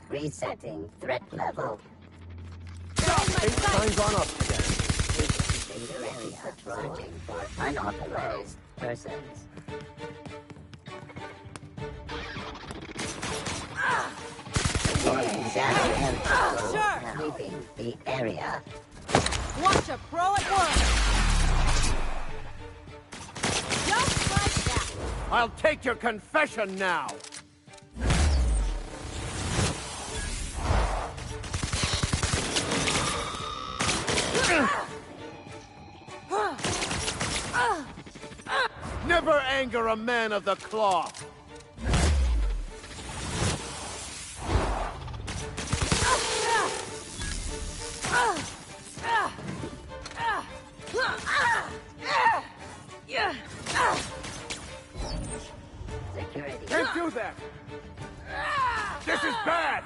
Resetting threat level. Signs on up. Danger area searching for unauthorized persons. Sweeping the area. Watch a pro at work. Just like that. I'll take your confession now. Never anger a man of the cloth. Security. Can't do that. This is bad.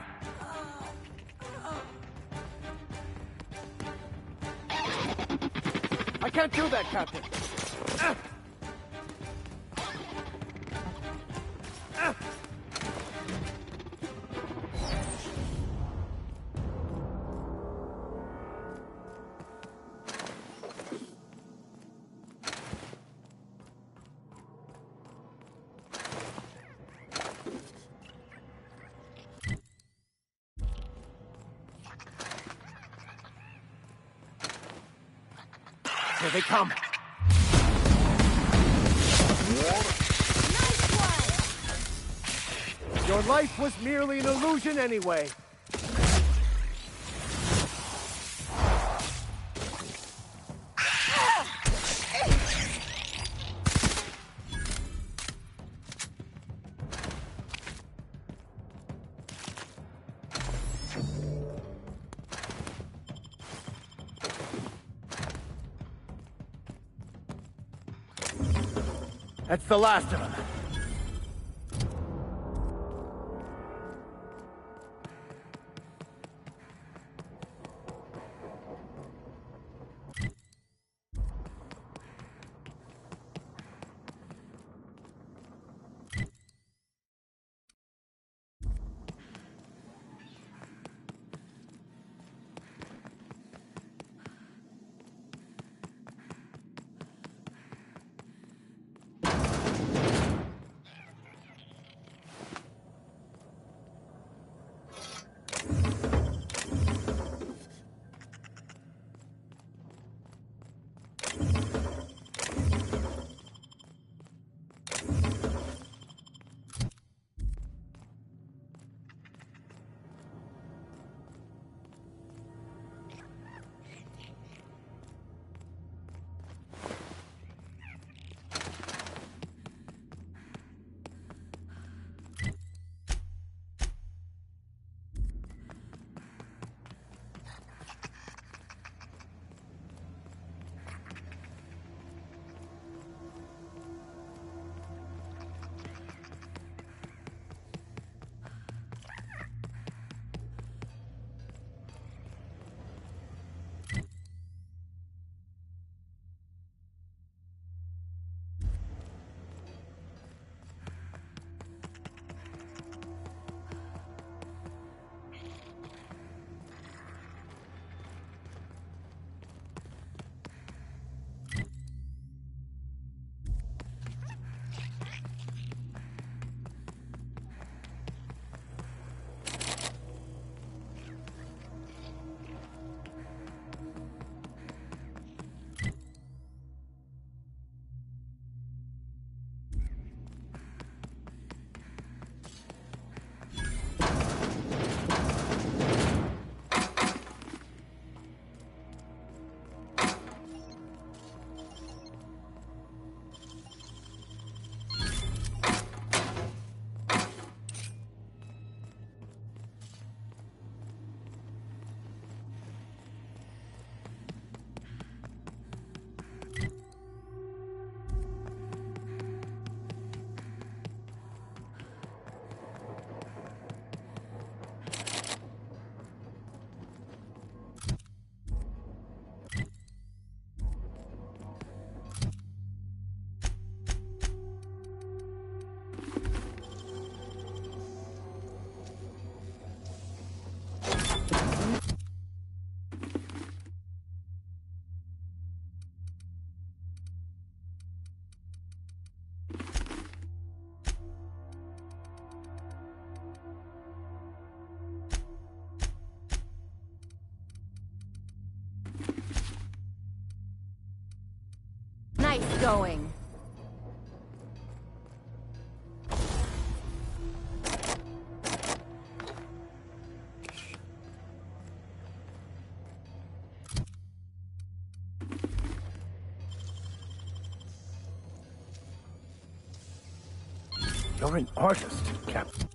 I can't do that, Captain. Here they come. Nice one. Your life was merely an illusion anyway. That's the last of them. going. You're an artist, Captain.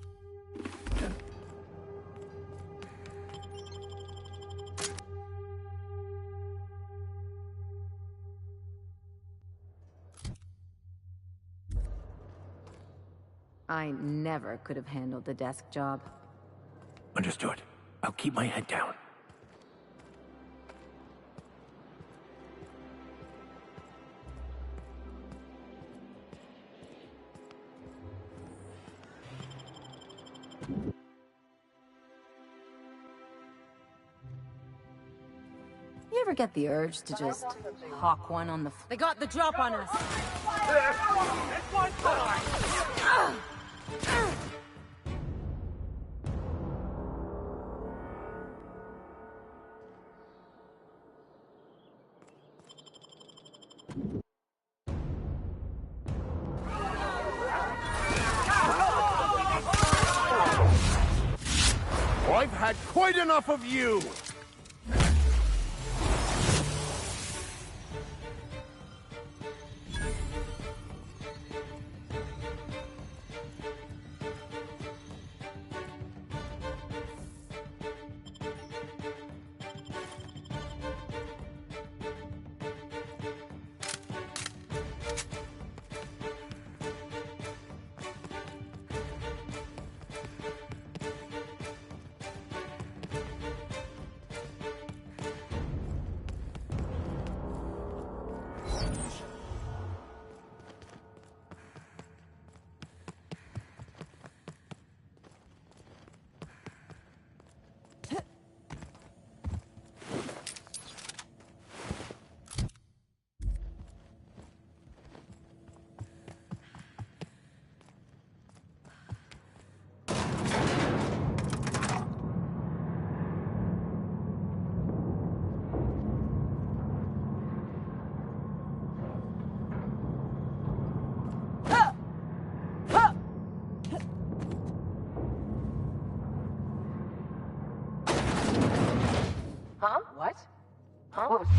I never could have handled the desk job. Understood. I'll keep my head down. You ever get the urge to just hawk one on the They got the drop on us! I've had quite enough of you! Huh? What? Huh? What was...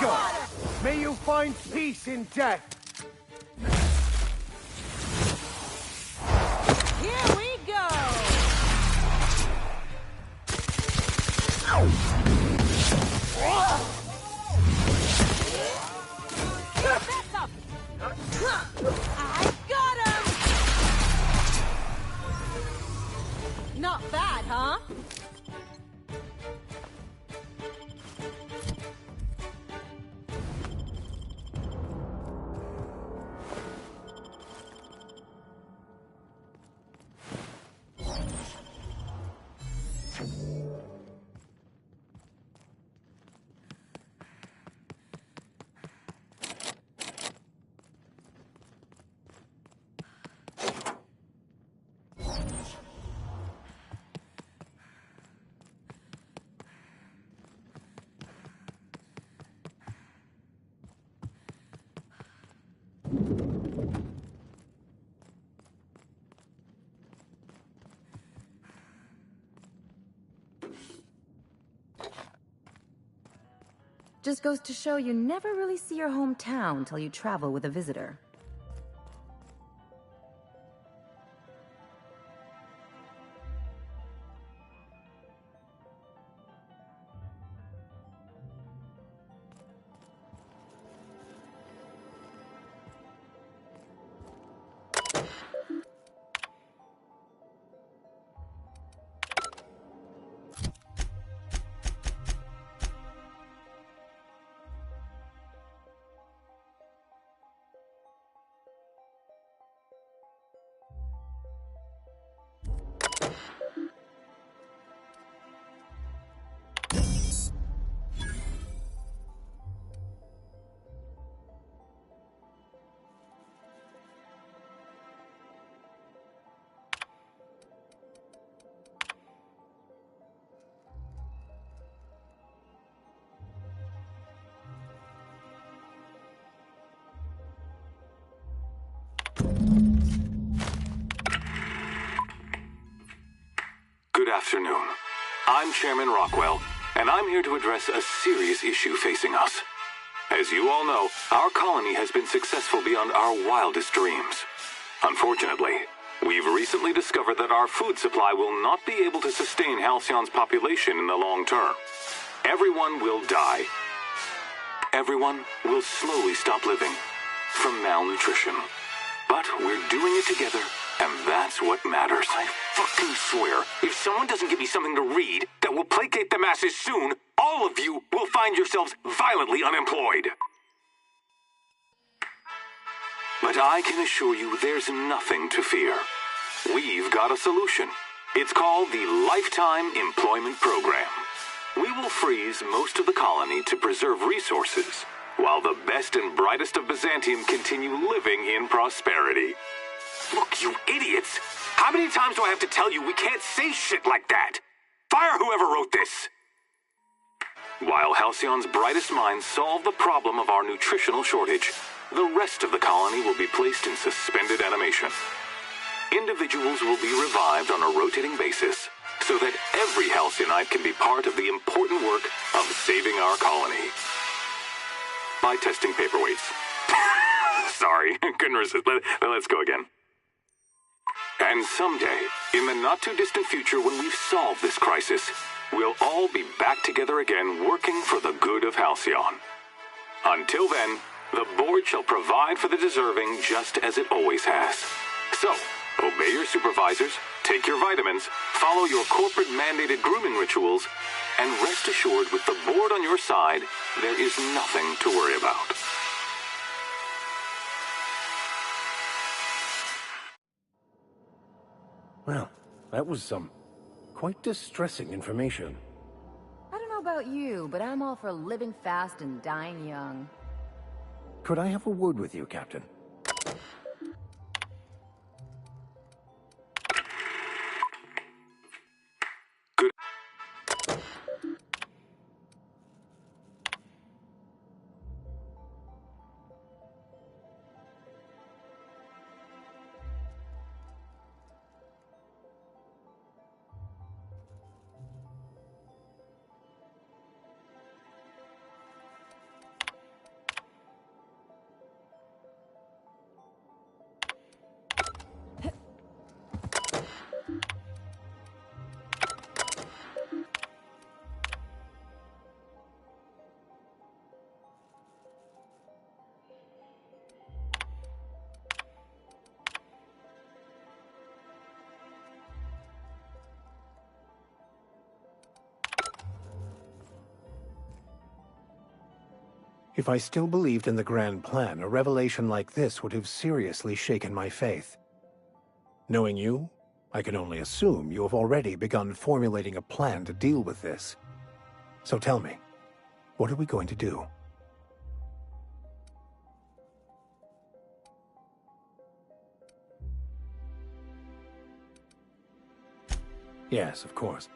Go! May you find peace in death! Here we go! That's up! I got him! Not bad, huh? Just goes to show you never really see your hometown till you travel with a visitor. Good afternoon. I'm Chairman Rockwell, and I'm here to address a serious issue facing us. As you all know, our colony has been successful beyond our wildest dreams. Unfortunately, we've recently discovered that our food supply will not be able to sustain Halcyon's population in the long term. Everyone will die. Everyone will slowly stop living from malnutrition. But we're doing it together, and that's what matters. I fucking swear, if someone doesn't give me something to read that will placate the masses soon, all of you will find yourselves violently unemployed. But I can assure you there's nothing to fear. We've got a solution. It's called the Lifetime Employment Program. We will freeze most of the colony to preserve resources, while the best and brightest of Byzantium continue living in prosperity. Look, you idiots! How many times do I have to tell you we can't say shit like that? Fire whoever wrote this! While Halcyon's brightest minds solve the problem of our nutritional shortage, the rest of the colony will be placed in suspended animation. Individuals will be revived on a rotating basis, so that every Halcyonite can be part of the important work of saving our colony. By testing paperweights. Sorry, couldn't resist. Let's go again. And someday, in the not-too-distant future when we've solved this crisis, we'll all be back together again working for the good of Halcyon. Until then, the board shall provide for the deserving just as it always has. So, obey your supervisors, take your vitamins, follow your corporate-mandated grooming rituals, and rest assured with the board on your side, there is nothing to worry about. Well, that was some quite distressing information. I don't know about you, but I'm all for living fast and dying young. Could I have a word with you, Captain? Good. If I still believed in the grand plan, a revelation like this would have seriously shaken my faith. Knowing you, I can only assume you have already begun formulating a plan to deal with this. So tell me, what are we going to do? Yes, of course.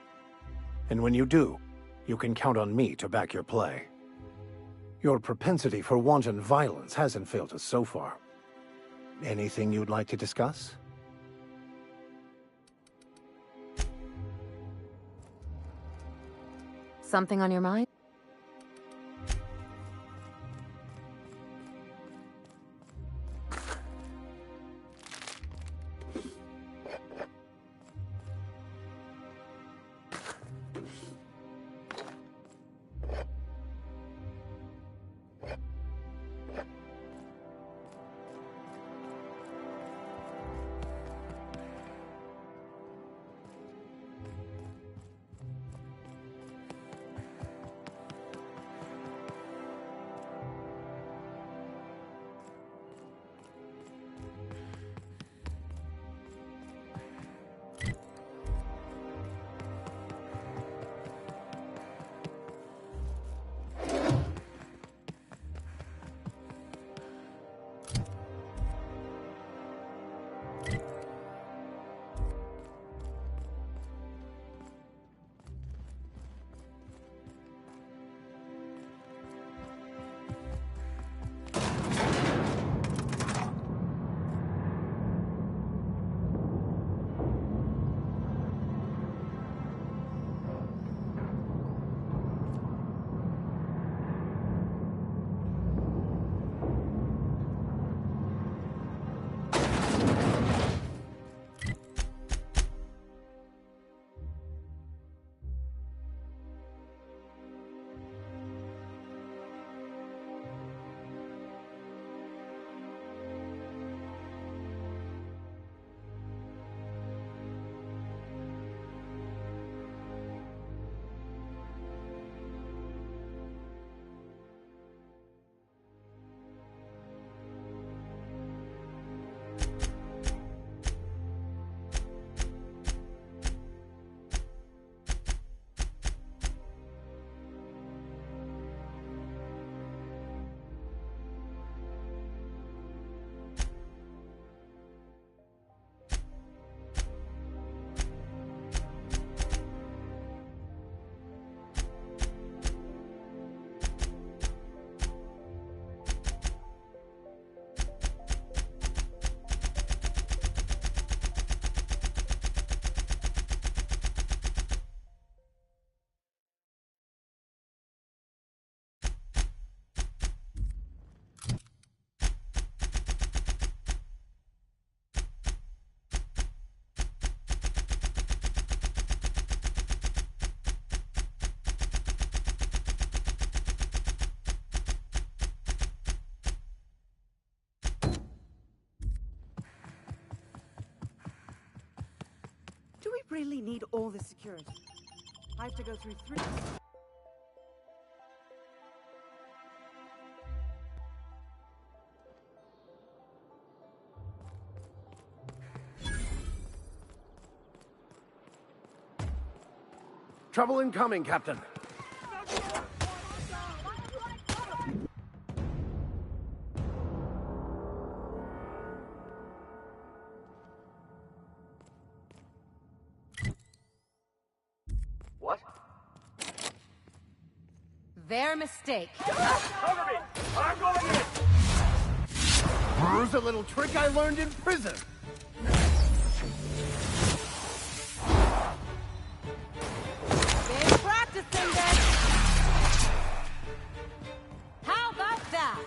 And when you do, you can count on me to back your play. Your propensity for wanton violence hasn't failed us so far. Anything you'd like to discuss? Something on your mind? Do we really need all this security? I have to go through 3... Trouble incoming, Captain. What? Their mistake. Cover me! I'm going in! Here's a little trick I learned in prison. Been practicing this. How about that?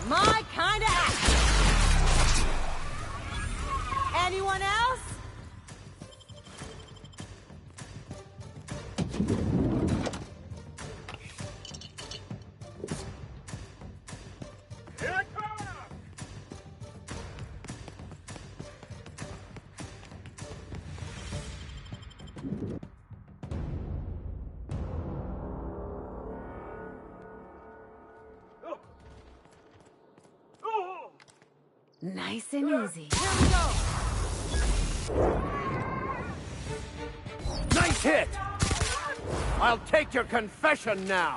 My kind of action. Anyone else? Here it comes! Nice and easy. Nice hit! I'll take your confession now.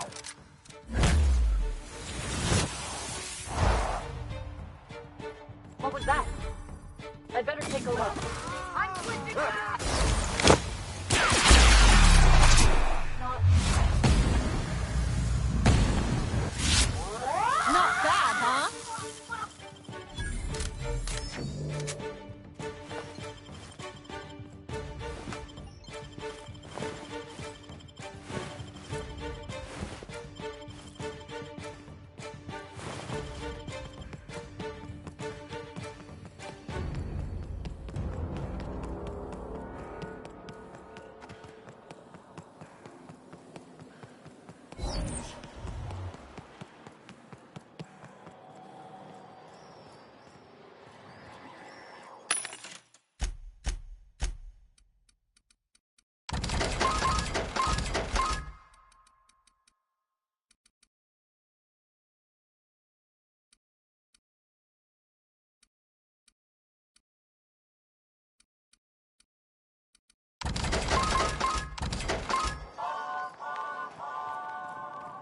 What was that? I'd better take a look. I'm switching back! Not bad, huh?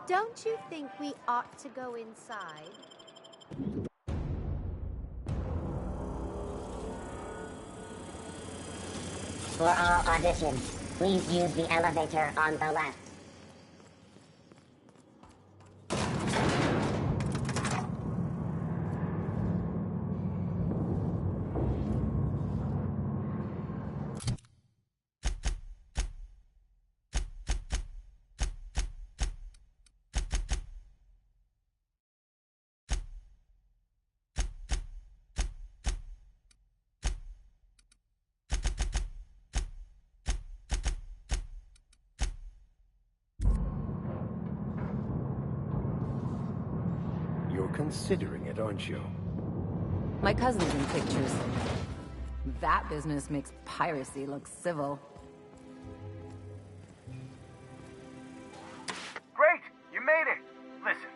Don't you think we ought to go inside? For all auditions, please use the elevator on the left. You're considering it, aren't you? My cousin's in pictures. That business makes piracy look civil. Great! You made it! Listen,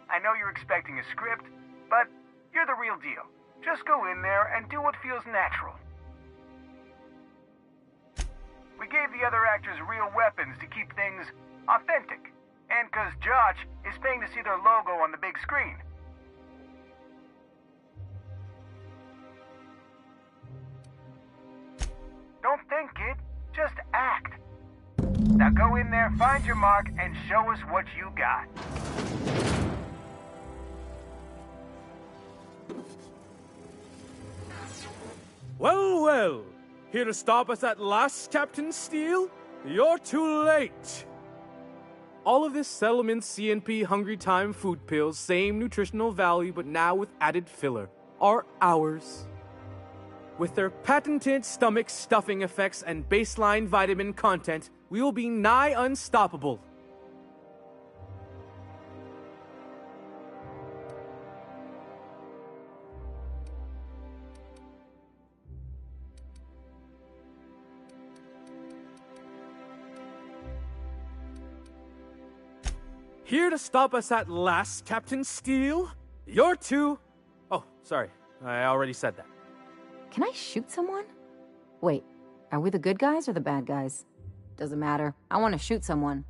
I know you're expecting a script, but you're the real deal. Just go in there and do what feels natural. We gave the other actors real weapons to keep things authentic. And 'cause Josh is paying to see their logo on the big screen. Don't think, kid. Just act. Now go in there, find your mark, and show us what you got. Well, well. Here to stop us at last, Captain Steele? You're too late. All of this Settlement CNP Hungry Time food pills, same nutritional value, but now with added filler, are ours. With their patented stomach stuffing effects and baseline vitamin content, we will be nigh unstoppable. Here to stop us at last, Captain Steele? You're too... Oh, sorry. I already said that. Can I shoot someone? Wait, are we the good guys or the bad guys? Doesn't matter. I want to shoot someone.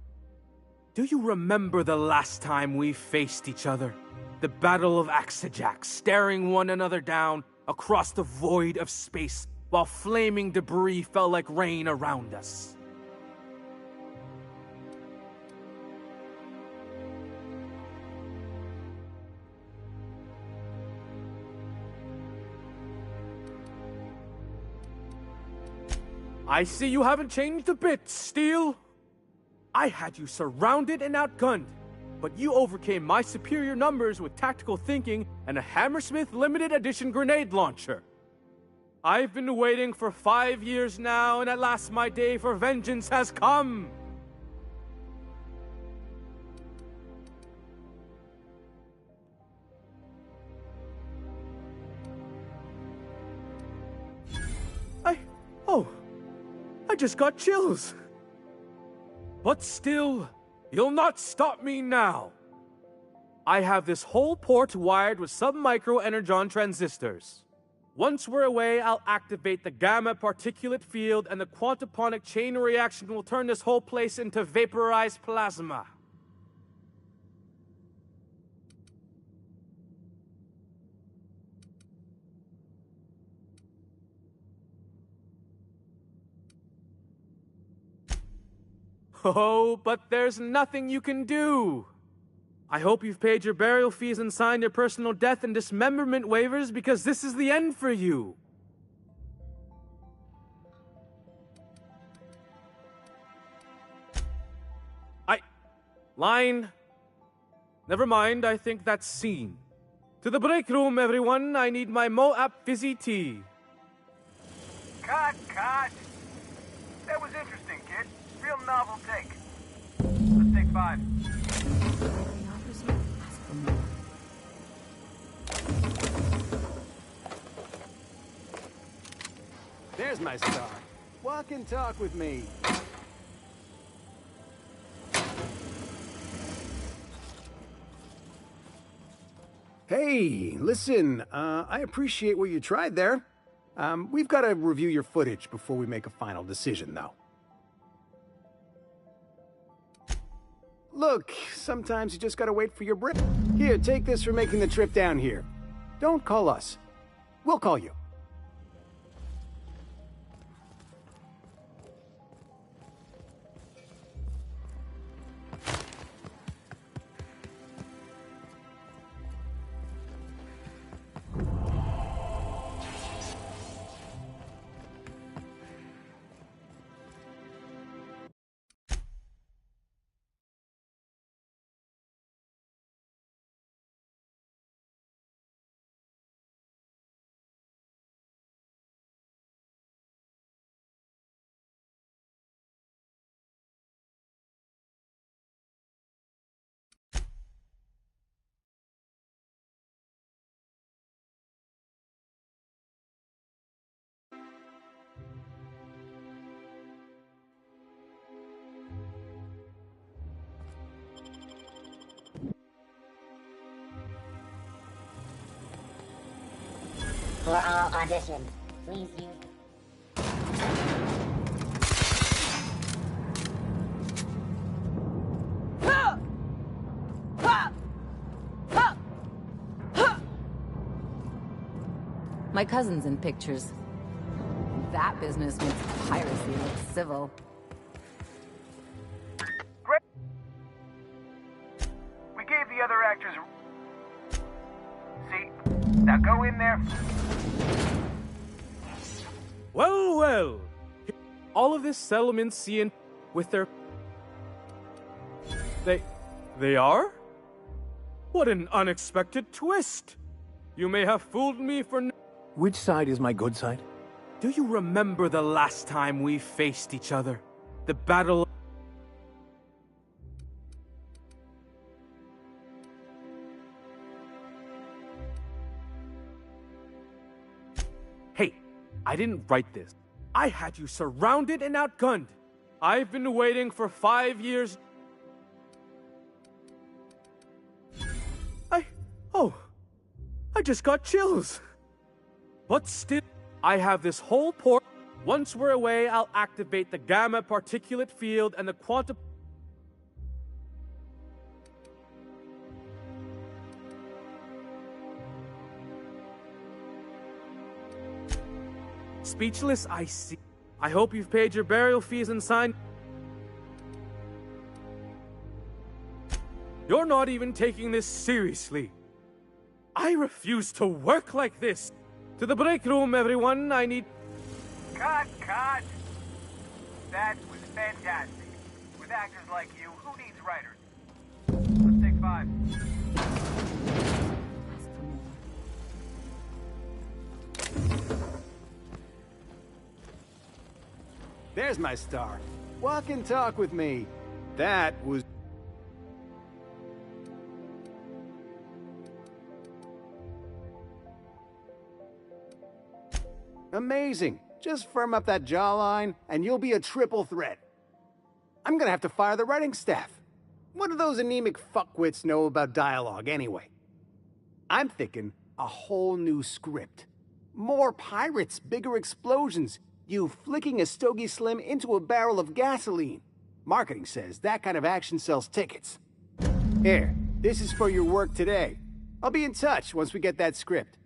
Do you remember the last time we faced each other? The Battle of Axejack, staring one another down across the void of space while flaming debris fell like rain around us. I see you haven't changed a bit, Steele. I had you surrounded and outgunned, but you overcame my superior numbers with tactical thinking and a Hammersmith limited edition grenade launcher. I've been waiting for 5 years now, and at last my day for vengeance has come. I just got chills. But still, you'll not stop me now. I have this whole port wired with sub-micro energon transistors. Once we're away, I'll activate the gamma particulate field and the quantaponic chain reaction will turn this whole place into vaporized plasma. Oh, but there's nothing you can do. I hope you've paid your burial fees and signed your personal death and dismemberment waivers because this is the end for you. Line. Never mind, I think that's scene. To the break room, everyone. I need my Moab fizzy tea. Cut! That was interesting, kid. Real novel take. Let's take 5. There's my star. Walk and talk with me. Hey, listen, I appreciate what you tried there. We've got to review your footage before we make a final decision, though. Look, sometimes you just gotta wait for your break. Here, take this for making the trip down here. Don't call us. We'll call you. For all auditions, please use... My cousin's in pictures. That business makes piracy look civil. Great. We gave the other actors... See? Now go in there. Well, well. All of this settlement CNP with their... They are? What an unexpected twist. You may have fooled me for... Which side is my good side? Do you remember the last time we faced each other? The battle... Hey, I didn't write this. I had you surrounded and outgunned. I've been waiting for 5 years... I just got chills. But still, I have this whole port. Once we're away, I'll activate the gamma particulate field and the quantum... Speechless, I see. I hope you've paid your burial fees and signed... You're not even taking this seriously. I refuse to work like this. To the break room, everyone. I need... Cut! That was fantastic. With actors like you, who needs writers? Let's take 5. There's my star. Walk and talk with me. That was... amazing. Just firm up that jawline, and you'll be a triple threat. I'm gonna have to fire the writing staff. What do those anemic fuckwits know about dialogue, anyway? I'm thinking a whole new script. More pirates, bigger explosions, you flicking a Stogie Slim into a barrel of gasoline. Marketing says that kind of action sells tickets. Here, this is for your work today. I'll be in touch once we get that script.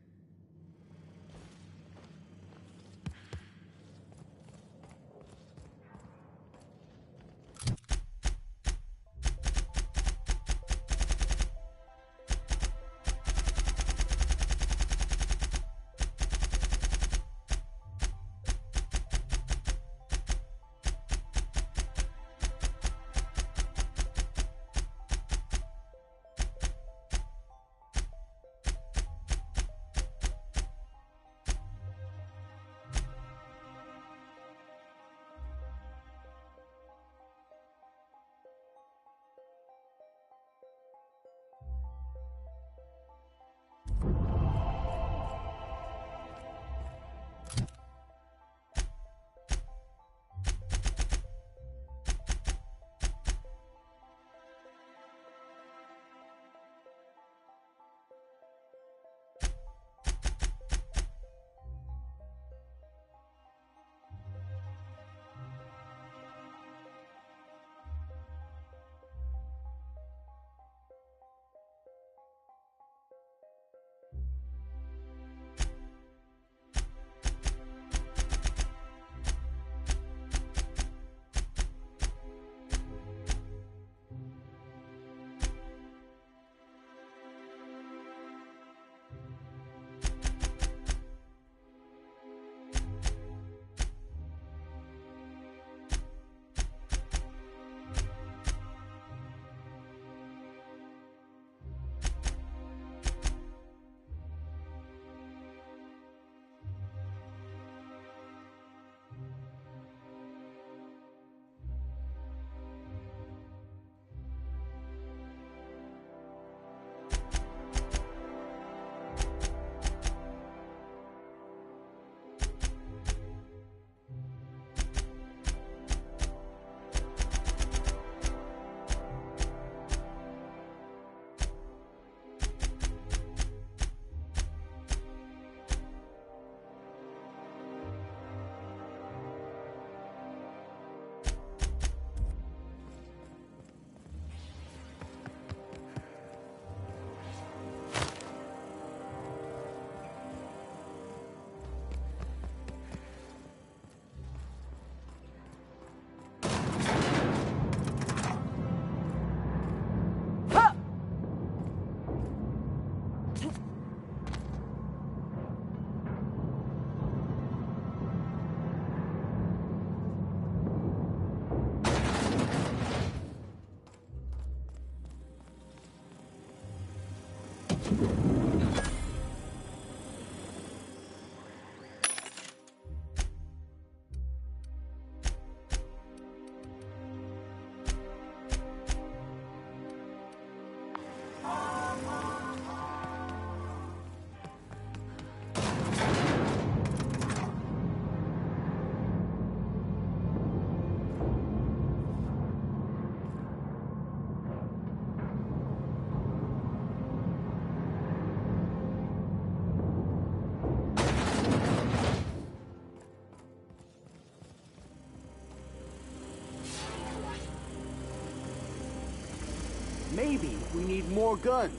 Maybe we need more guns.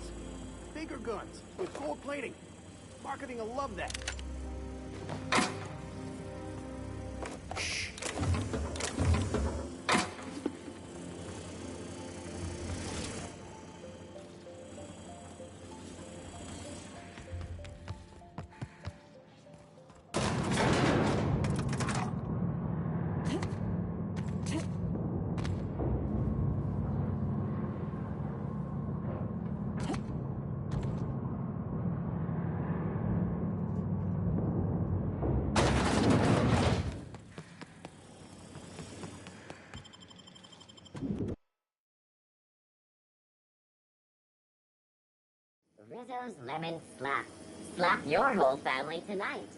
Bigger guns with gold plating. Marketing will love that. Rizzo's Lemon Slap. Slap your whole family tonight.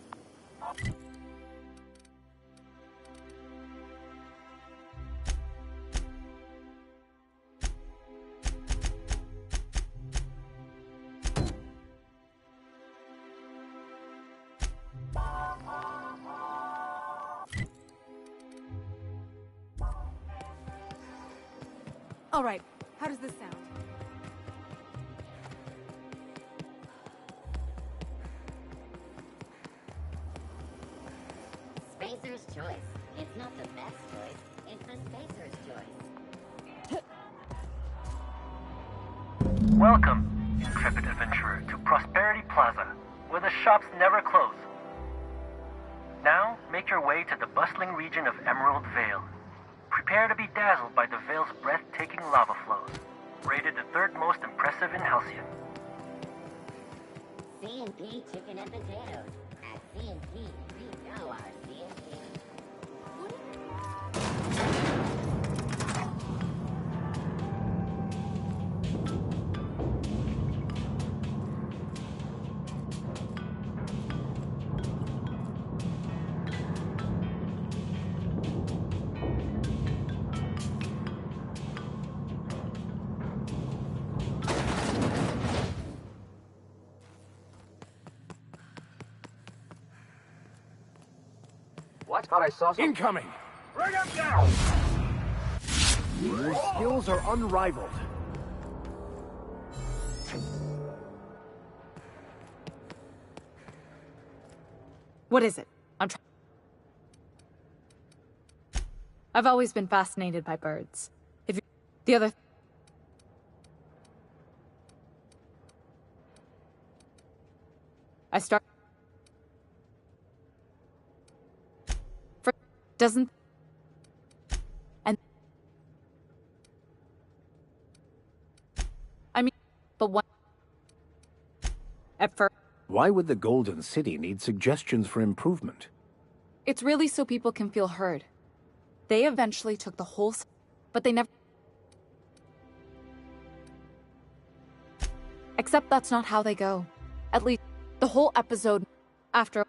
All right, how does this sound? Spacer's choice. It's not the best choice, it's the Spacer's choice. Welcome, intrepid adventurer, to Prosperity Plaza, where the shops never close. Now, make your way to the bustling region of Emerald Vale. Prepare to be dazzled by the Vale's breathtaking lava flows, rated the third most impressive in Halcyon. C&P Chicken and Potatoes. At C&P, we know our C&P. What? Thought I saw some... Incoming! Bring him down! Your skills are unrivaled. What is it? I've always been fascinated by birds. If you... The other... I start... Doesn't... And... I mean... But what... At first... Why would the Golden City need suggestions for improvement? It's really so people can feel heard. They eventually took the whole... But they never... Except that's not how they go. At least, the whole episode... After...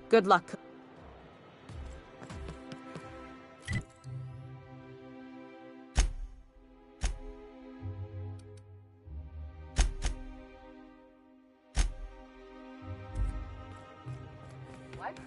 Good luck. What?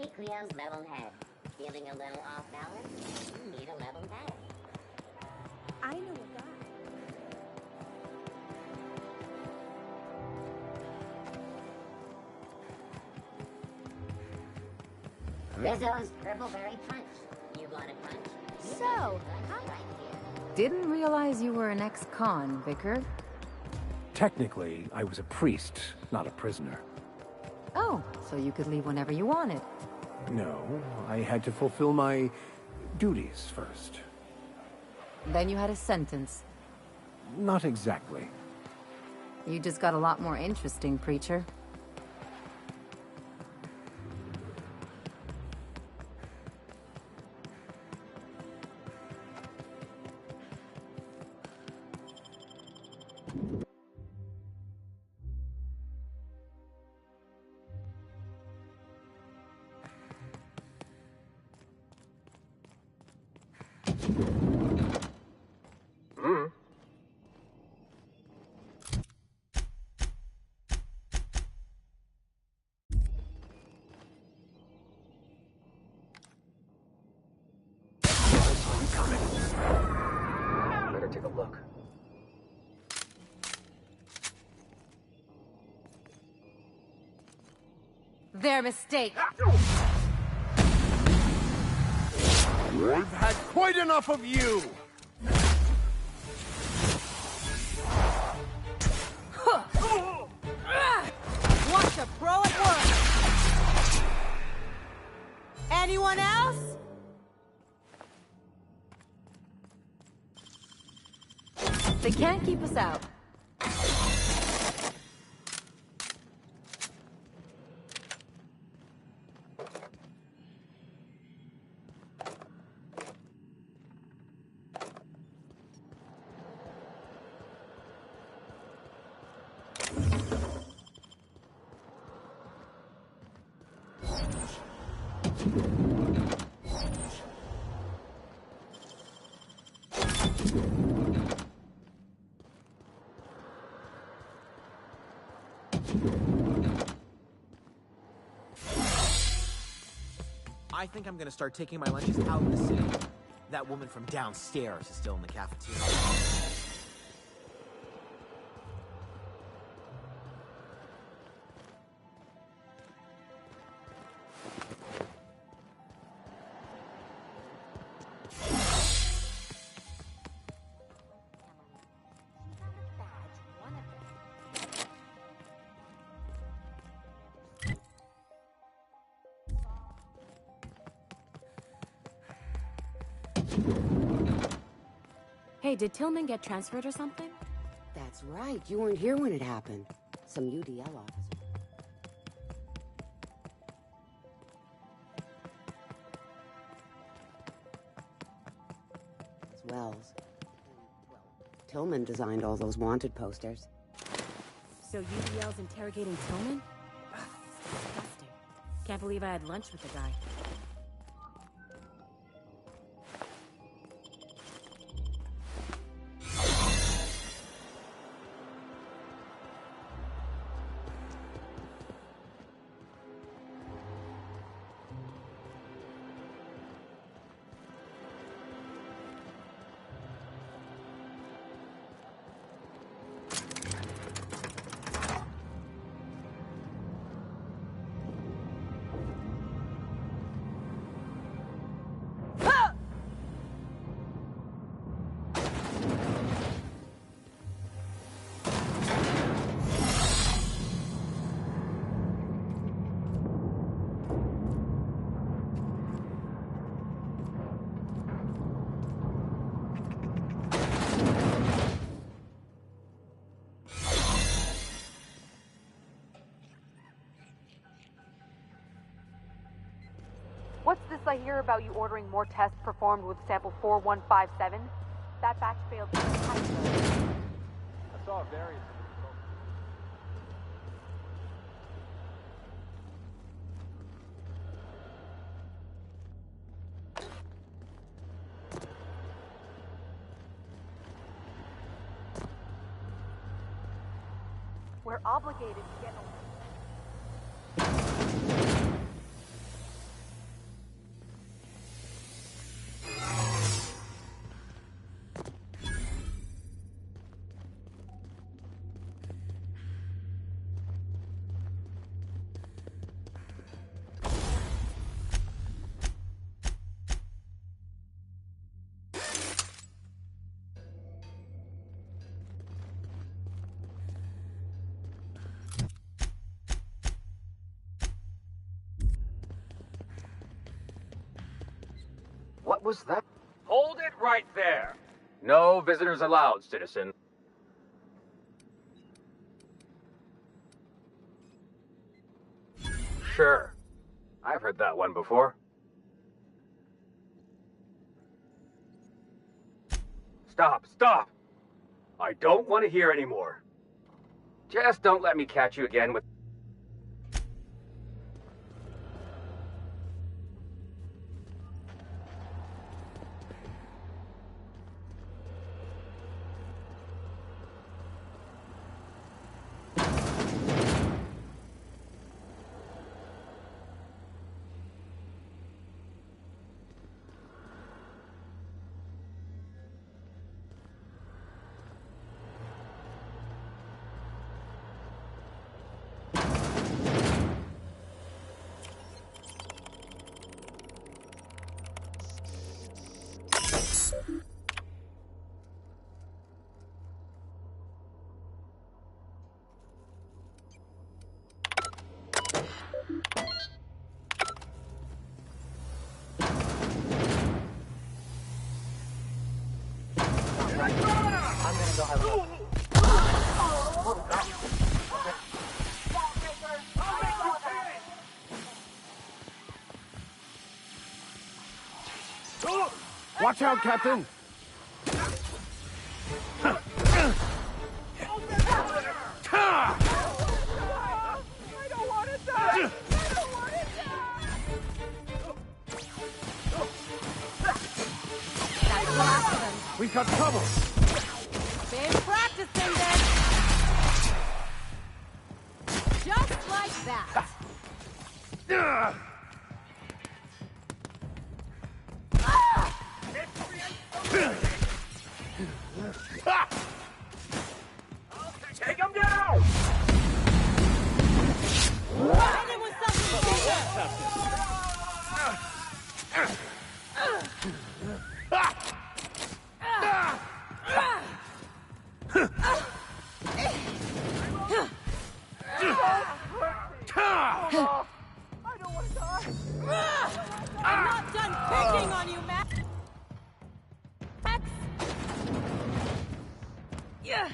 see Cleo's level head. Feeling a little off balance? You need a level head. I know a guy. Rizzo's Purple Berry Punch. You want a punch? So, Right here. Didn't realize you were an ex-con, Vicar. Technically, I was a priest, not a prisoner. Oh, so you could leave whenever you wanted. No, I had to fulfill my duties first. Then you had a sentence. Not exactly. You just got a lot more interesting, preacher. Better take a look. Their mistake. I've had quite enough of you! Watch a pro at work! Anyone else? They can't keep us out. I think I'm gonna start taking my lunches out in the city. That woman from downstairs is still in the cafeteria. Hey, did Tillman get transferred or something? That's right. You weren't here when it happened. Some UDL officer. It's Wells. Well, Tillman designed all those wanted posters. So UDL's interrogating Tillman? Ugh, disgusting. Can't believe I had lunch with the guy. What's this I hear about you ordering more tests performed with sample 4157? That batch failed. I saw various. We're obligated to get What was that? Hold it right there. No visitors allowed, citizen. Sure. I've heard that one before. Stop, stop! I don't want to hear anymore. Just don't let me catch you again with... Watch out, Captain! We've got trouble! Been practicing then! Just like that! Take him down! Anyone something I'm not done picking on you, Max! Yeah.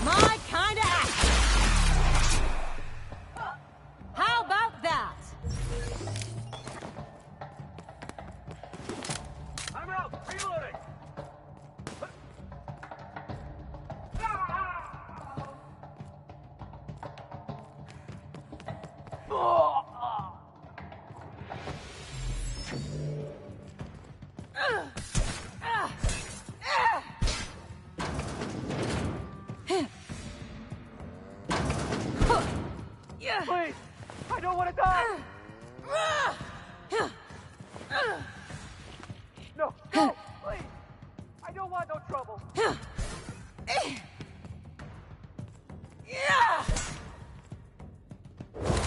My kind of action. How about that? I'm out! Reloading! Please! I don't want to die! No, no, please! I don't want no trouble!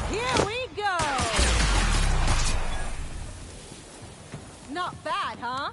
Here we go! Not bad, huh?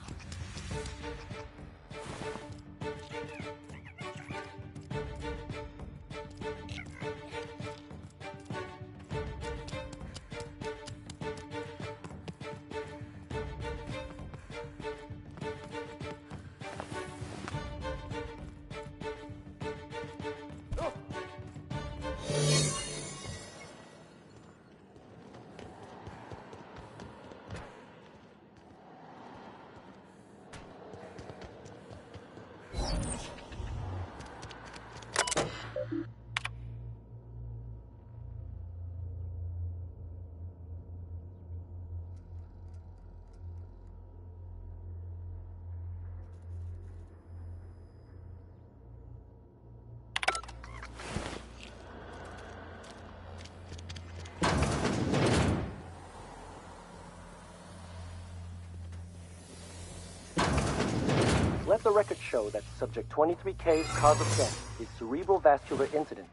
Let the record show that Subject 23K's cause of death is cerebral vascular incident.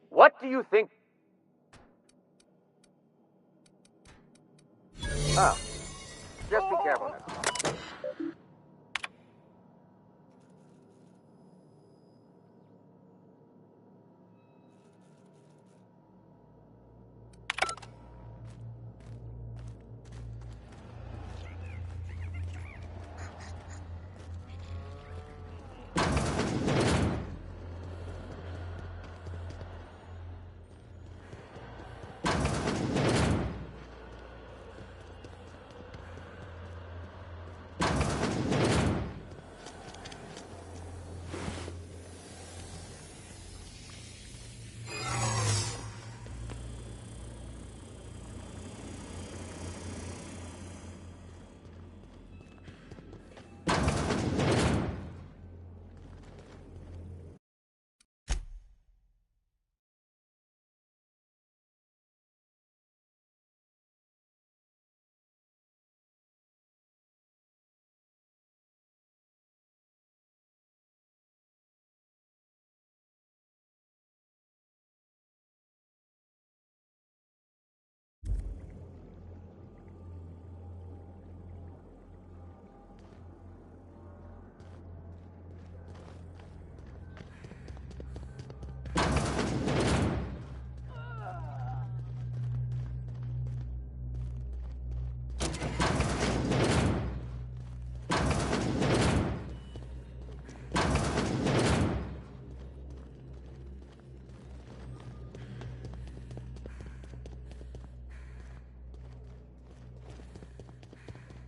What do you think? Oh. Just be careful now.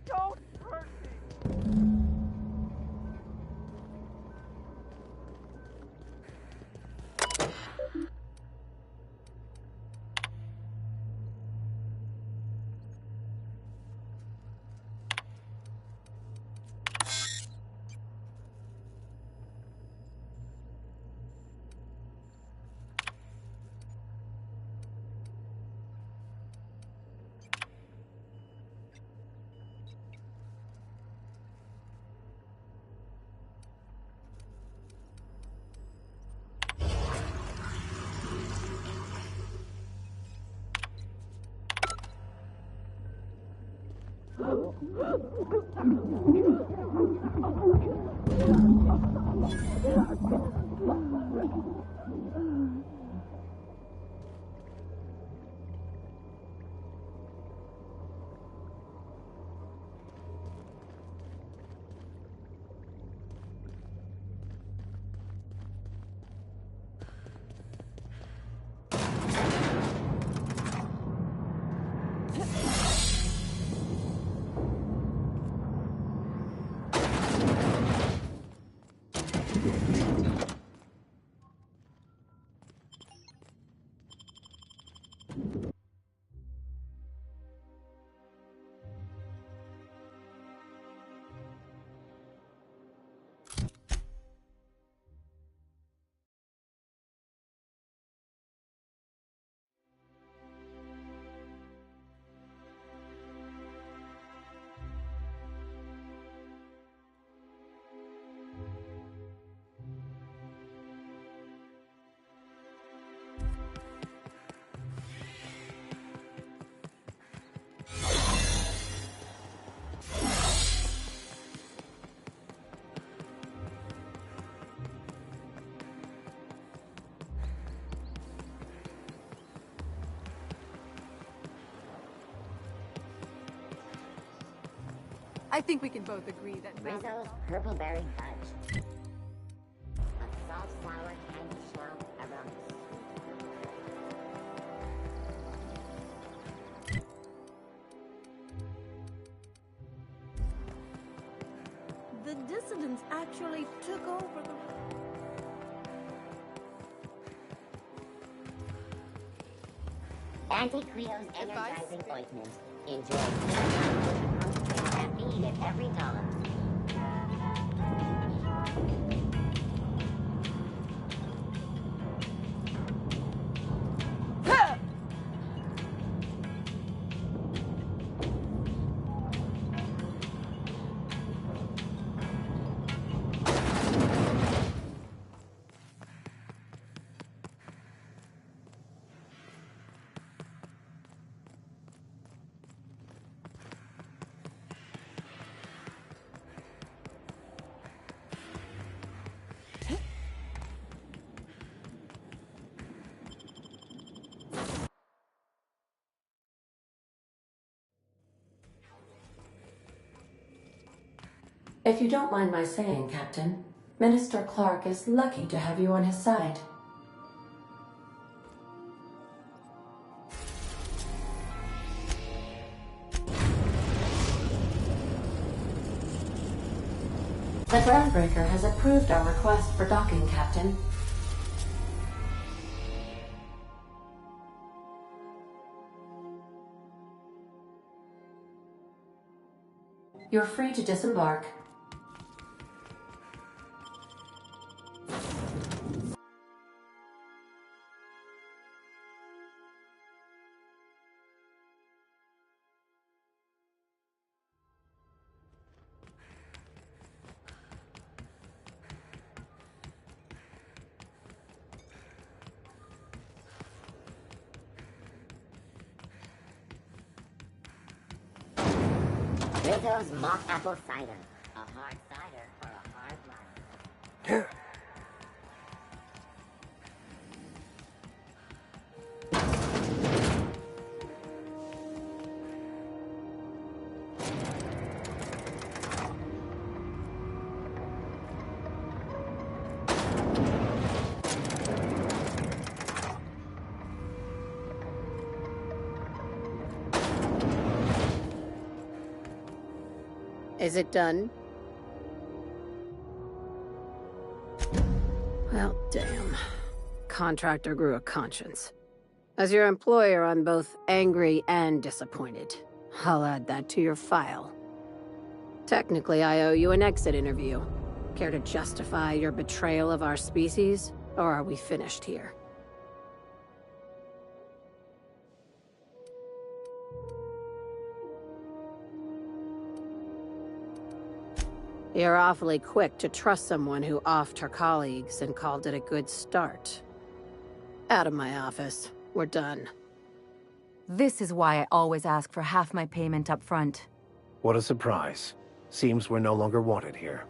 Don't hurt me! I think we can both agree that Rizzo's Purple Berry Fudge. A salt sour candy shell aroma. The dissidents actually took over the... Anti-Creo's energizing ointment. Enjoy caffeine at every dollar. If you don't mind my saying, Captain, Minister Clark is lucky to have you on his side. The Groundbreaker has approved our request for docking, Captain. You're free to disembark. Rizzo's mock apple cider. A hard cider for a hard life. Is it done? Well, damn. Contractor grew a conscience. As your employer, I'm both angry and disappointed. I'll add that to your file. Technically, I owe you an exit interview. Care to justify your betrayal of our species, or are we finished here? You're awfully quick to trust someone who offed her colleagues and called it a good start. Out of my office. We're done. This is why I always ask for half my payment up front. What a surprise. Seems we're no longer wanted here.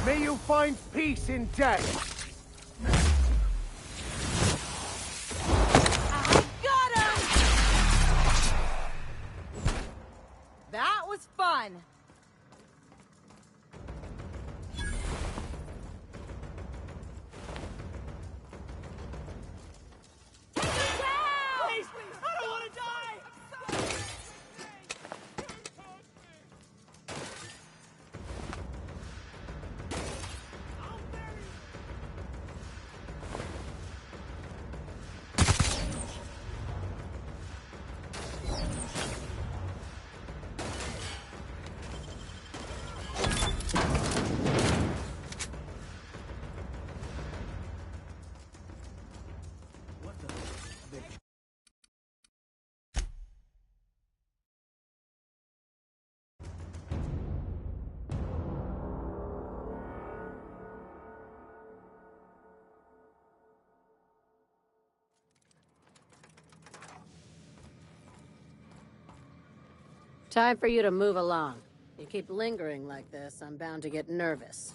May you find peace in death. Got him! That was fun. Please, please, I don't want to die! Time for you to move along. You keep lingering like this, I'm bound to get nervous.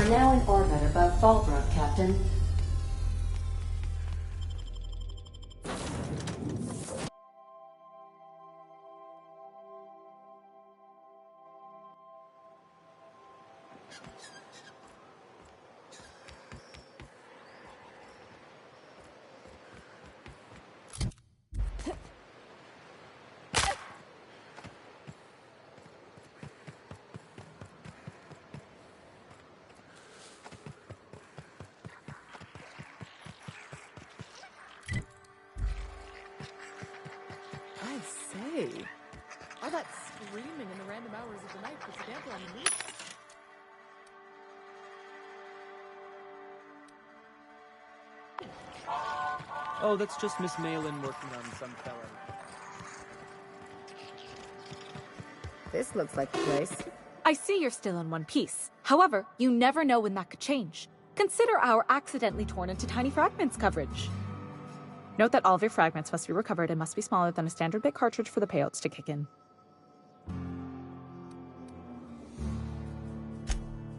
are now in orbit above Fallbrook, Captain. I say, all that screaming in the random hours of the night puts a damper on the mood. Oh, that's just Miss Malin working on some fella. This looks like the place. I see you're still in one piece. However, you never know when that could change. Consider our accidentally torn into tiny fragments coverage. Note that all of your fragments must be recovered and must be smaller than a standard bit cartridge for the payouts to kick in.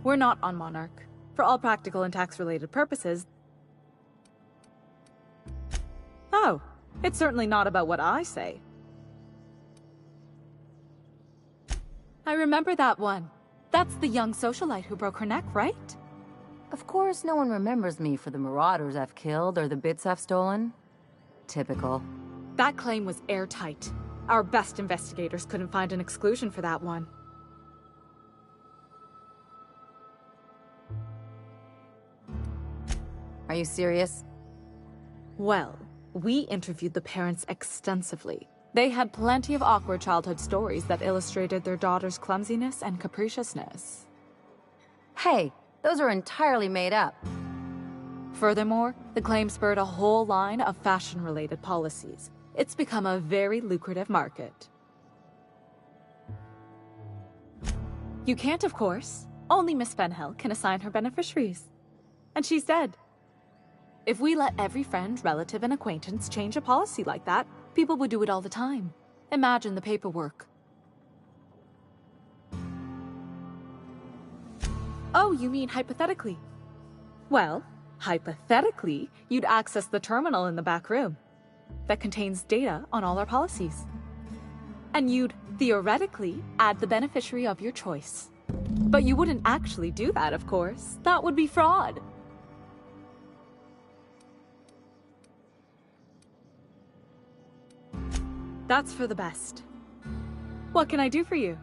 We're not on Monarch. For all practical and tax-related purposes... Oh, it's certainly not about what I say. I remember that one. That's the young socialite who broke her neck, right? Of course, no one remembers me for the marauders I've killed or the bits I've stolen. Typical. That claim was airtight. Our best investigators couldn't find an exclusion for that one. Are you serious? Well, we interviewed the parents extensively. They had plenty of awkward childhood stories that illustrated their daughter's clumsiness and capriciousness. Hey, those are entirely made up. Furthermore, the claim spurred a whole line of fashion-related policies. It's become a very lucrative market. You can't, of course. Only Miss Fenhill can assign her beneficiaries. And she's dead. If we let every friend, relative, and acquaintance change a policy like that, people would do it all the time. Imagine the paperwork. Oh, you mean hypothetically? Well, hypothetically, you'd access the terminal in the back room that contains data on all our policies. And you'd, theoretically, add the beneficiary of your choice. But you wouldn't actually do that, of course. That would be fraud. That's for the best. What can I do for you?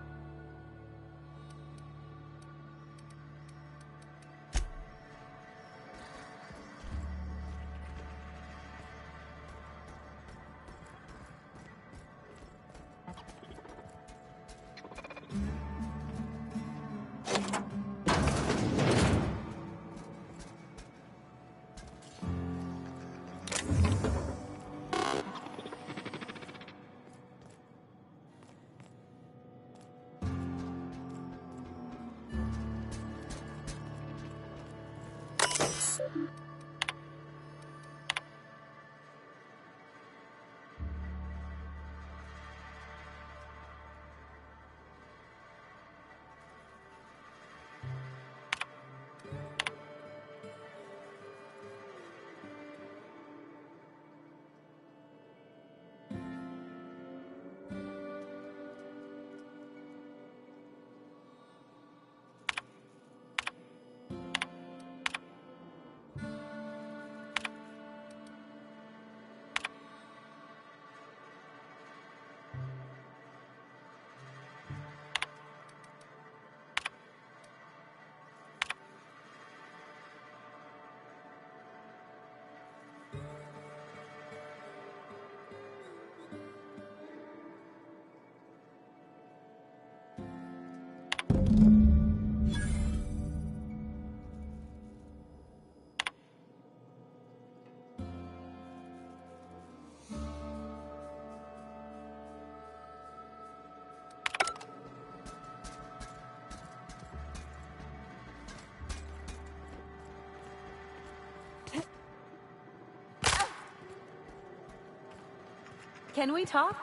Can we talk?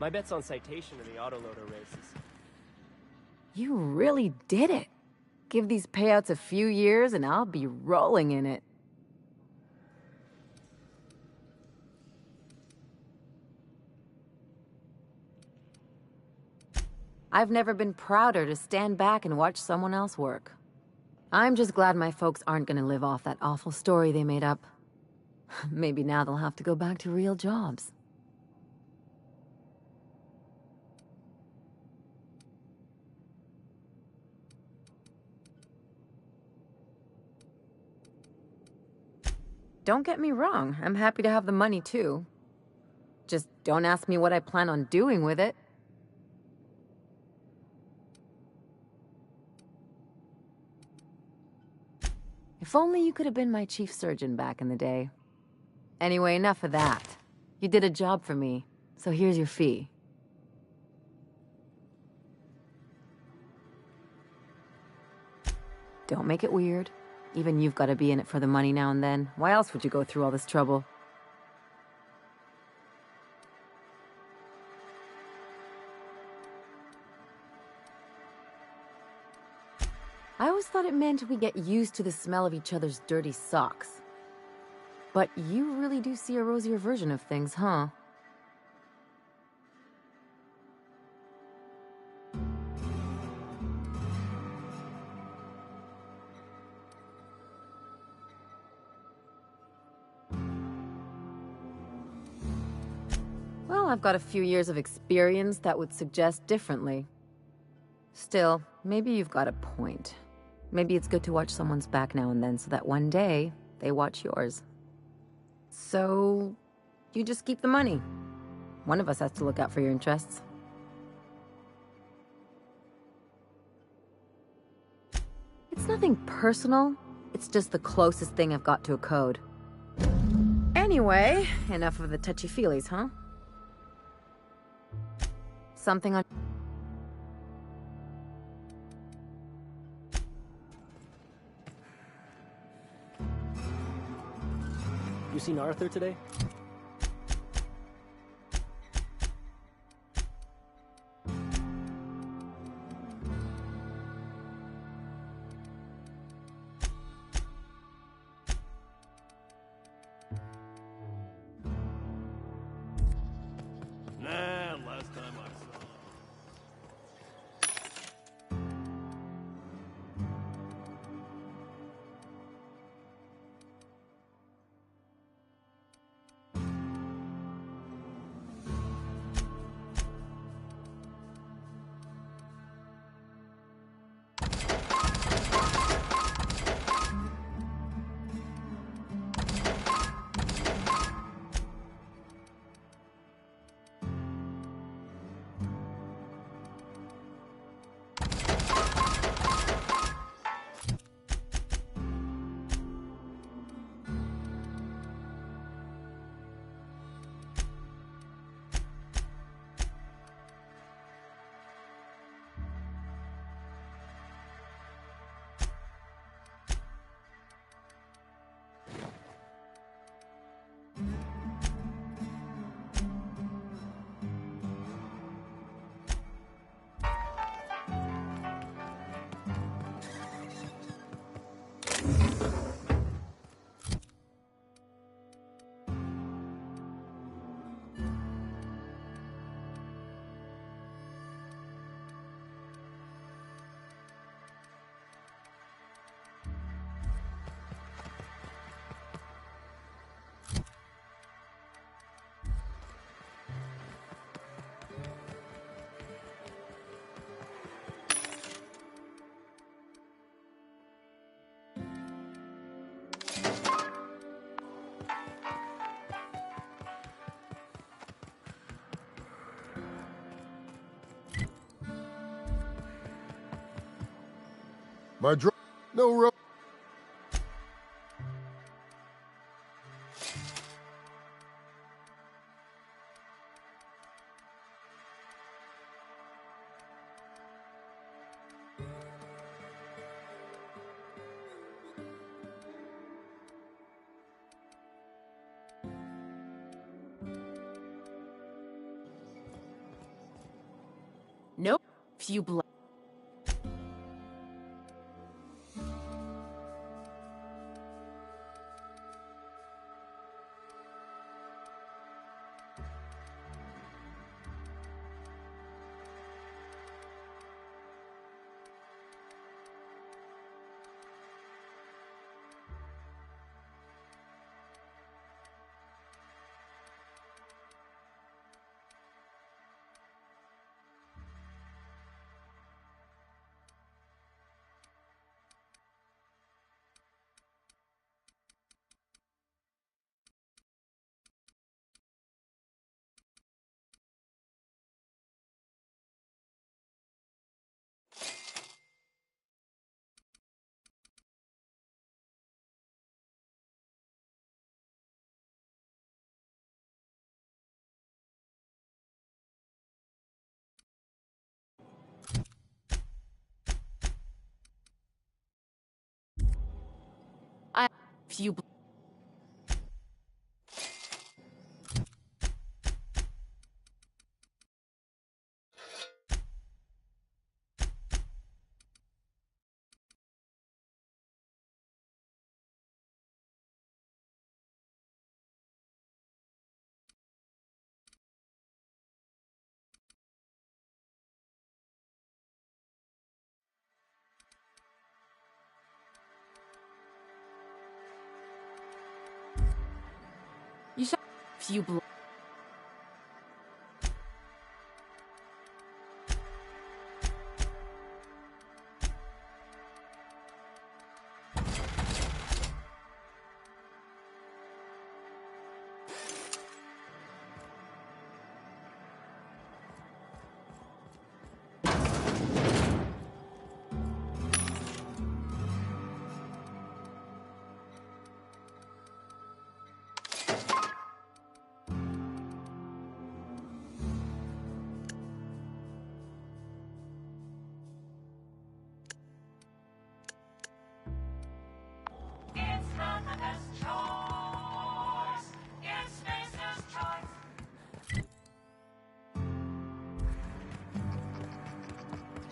My bet's on citation in the autoloader races. You really did it. Give these payouts a few years and I'll be rolling in it. I've never been prouder to stand back and watch someone else work. I'm just glad my folks aren't gonna live off that awful story they made up. Maybe now they'll have to go back to real jobs. Don't get me wrong, I'm happy to have the money too. Just don't ask me what I plan on doing with it. If only you could have been my chief surgeon back in the day. Anyway, enough of that. You did a job for me, so here's your fee. Don't make it weird. Even you've got to be in it for the money now and then. Why else would you go through all this trouble? I always thought it meant we get used to the smell of each other's dirty socks. But you really do see a rosier version of things, huh? Well, I've got a few years of experience that would suggest differently. Still, maybe you've got a point. Maybe it's good to watch someone's back now and then so that one day, they watch yours. So, you just keep the money. One of us has to look out for your interests. It's nothing personal. It's just the closest thing I've got to a code. Anyway, enough of the touchy-feelies, huh? Something on... You seen Arthur today? Nah, last time I saw him. My no rope. Nope. Few blood. Few. You shot. Few blood.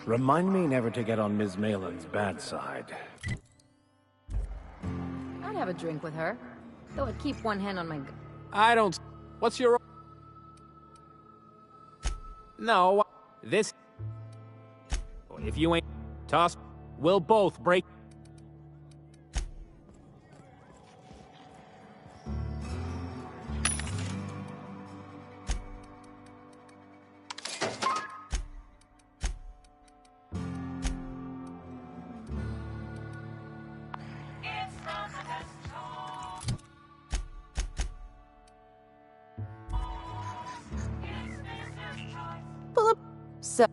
Remind me never to get on Ms. Malin's bad side. I'd have a drink with her, though I'd keep one hand on my gun. I don't... What's your... No, this... If you ain't... Toss... We'll both break... Pull up. So.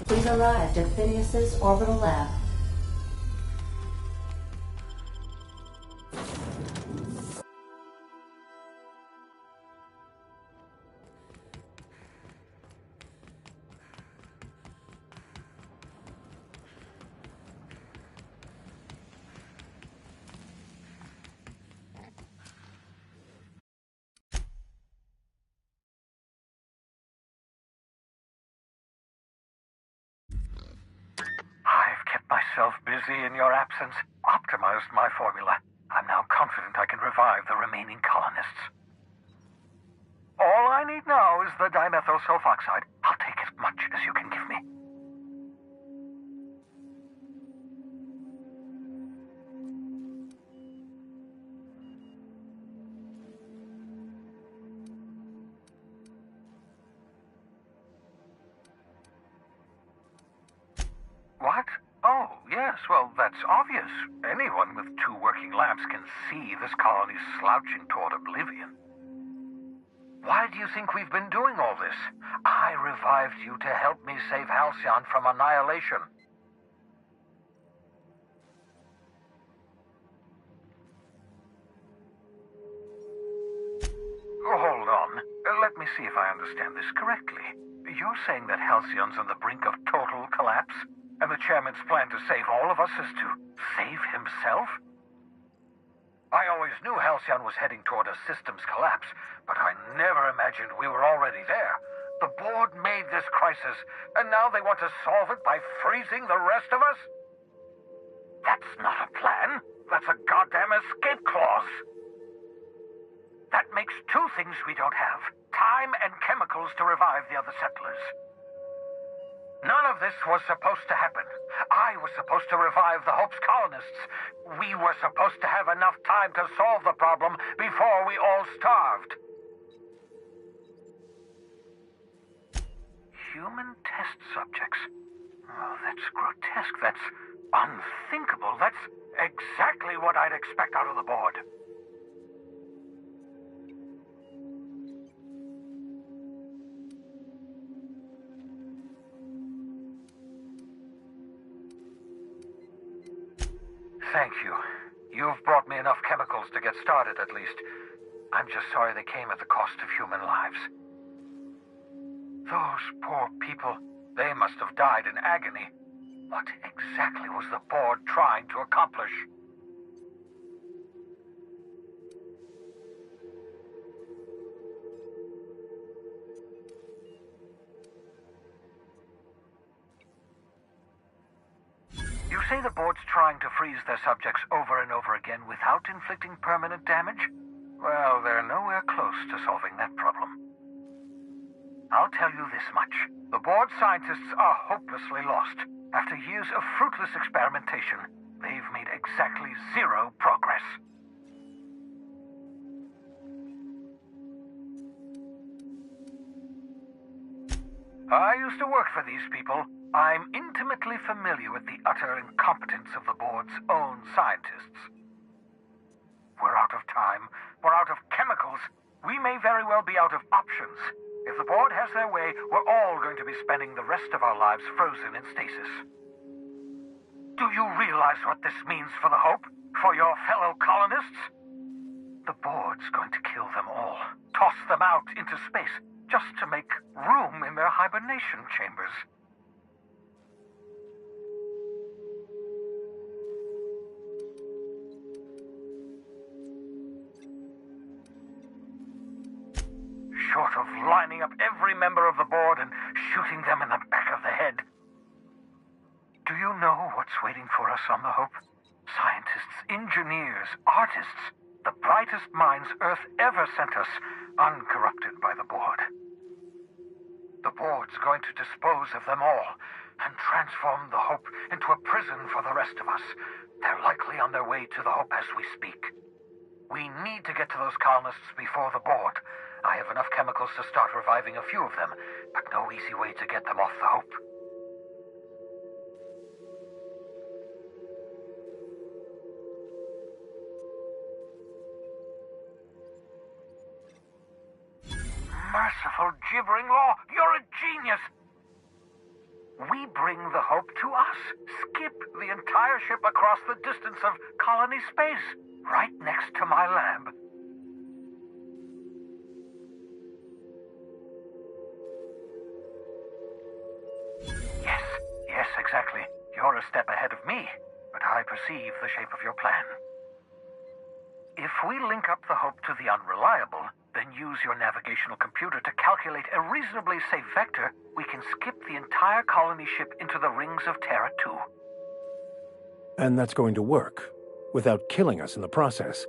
We've arrived at Phineas's orbital lab. myself busy in your absence, optimized my formula. I'm now confident I can revive the remaining colonists. All I need now is the dimethyl sulfoxide. I'll take as much as you can give me. What? Oh, yes, well, that's obvious. Anyone with 2 working lamps can see this colony's slouching toward oblivion. Why do you think we've been doing all this? I revived you to help me save Halcyon from annihilation. Hold on. Let me see if I understand this correctly. You're saying that Halcyon's on the brink of total collapse? And the chairman's plan to save all of us is to save himself? I always knew Halcyon was heading toward a systems collapse, but I never imagined we were already there. The board made this crisis, and now they want to solve it by freezing the rest of us? That's not a plan. That's a goddamn escape clause. That makes 2 things we don't have: time and chemicals to revive the other settlers. None of this was supposed to happen. I was supposed to revive the Hope's colonists. We were supposed to have enough time to solve the problem before we all starved. Human test subjects? Oh, that's grotesque. That's unthinkable. That's exactly what I'd expect out of the board. Thank you. You've brought me enough chemicals to get started, at least. I'm just sorry they came at the cost of human lives. Those poor people, they must have died in agony. What exactly was the board trying to accomplish? You say the board's trying to freeze their subjects over and over again without inflicting permanent damage? Well, they're nowhere close to solving that problem. I'll tell you this much. The board scientists are hopelessly lost. After years of fruitless experimentation, they've made exactly 0 progress. I used to work for these people. I'm intimately familiar with the utter incompetence of the board's own scientists. We're out of time. We're out of chemicals. We may very well be out of options. If the board has their way, we're all going to be spending the rest of our lives frozen in stasis. Do you realize what this means for the Hope? For your fellow colonists? The board's going to kill them all. Toss them out into space, just to make room in their hibernation chambers. Short of lining up every member of the board and shooting them in the back of the head. Do you know what's waiting for us on the Hope? Scientists, engineers, artists, the brightest minds Earth ever sent us, uncorrupted by the board. The board's going to dispose of them all and transform the Hope into a prison for the rest of us. They're likely on their way to the Hope as we speak. We need to get to those colonists before the board. I have enough chemicals to start reviving a few of them, but no easy way to get them off the Hope. Merciful gibbering law, you're a genius! We bring the Hope to us. Skip the entire ship across the distance of colony space, right next to my lab. Yes, exactly. You're a step ahead of me, but I perceive the shape of your plan. If we link up the Hope to the Unreliable, then use your navigational computer to calculate a reasonably safe vector, we can skip the entire colony ship into the rings of Terra 2. And that's going to work, without killing us in the process.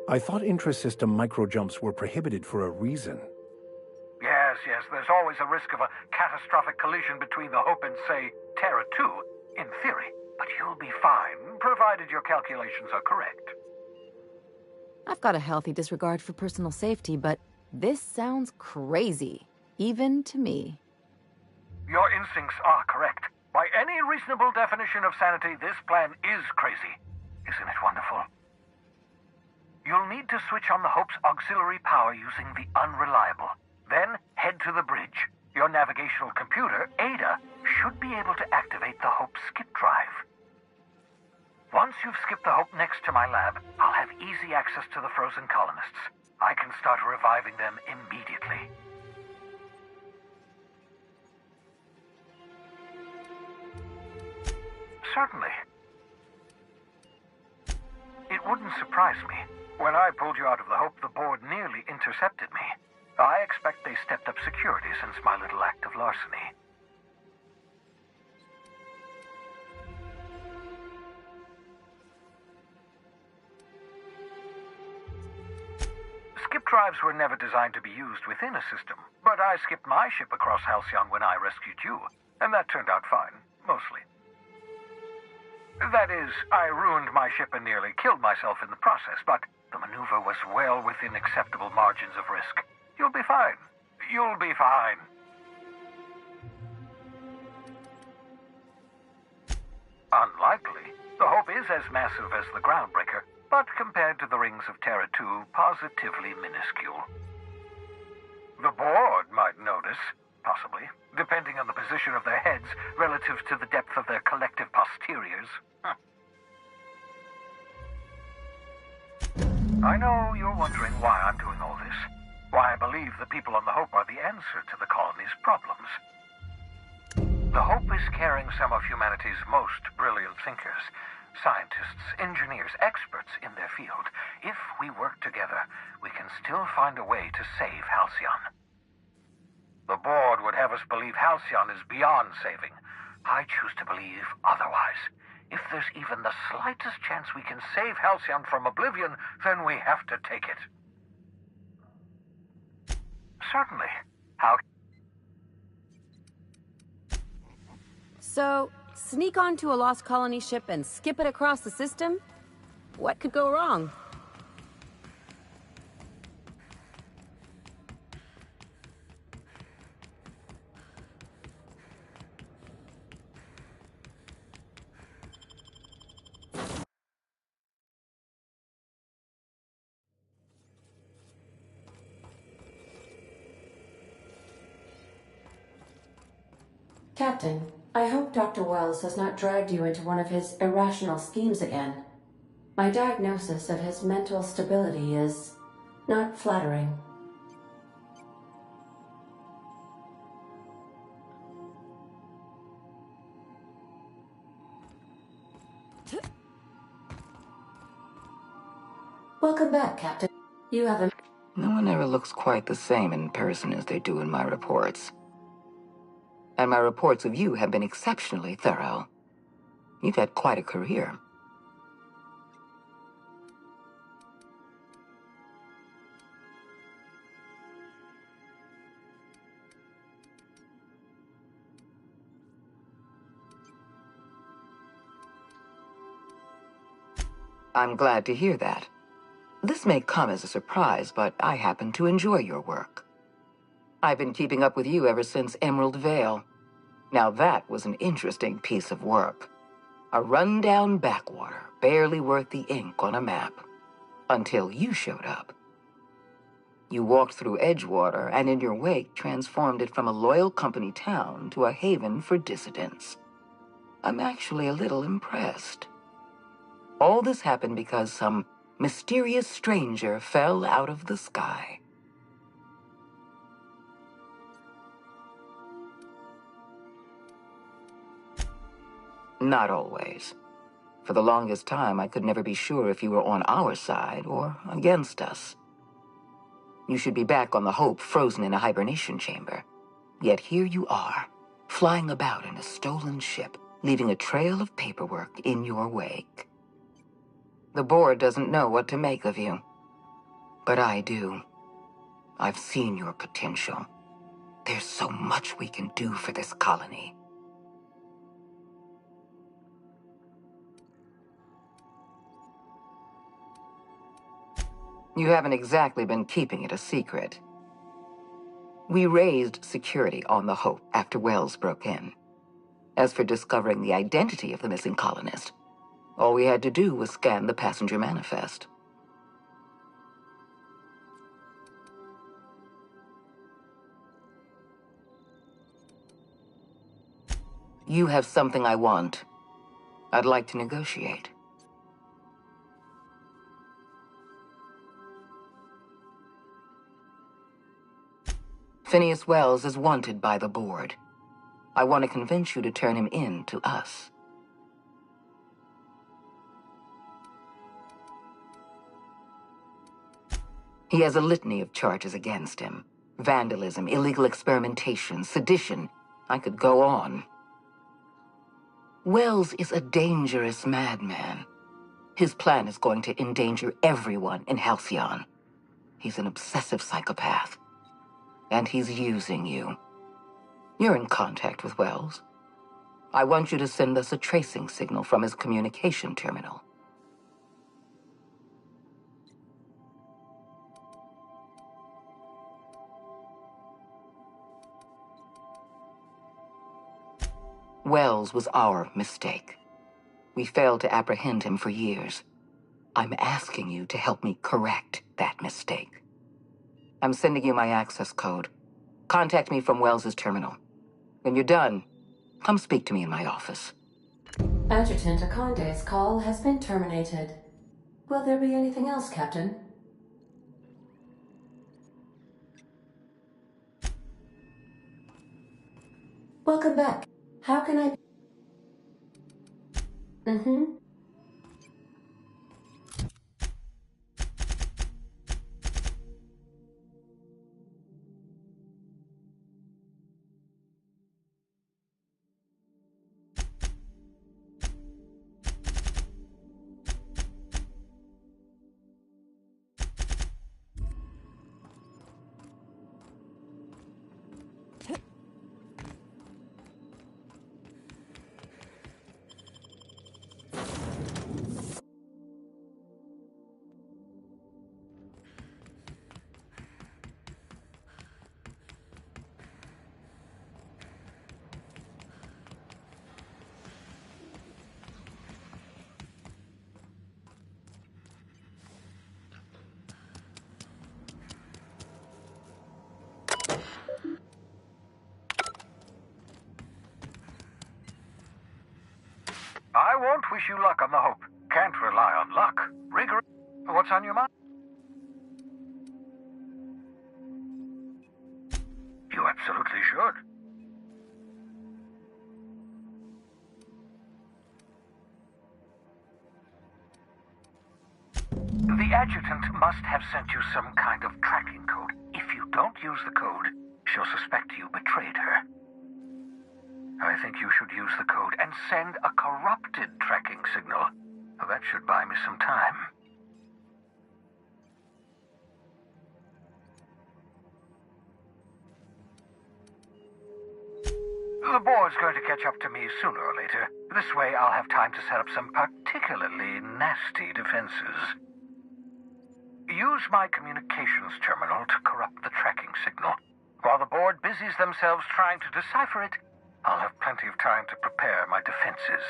I thought intra-system microjumps were prohibited for a reason. Yes, there's always a risk of a catastrophic collision between the Hope and, say, Terra 2, in theory. But you'll be fine, provided your calculations are correct. I've got a healthy disregard for personal safety, but this sounds crazy, even to me. Your instincts are correct. By any reasonable definition of sanity, this plan is crazy. Isn't it wonderful? You'll need to switch on the Hope's auxiliary power using the Unreliable. Then head to the bridge. Your navigational computer, Ada, should be able to activate the Hope skip drive. Once you've skipped the Hope next to my lab, I'll have easy access to the frozen colonists. I can start reviving them immediately. Certainly. It wouldn't surprise me. When I pulled you out of the Hope, the board nearly intercepted me. I expect they stepped up security since my little act of larceny. Skip drives were never designed to be used within a system, but I skipped my ship across Halcyon when I rescued you, and that turned out fine, mostly. That is, I ruined my ship and nearly killed myself in the process, but the maneuver was well within acceptable margins of risk. You'll be fine. You'll be fine. Unlikely. The Hope is as massive as the Groundbreaker, but compared to the rings of Terra 2, positively minuscule. The board might notice, possibly, depending on the position of their heads relative to the depth of their collective posteriors. I know you're wondering why I'm doing all this. Why I believe the people on the Hope are the answer to the colony's problems. The Hope is carrying some of humanity's most brilliant thinkers, scientists, engineers, experts in their field. If we work together, we can still find a way to save Halcyon. The board would have us believe Halcyon is beyond saving. I choose to believe otherwise. If there's even the slightest chance we can save Halcyon from oblivion, then we have to take it. Certainly. How? So, sneak onto a lost colony ship and skip it across the system? What could go wrong? Captain, I hope Dr. Wells has not dragged you into one of his irrational schemes again. My diagnosis of his mental stability is not flattering. Welcome back, Captain. You haven't... No one ever looks quite the same in person as they do in my reports. And my reports of you have been exceptionally thorough. You've had quite a career. I'm glad to hear that. This may come as a surprise, but I happen to enjoy your work. I've been keeping up with you ever since Emerald Vale. Now that was an interesting piece of work. A rundown backwater, barely worth the ink on a map. Until you showed up. You walked through Edgewater and in your wake transformed it from a loyal company town to a haven for dissidents. I'm actually a little impressed. All this happened because some mysterious stranger fell out of the sky. Not always. For the longest time, I could never be sure if you were on our side or against us. You should be back on the Hope, frozen in a hibernation chamber. Yet here you are, flying about in a stolen ship, leaving a trail of paperwork in your wake. The board doesn't know what to make of you, but I do. I've seen your potential. There's so much we can do for this colony. You haven't exactly been keeping it a secret. We raised security on the Hope after Wells broke in. As for discovering the identity of the missing colonist, all we had to do was scan the passenger manifest. You have something I want. I'd like to negotiate. Phineas Wells is wanted by the board. I want to convince you to turn him in to us. He has a litany of charges against him. Vandalism, illegal experimentation, sedition. I could go on. Wells is a dangerous madman. His plan is going to endanger everyone in Halcyon. He's an obsessive psychopath. And he's using you. You're in contact with Wells. I want you to send us a tracing signal from his communication terminal. Wells was our mistake. We failed to apprehend him for years. I'm asking you to help me correct that mistake. I'm sending you my access code. Contact me from Wells's terminal. When you're done, come speak to me in my office. Adjutant Akonde's call has been terminated. Will there be anything else, Captain? Welcome back. How can I... I won't wish you luck on the Hope. Can't rely on luck. Rigor. What's on your mind? You absolutely should. The adjutant must have sent you some kind of tracking code. If you don't use the code, she'll suspect you betrayed her. I think you should use the code and send a corrupted tracking signal. That should buy me some time. The board's going to catch up to me sooner or later. This way I'll have time to set up some particularly nasty defenses. Use my communications terminal to corrupt the tracking signal. While the board busies themselves trying to decipher it, I'll have plenty of time to prepare my defenses.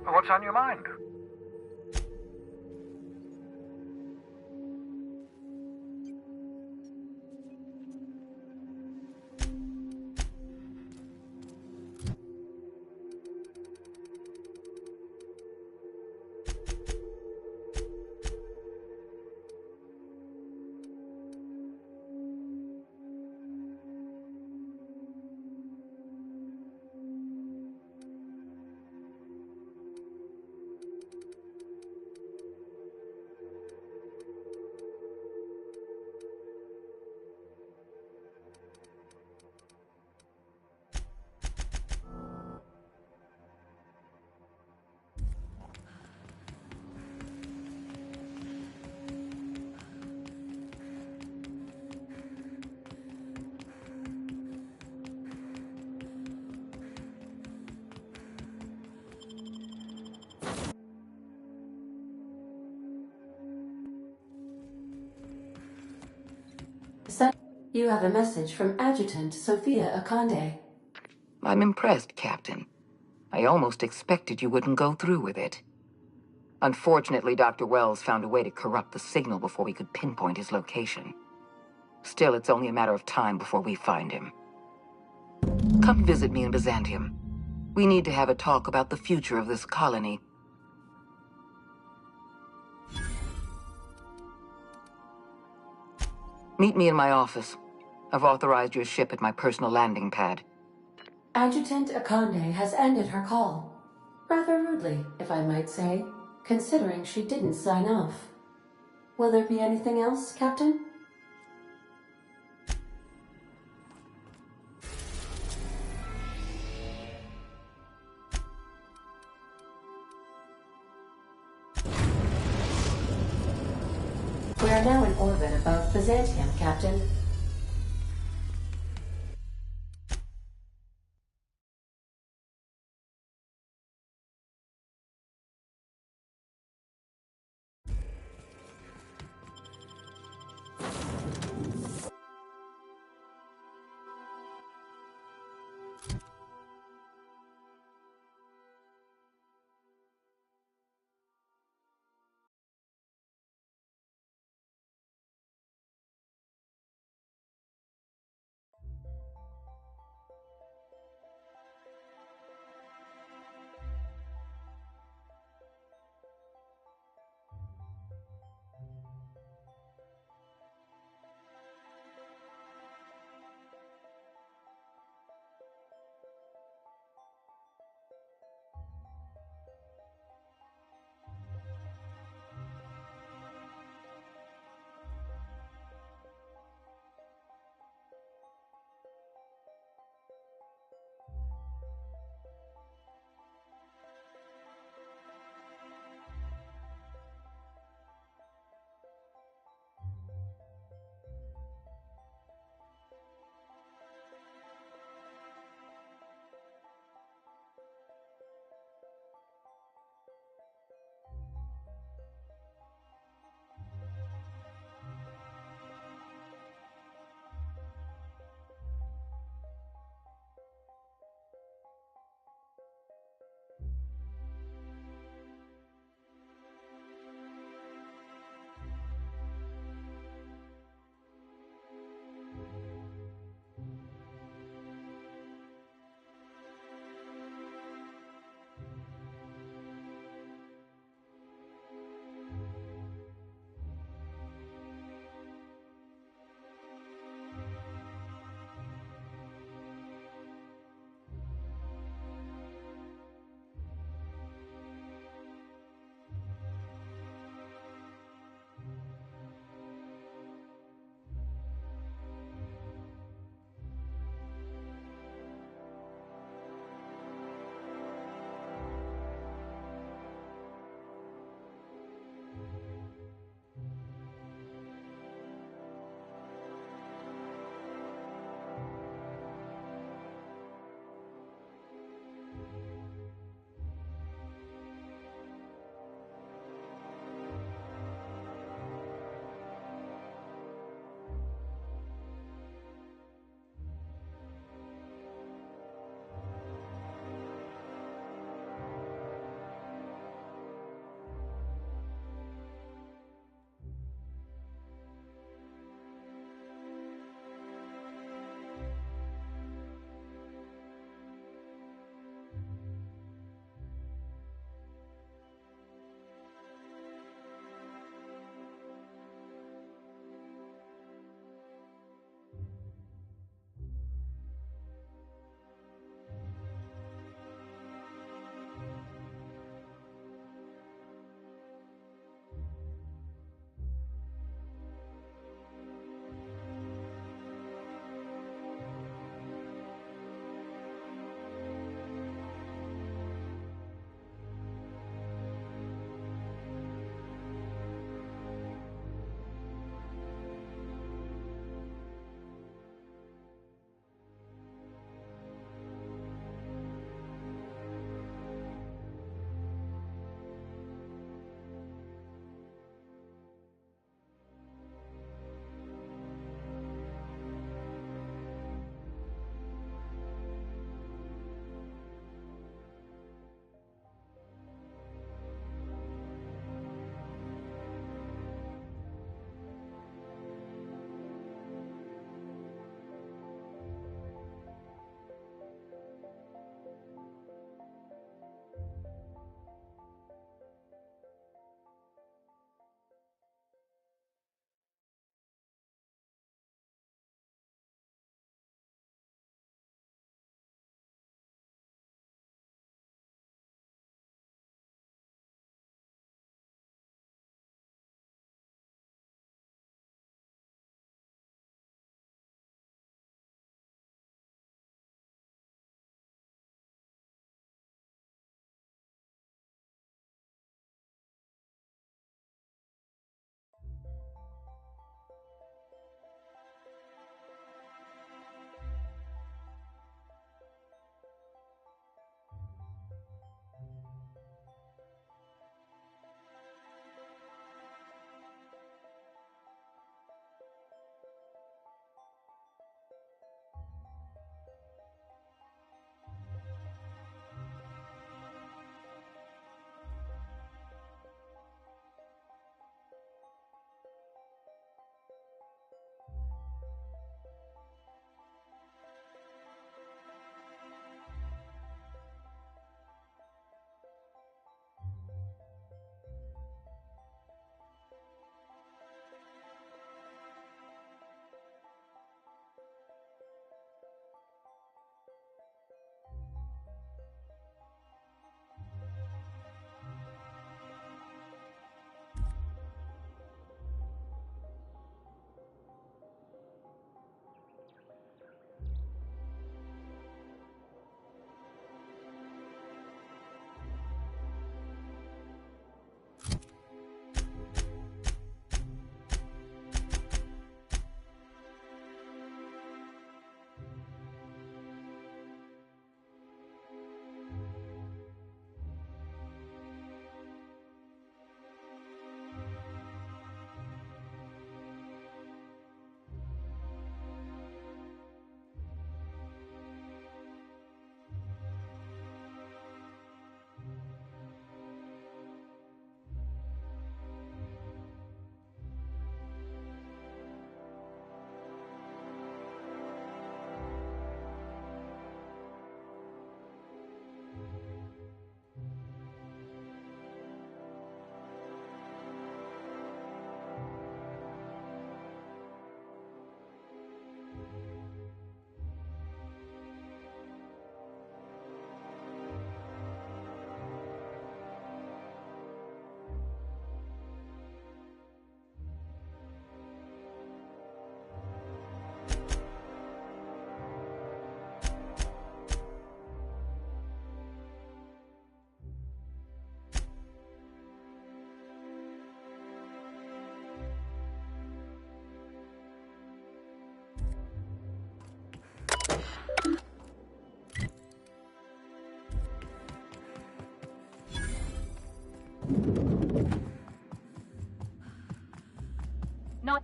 What's on your mind? You have a message from Adjutant Sophia Akande. I'm impressed, Captain. I almost expected you wouldn't go through with it. Unfortunately, Dr. Wells found a way to corrupt the signal before we could pinpoint his location. Still, it's only a matter of time before we find him. Come visit me in Byzantium. We need to have a talk about the future of this colony. Meet me in my office. I've authorized your ship at my personal landing pad. Adjutant Akande has ended her call. Rather rudely, if I might say, considering she didn't sign off. Will there be anything else, Captain? We are now in orbit above Byzantium, Captain.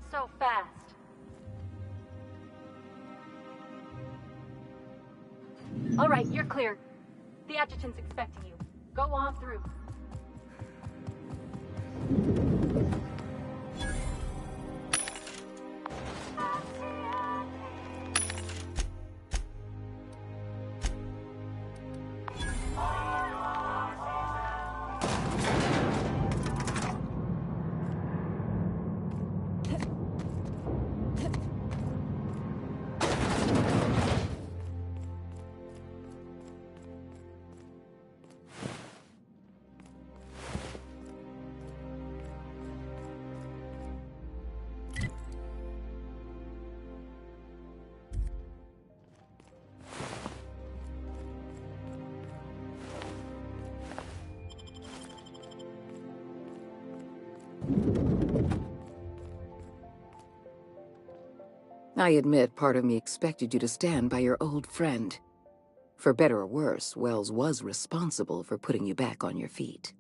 Not so fast. All right, you're clear. The adjutant's expecting you. Go on through. I admit part of me expected you to stand by your old friend. For better or worse, Wells was responsible for putting you back on your feet.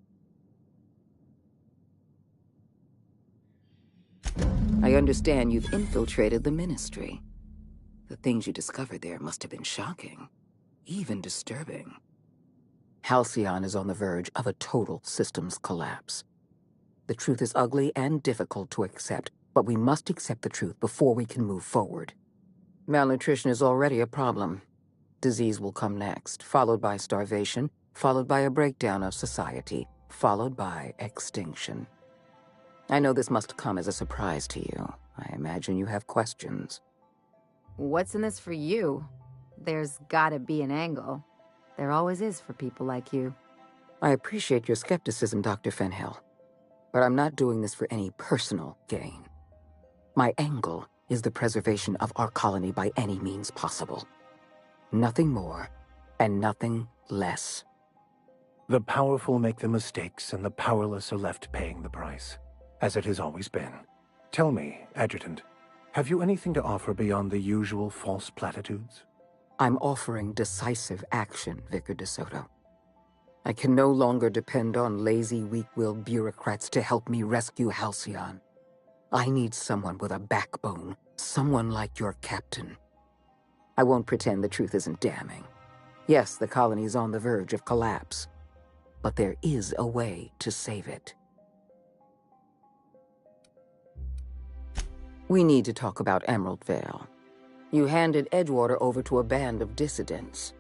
I understand you've infiltrated the Ministry. The things you discovered there must have been shocking, even disturbing. Halcyon is on the verge of a total systems collapse. The truth is ugly and difficult to accept, but we must accept the truth before we can move forward. Malnutrition is already a problem. Disease will come next, followed by starvation, followed by a breakdown of society, followed by extinction. I know this must come as a surprise to you. I imagine you have questions. What's in this for you? There's gotta be an angle. There always is for people like you. I appreciate your skepticism, Dr. Fenhill, but I'm not doing this for any personal gain. My angle is the preservation of our colony by any means possible. Nothing more, and nothing less. The powerful make the mistakes, and the powerless are left paying the price, as it has always been. Tell me, Adjutant, have you anything to offer beyond the usual false platitudes? I'm offering decisive action, Vicar DeSoto. I can no longer depend on lazy, weak-willed bureaucrats to help me rescue Halcyon. I need someone with a backbone, someone like your captain. I won't pretend the truth isn't damning. Yes, the colony is on the verge of collapse, but there is a way to save it. We need to talk about Emerald Vale. You handed Edgewater over to a band of dissidents.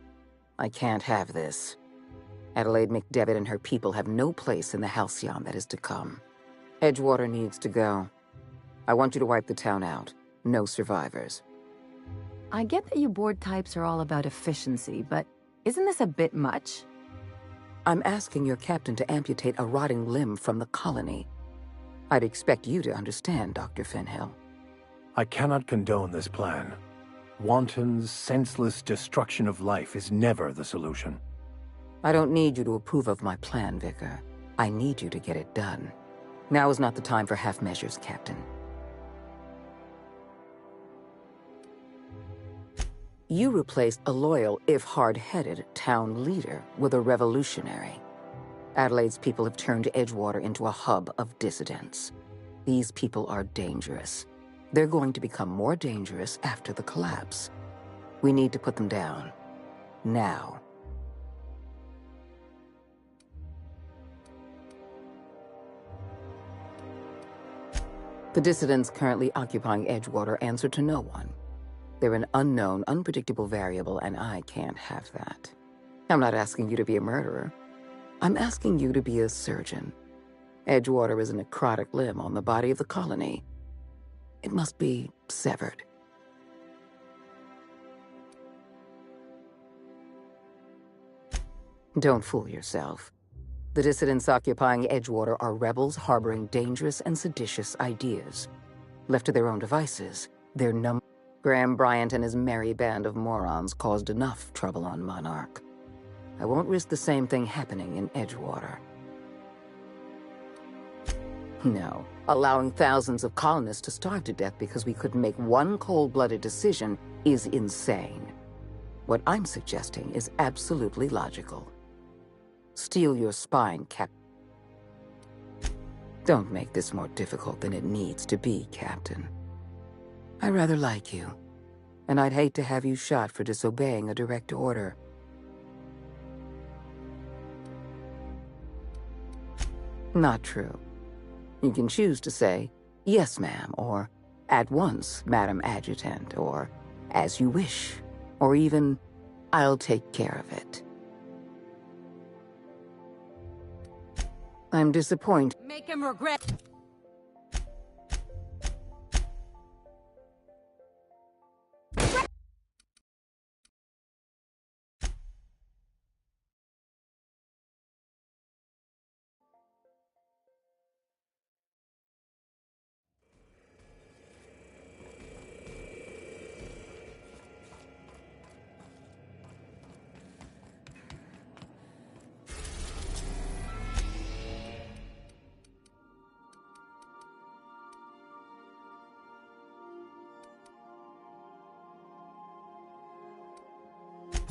I can't have this. Adelaide McDevitt and her people have no place in the Halcyon that is to come. Edgewater needs to go. I want you to wipe the town out. No survivors. I get that you board types are all about efficiency, but isn't this a bit much? I'm asking your captain to amputate a rotting limb from the colony. I'd expect you to understand, Dr. Fenhill. I cannot condone this plan. Wanton, senseless destruction of life is never the solution. I don't need you to approve of my plan, Vicar. I need you to get it done. Now is not the time for half measures, Captain. You replaced a loyal, if hard-headed, town leader with a revolutionary. Adelaide's people have turned Edgewater into a hub of dissidents. These people are dangerous. They're going to become more dangerous after the collapse. We need to put them down. Now. The dissidents currently occupying Edgewater answer to no one. They're an unknown, unpredictable variable, and I can't have that. I'm not asking you to be a murderer. I'm asking you to be a surgeon. Edgewater is a necrotic limb on the body of the colony. It must be severed. Don't fool yourself. The dissidents occupying Edgewater are rebels harboring dangerous and seditious ideas. Left to their own devices, they're Graham Bryant and his merry band of morons caused enough trouble on Monarch. I won't risk the same thing happening in Edgewater. No, allowing thousands of colonists to starve to death because we couldn't make one cold-blooded decision is insane. What I'm suggesting is absolutely logical. Steel your spine, Cap. Don't make this more difficult than it needs to be, Captain. I rather like you, and I'd hate to have you shot for disobeying a direct order. Not true. You can choose to say, "Yes, ma'am," or "At once, Madam Adjutant," or "As you wish," or even, "I'll take care of it." I'm disappointed. Make him regret.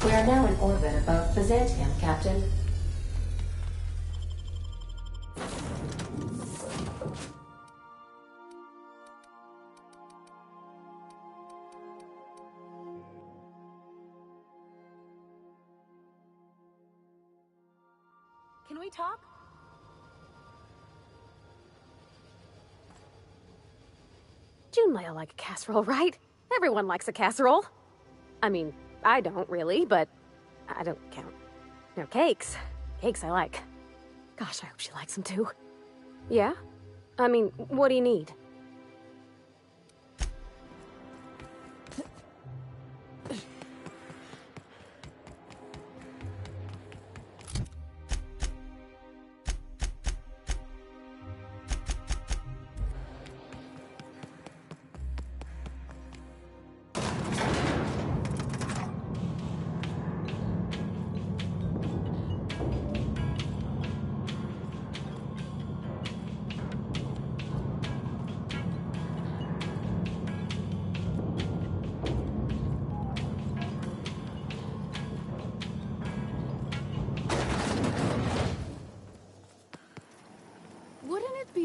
We are now in orbit above Byzantium, Captain. Can we talk? June might like a casserole, right? Everyone likes a casserole. I mean, I don't really, but I don't count. No, cakes. Cakes I like. Gosh, I hope she likes them too. Yeah? I mean, what do you need?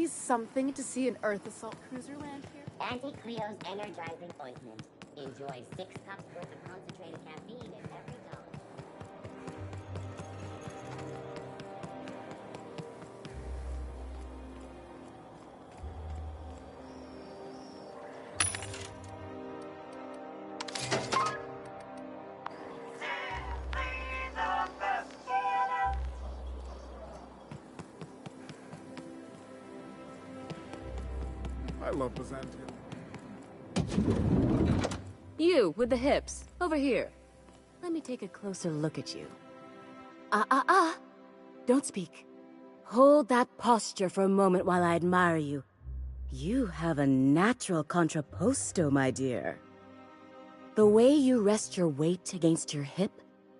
Something to see an Earth assault cruiser land here? Anti-Cleo's energizing ointment. Enjoy 6 cups worth of concentrated caffeine in every dose. I love Byzantium. You, with the hips. Over here. Let me take a closer look at you. Don't speak. Hold that posture for a moment while I admire you. You have a natural contrapposto, my dear. The way you rest your weight against your hip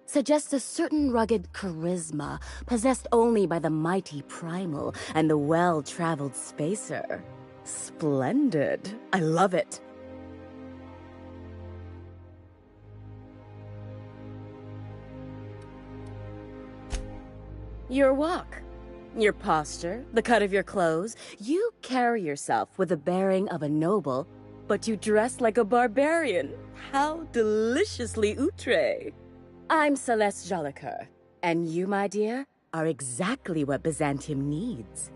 suggests a certain rugged charisma possessed only by the mighty primal and the well-traveled spacer. Splendid. I love it. Your walk, your posture, the cut of your clothes. You carry yourself with the bearing of a noble, but you dress like a barbarian. How deliciously outre. I'm Celeste Jolicoeur, and you, my dear, are exactly what Byzantium needs.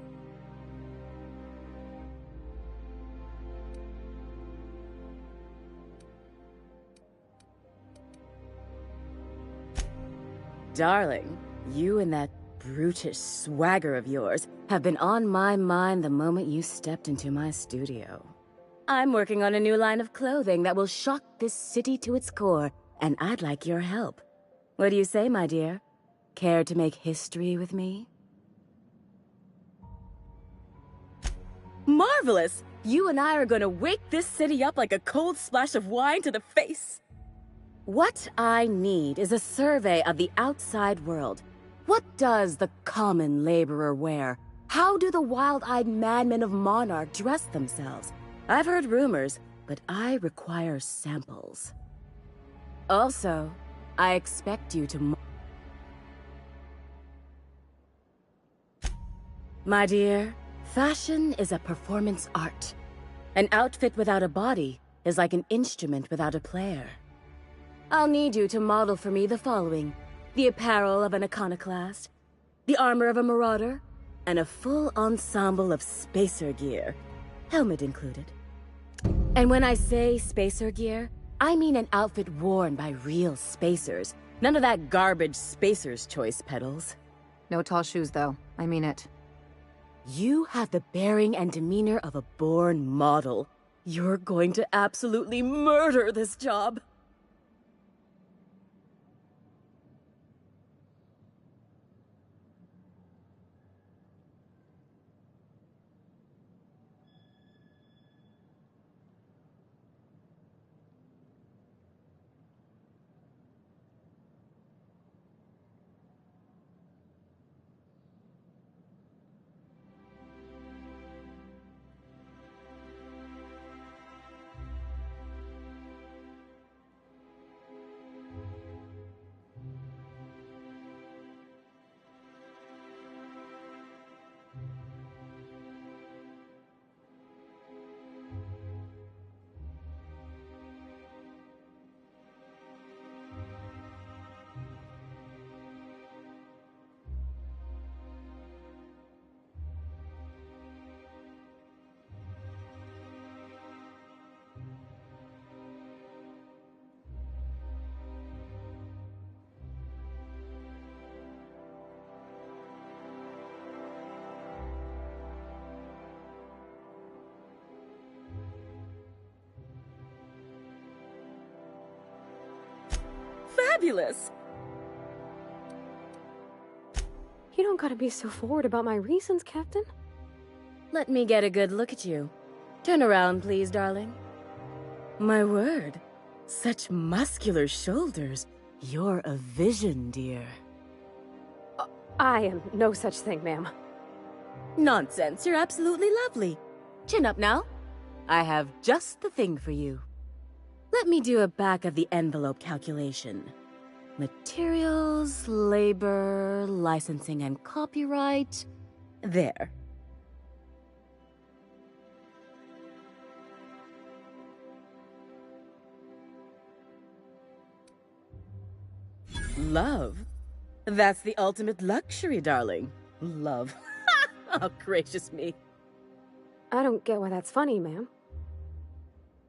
Darling, you and that brutish swagger of yours have been on my mind the moment you stepped into my studio. I'm working on a new line of clothing that will shock this city to its core, and I'd like your help. What do you say, my dear? Care to make history with me? Marvelous! You and I are gonna wake this city up like a cold splash of wine to the face. What I need is a survey of the outside world. What does the common laborer wear? How do the wild-eyed madmen of Monarch dress themselves? I've heard rumors, but I require samples. Also, I expect you to... My dear, Fashion is a performance art. An outfit without a body is like an instrument without a player. I'll need you to model for me the following: the apparel of an iconoclast, the armor of a marauder, and a full ensemble of spacer gear, helmet included. And when I say spacer gear, I mean an outfit worn by real spacers. None of that garbage Spacer's Choice pedals. No tall shoes, though. I mean it. You have the bearing and demeanor of a born model. You're going to absolutely murder this job. Fabulous! You don't gotta be so forward about my reasons, Captain. Let me get a good look at you. Turn around, please, darling. My word. Such muscular shoulders. You're a vision, dear. I am no such thing, ma'am. Nonsense. You're absolutely lovely. Chin up now. I have just the thing for you. Let me do a back-of-the-envelope calculation. Materials, labor, licensing and copyright. There. Love? That's the ultimate luxury, darling. Love. Oh, gracious me. I don't get why that's funny, ma'am.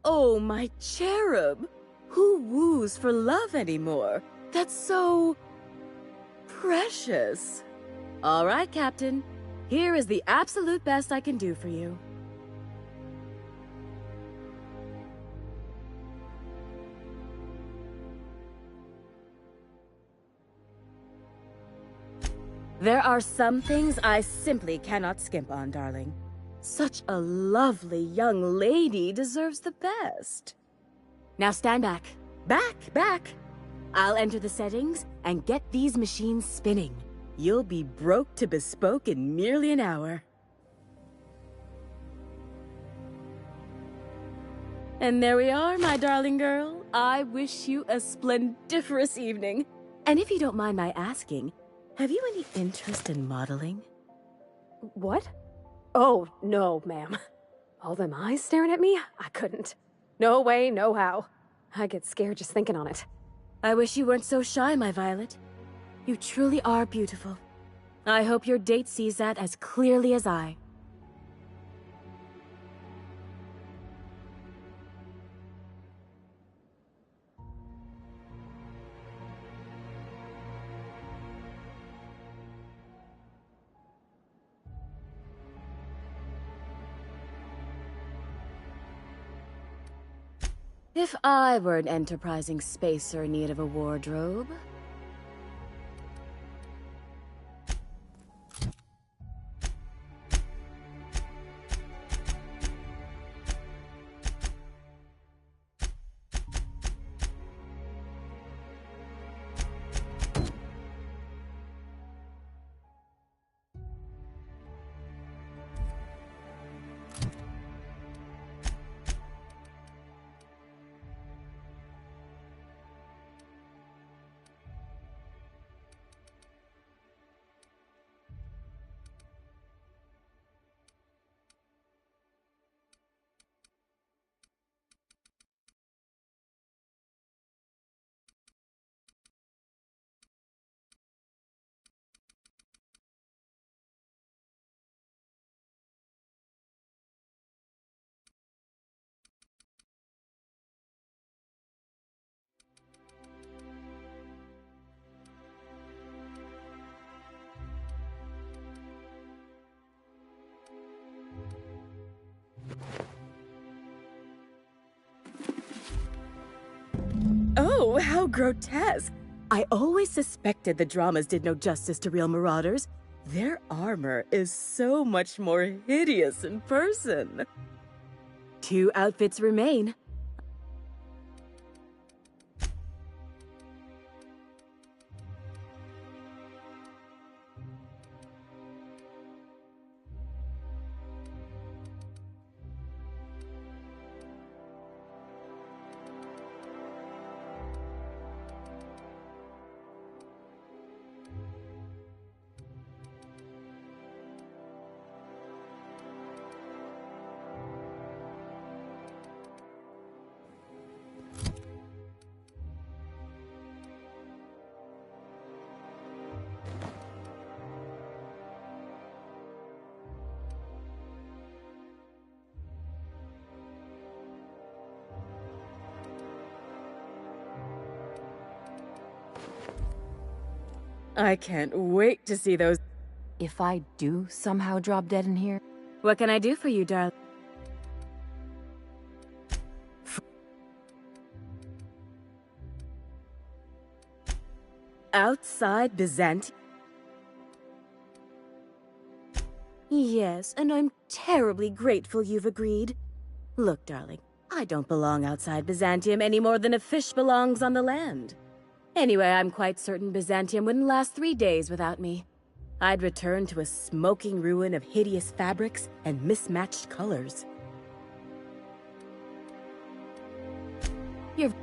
Oh, my cherub. Who woos for love anymore? That's so... precious. All right, Captain. Here is the absolute best I can do for you. There are some things I simply cannot skimp on, darling. Such a lovely young lady deserves the best. Now stand back. Back! I'll enter the settings and get these machines spinning. You'll be broke to bespoke in merely an hour. And there we are, my darling girl. I wish you a splendiferous evening. And if you don't mind my asking, have you any interest in modeling? What? Oh, no, ma'am. All them eyes staring at me? I couldn't. No way, no how. I get scared just thinking on it. I wish you weren't so shy, my Violet. You truly are beautiful. I hope your date sees that as clearly as I. If I were an enterprising spacer in need of a wardrobe... how grotesque. I always suspected the dramas did no justice to real marauders. Their armor is so much more hideous in person. 2 outfits remain. I can't wait to see those. If I do somehow drop dead in here... What can I do for you, darling? Outside Byzantium? Yes, and I'm terribly grateful you've agreed. Look, darling, I don't belong outside Byzantium any more than a fish belongs on the land. Anyway, I'm quite certain Byzantium wouldn't last 3 days without me. I'd return to a smoking ruin of hideous fabrics and mismatched colors. You're...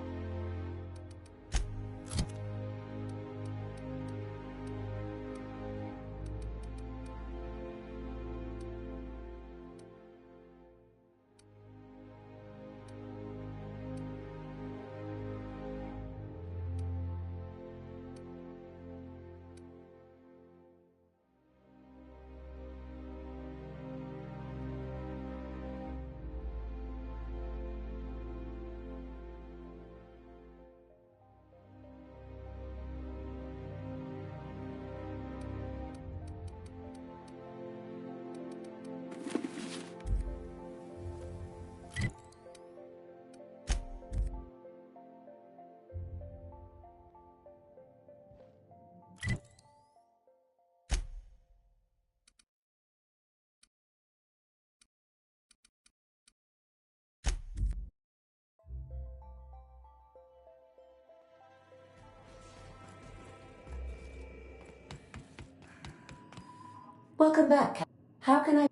Welcome back. How can I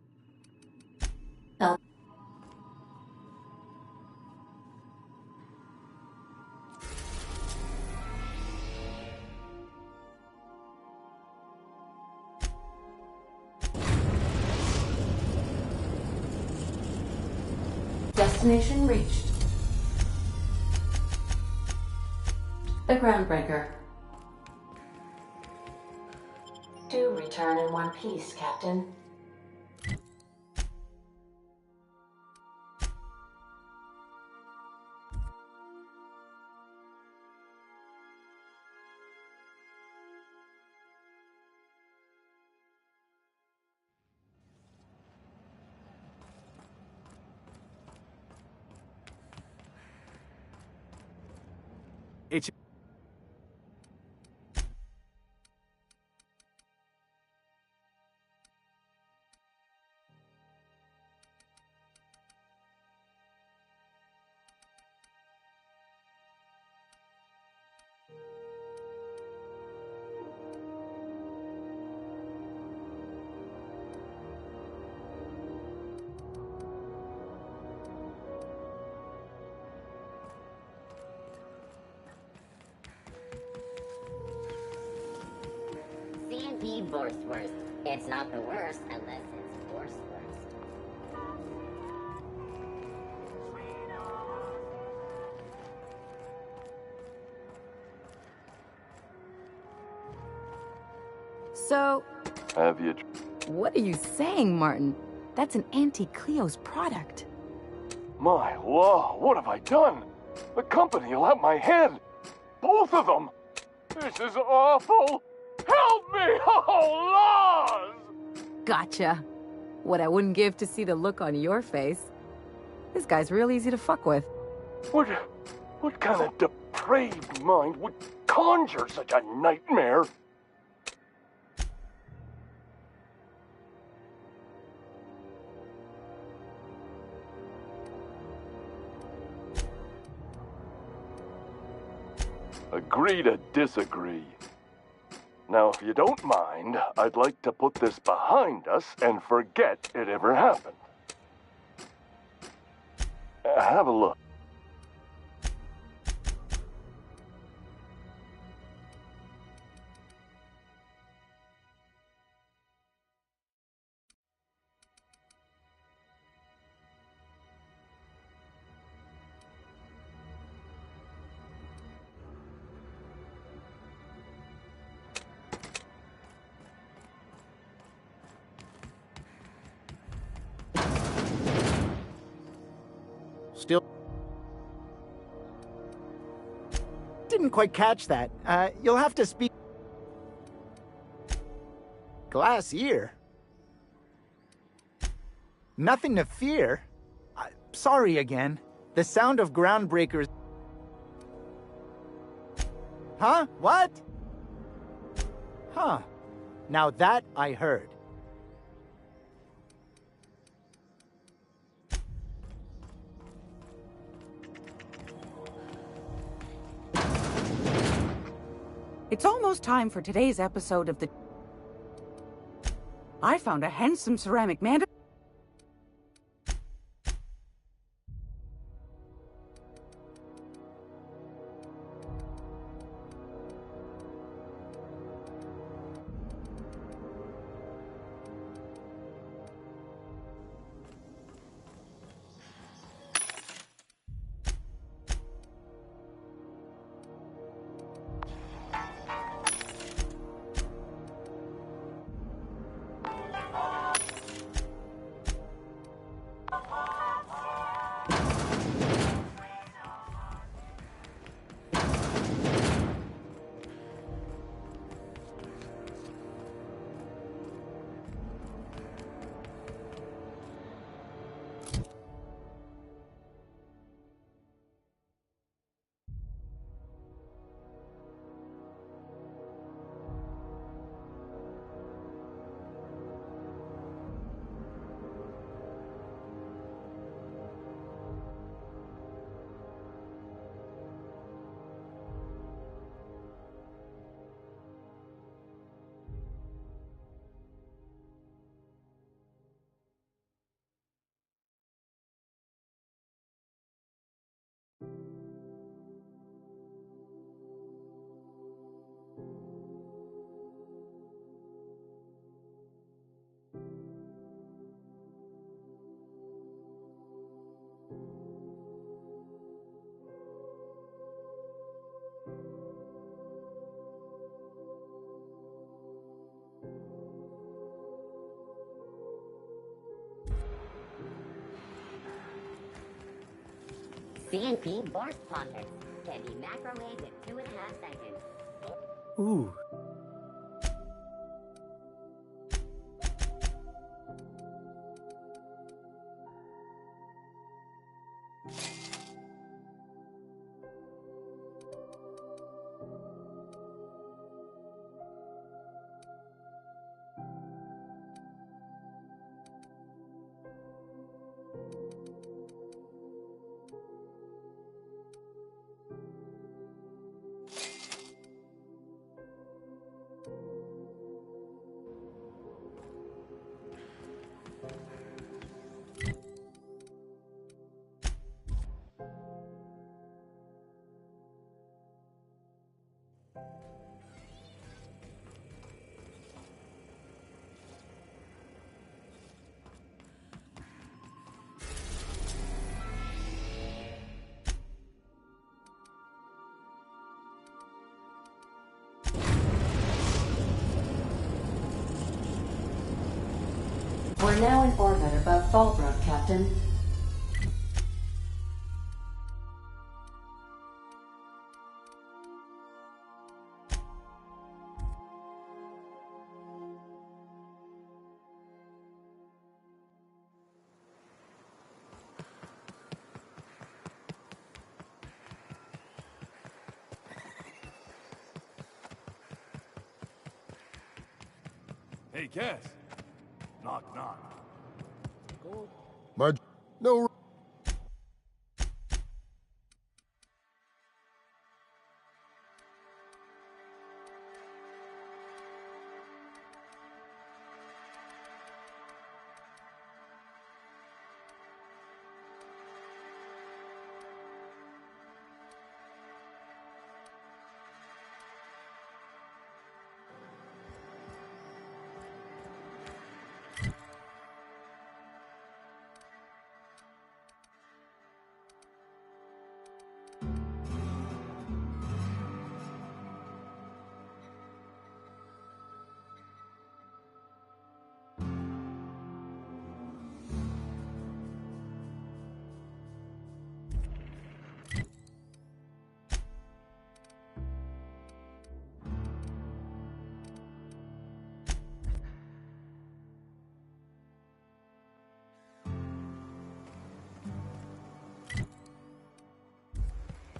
help? Destination reached. The Groundbreaker. Do return in one piece, Captain. It's... C&D Borstwurst. It's not the worst unless it's Borstwurst. So... Have you... What are you saying, Martin? That's an Auntie Cleo's product. My law, what have I done? The company will have my head. Both of them. This is awful. Help me! Oh, laws! Gotcha. What I wouldn't give to see the look on your face. This guy's real easy to fuck with. What kind of depraved mind would conjure such a nightmare? Agree to disagree. Now, if you don't mind, I'd like to put this behind us and forget it ever happened. Have a look. Still didn't quite catch that. You'll have to speak. Glass ear? Nothing to fear. Sorry again. The sound of groundbreakers. Huh? What? Huh. Now that I heard. It's almost time for today's episode of the... I found a handsome ceramic man... CNP Borst pockets can be microwaved in 2.5 seconds. Ooh. We're now in orbit above Fallbrook, Captain. Hey, Cass. Knock, knock. No.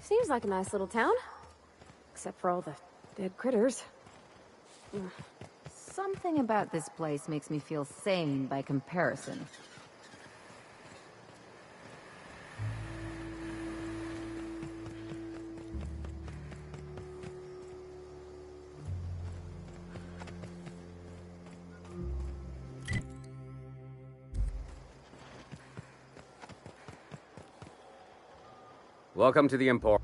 Seems like a nice little town. Except for all the dead critters. Something about this place makes me feel sane by comparison. Welcome to the Emporium.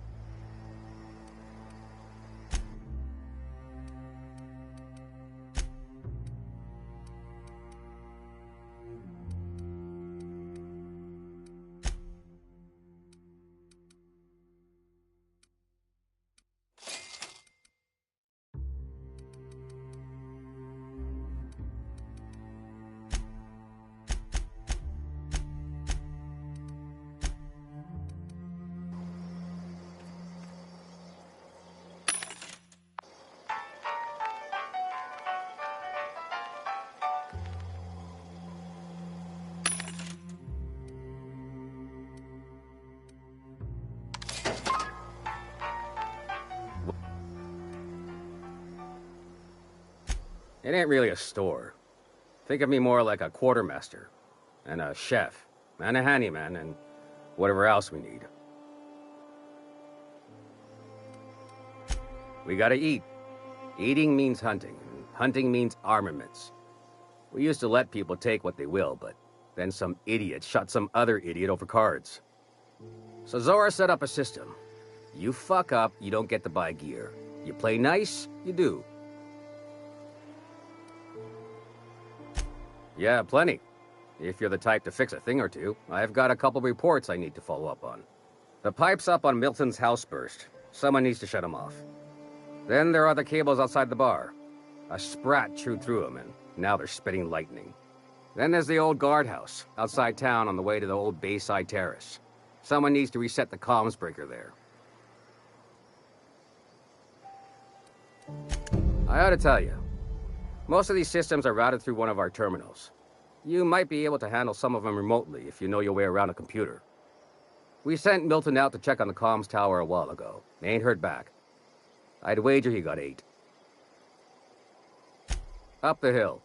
It ain't really a store. Think of me more like a quartermaster, and a chef, and a handyman, and whatever else we need. We gotta eat. Eating means hunting, and hunting means armaments. We used to let people take what they will, but then some idiot shot some other idiot over cards. So Zora set up a system. You fuck up, you don't get to buy gear. You play nice, you do. Yeah, plenty. If you're the type to fix a thing or two, I've got a couple reports I need to follow up on. The pipes up on Milton's house burst. Someone needs to shut them off. Then there are the cables outside the bar. A sprat chewed through them, and now they're spitting lightning. Then there's the old guardhouse, outside town on the way to the old Bayside Terrace. Someone needs to reset the comms breaker there. I ought to tell you, most of these systems are routed through one of our terminals. You might be able to handle some of them remotely if you know your way around a computer. We sent Milton out to check on the comms tower a while ago. Ain't heard back. I'd wager he got 8. Up the hill.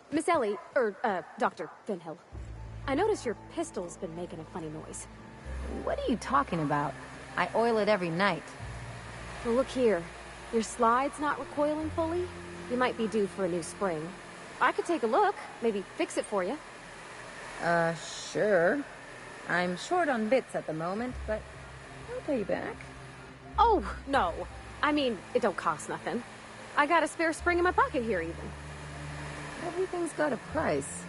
Miss Ellie, Dr. Finhill. I notice your pistol's been making a funny noise. What are you talking about? I oil it every night. Well, look here. Your slide's not recoiling fully. You might be due for a new spring. I could take a look, maybe fix it for you. Sure. I'm short on bits at the moment, but I'll pay you back. Oh, no. I mean, it don't cost nothing. I got a spare spring in my pocket here, even. Everything's got a price.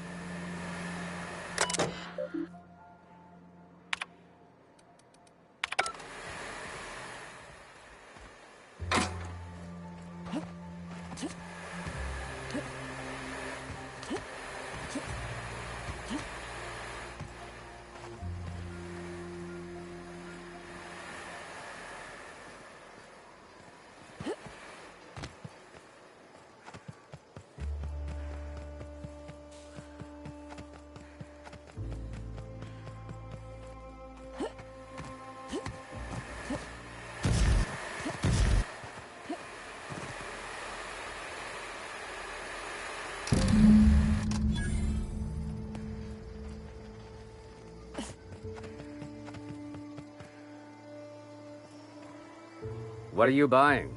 What are you buying?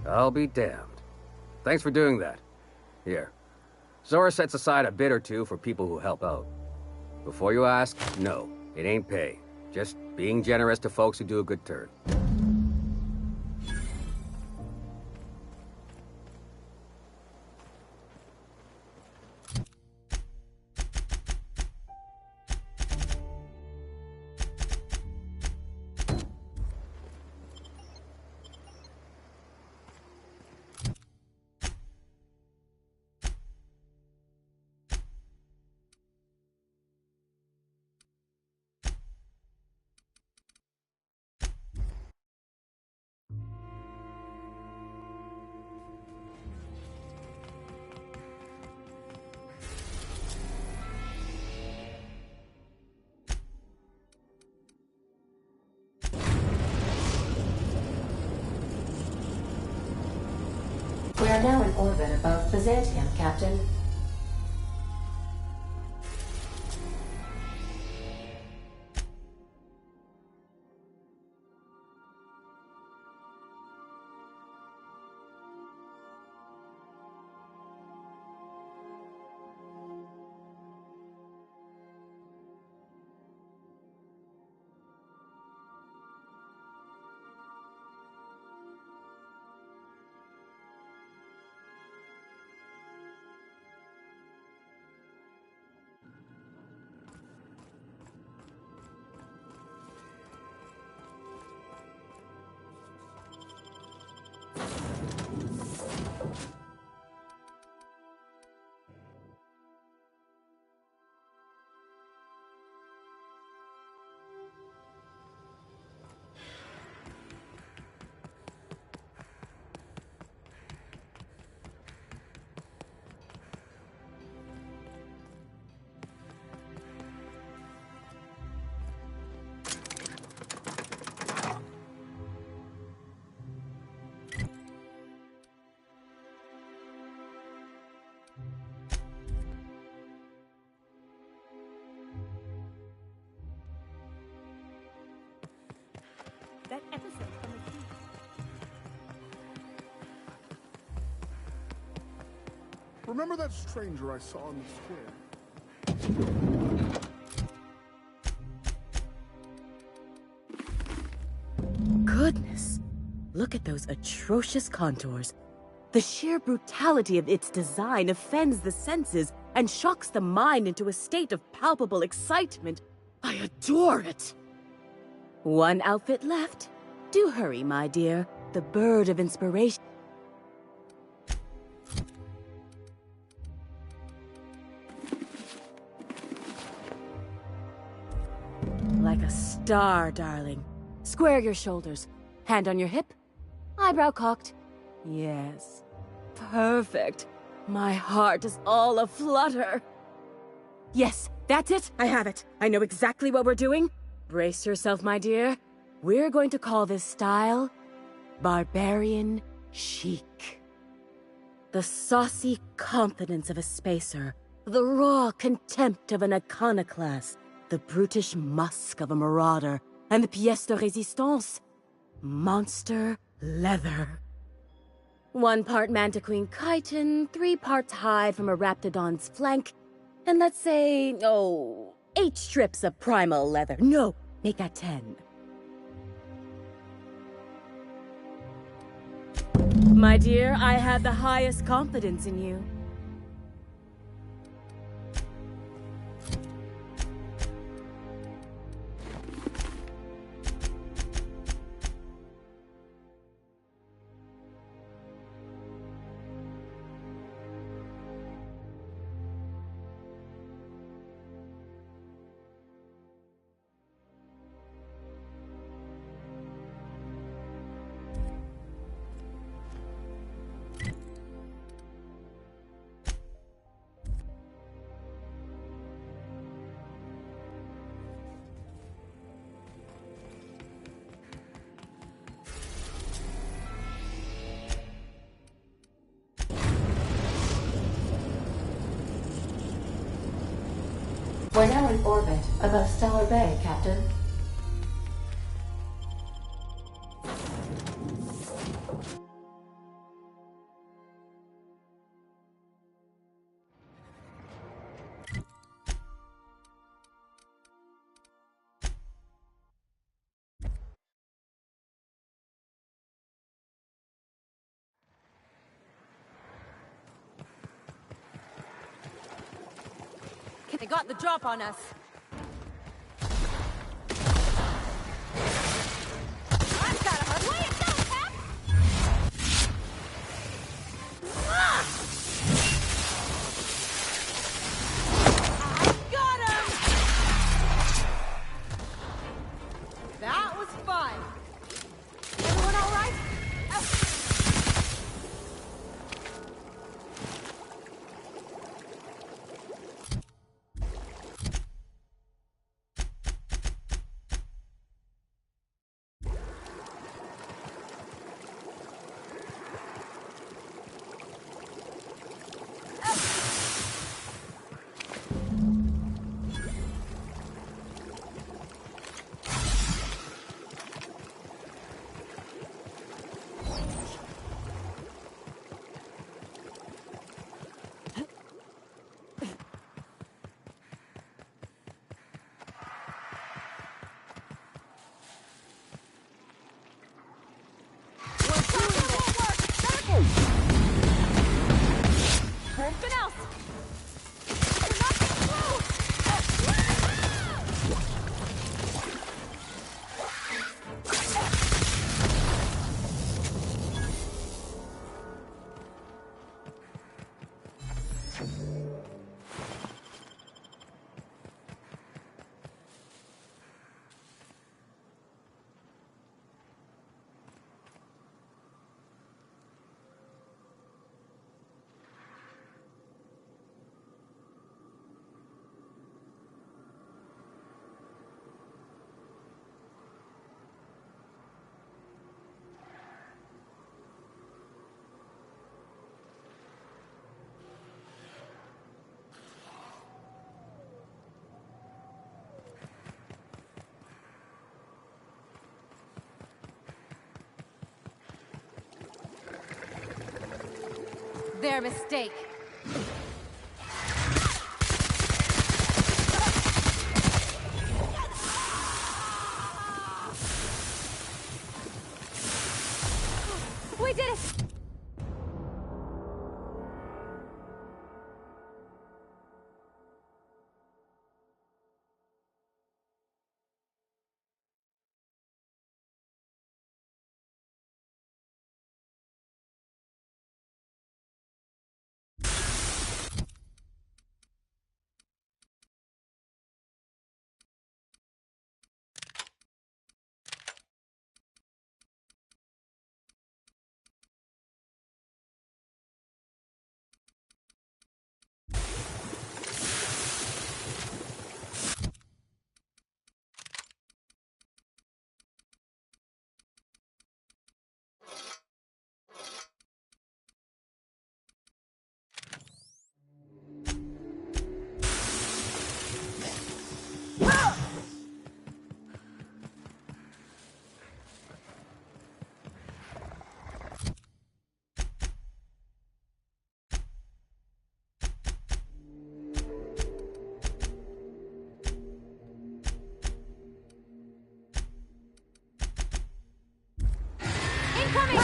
I'll be damned. Thanks for doing that. Here. Zora sets aside a bit or two for people who help out. Before you ask, no, it ain't pay. Just being generous to folks who do a good turn. We are now in orbit above Byzantium, Captain. That episode from the sea. Remember that stranger I saw in the square? Goodness. Look at those atrocious contours. The sheer brutality of its design offends the senses and shocks the mind into a state of palpable excitement. I adore it. One outfit left. Do hurry, my dear. The bird of inspiration. Like a star, darling. Square your shoulders. Hand on your hip. Eyebrow cocked. Yes. Perfect. My heart is all aflutter. Yes, that's it. I have it. I know exactly what we're doing. Brace yourself, my dear. We're going to call this style Barbarian Chic. The saucy confidence of a spacer, the raw contempt of an iconoclast, the brutish musk of a marauder, and the pièce de résistance, monster leather. 1 part Mantiqueen chitin, 3 parts hide from a raptidon's flank, and let's say, 8 strips of primal leather. No, make that 10. My dear, I have the highest confidence in you. We're now in orbit above Stellar Bay, Captain. They got the drop on us. I've got a way it goes, Cap! I got him! That was fun. Everyone all right? Something else. We're not getting through. Their mistake. We did it! Incoming!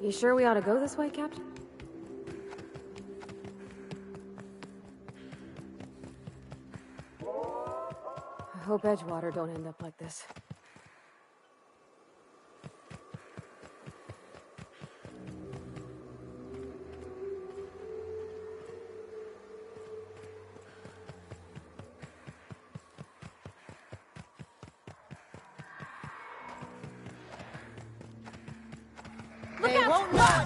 You sure we ought to go this way, Captain? I hope Edgewater don't end up like this. Look out! Won't know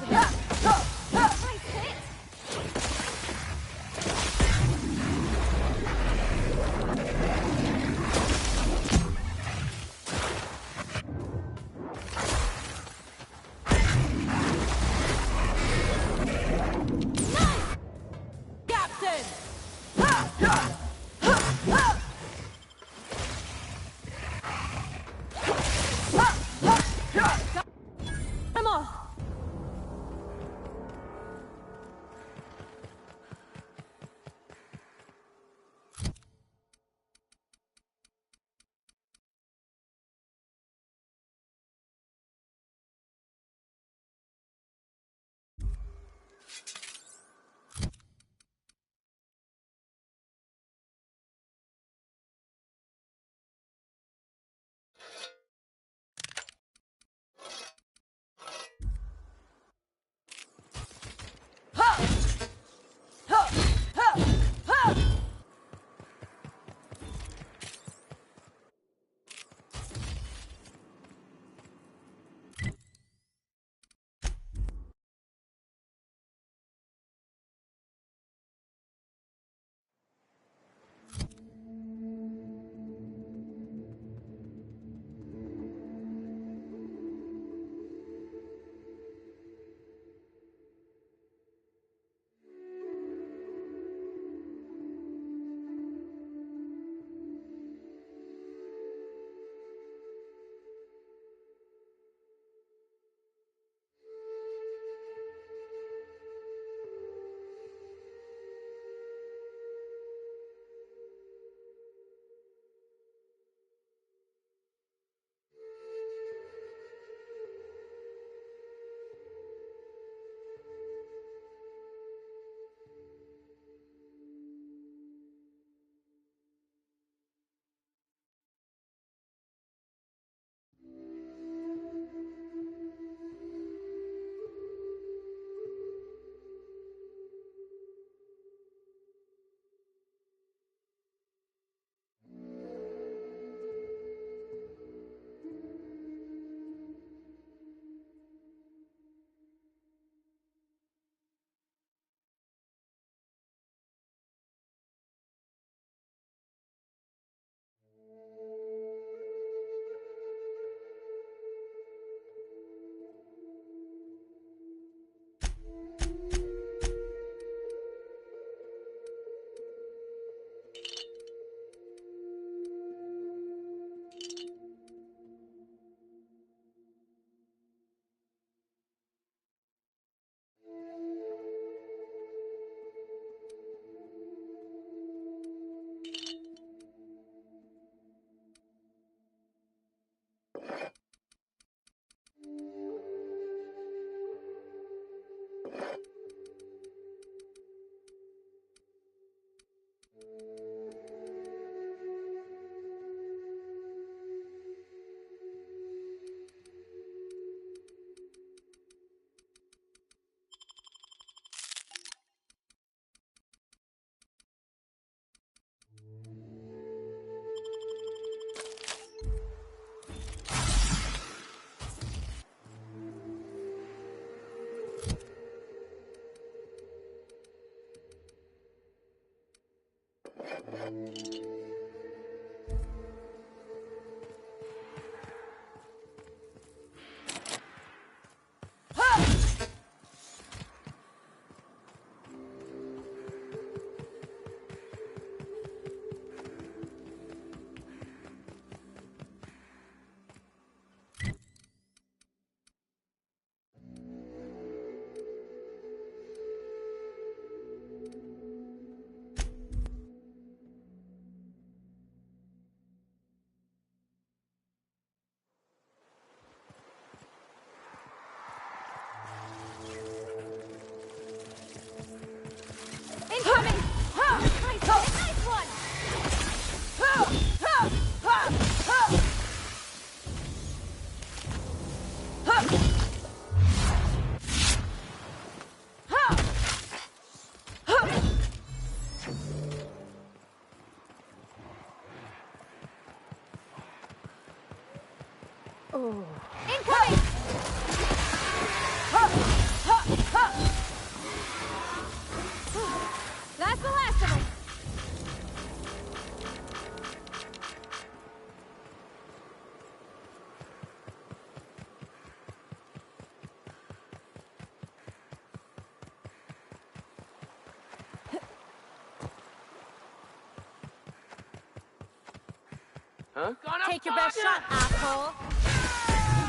Huh? Take your best shot, asshole.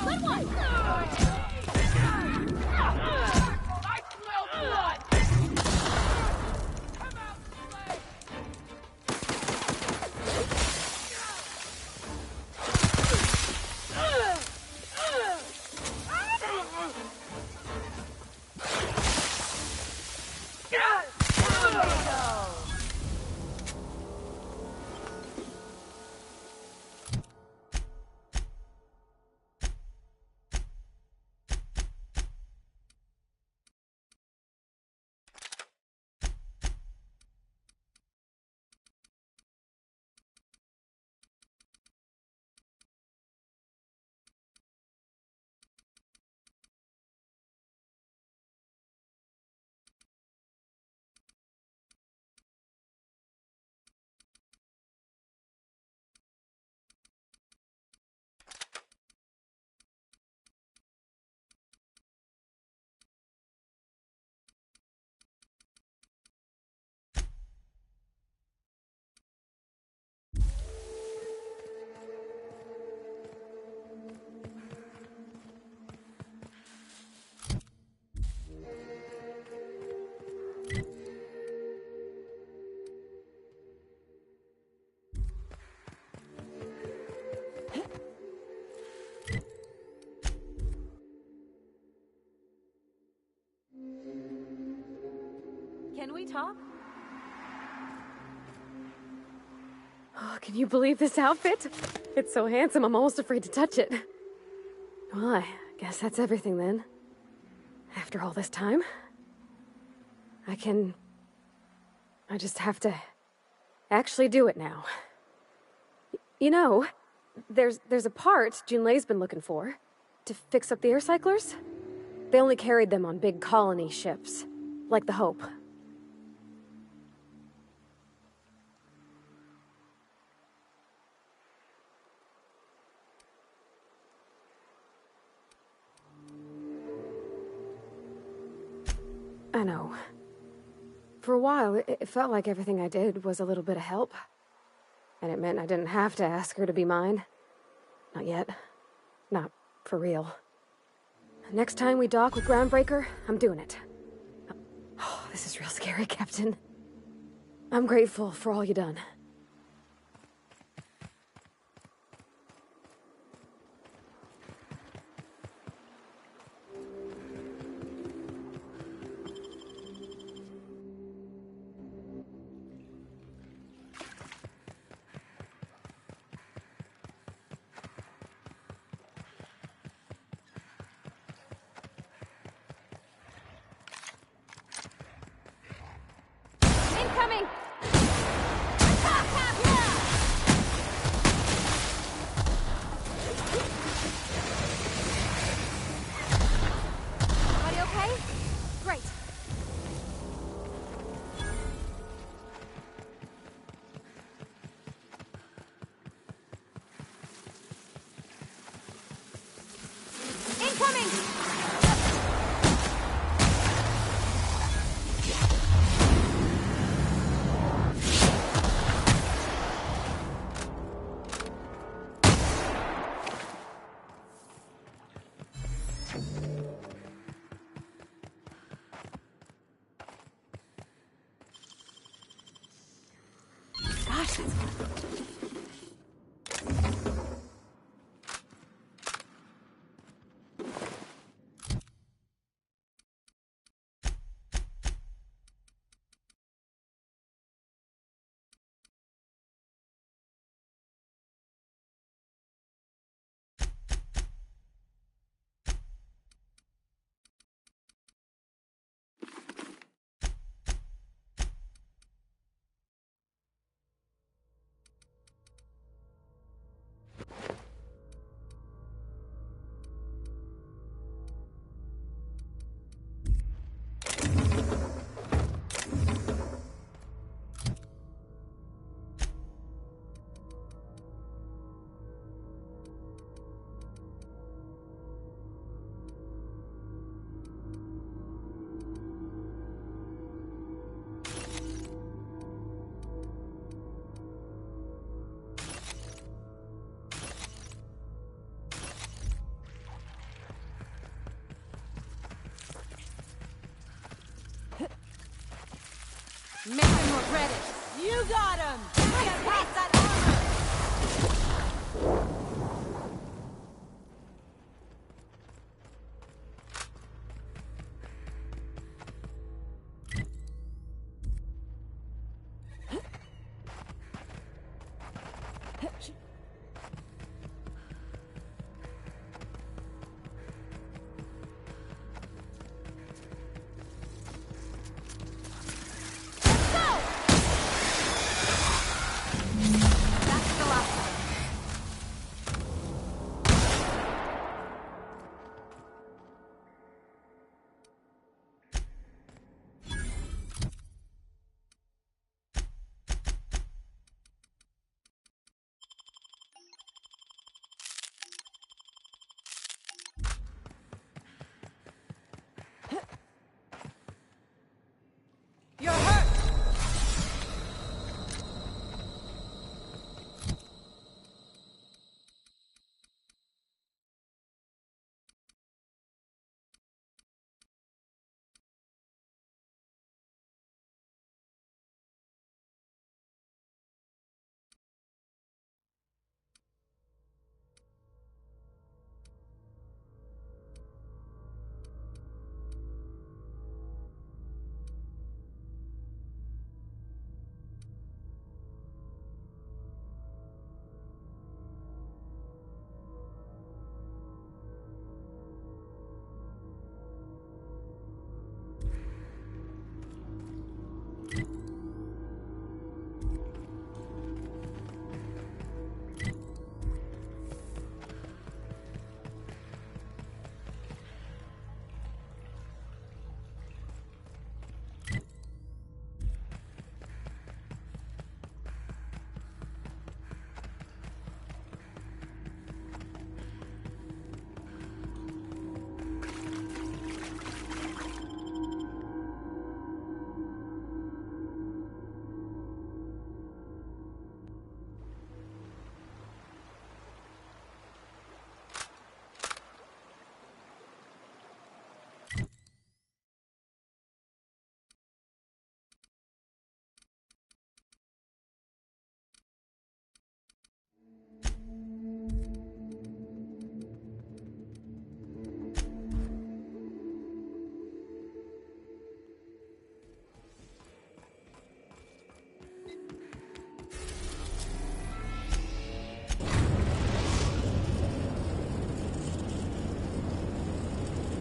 Good one. I smell blood! Can we talk? Oh, can you believe this outfit? It's so handsome, I'm almost afraid to touch it. Well, I guess that's everything then. After all this time, I just have to actually do it now. You know, there's a part Junlei's been looking for to fix up the air cyclers. They only carried them on big colony ships, like the Hope. I know. For a while, it felt like everything I did was a little bit of help. And it meant I didn't have to ask her to be mine. Not yet. Not for real. Next time we dock with Groundbreaker, I'm doing it. Oh, this is real scary, Captain. I'm grateful for all you done. Incoming! Everybody okay? Great. Incoming! Gosh, that's... Make him regret it. You got him! Get past that armor! You're hurt!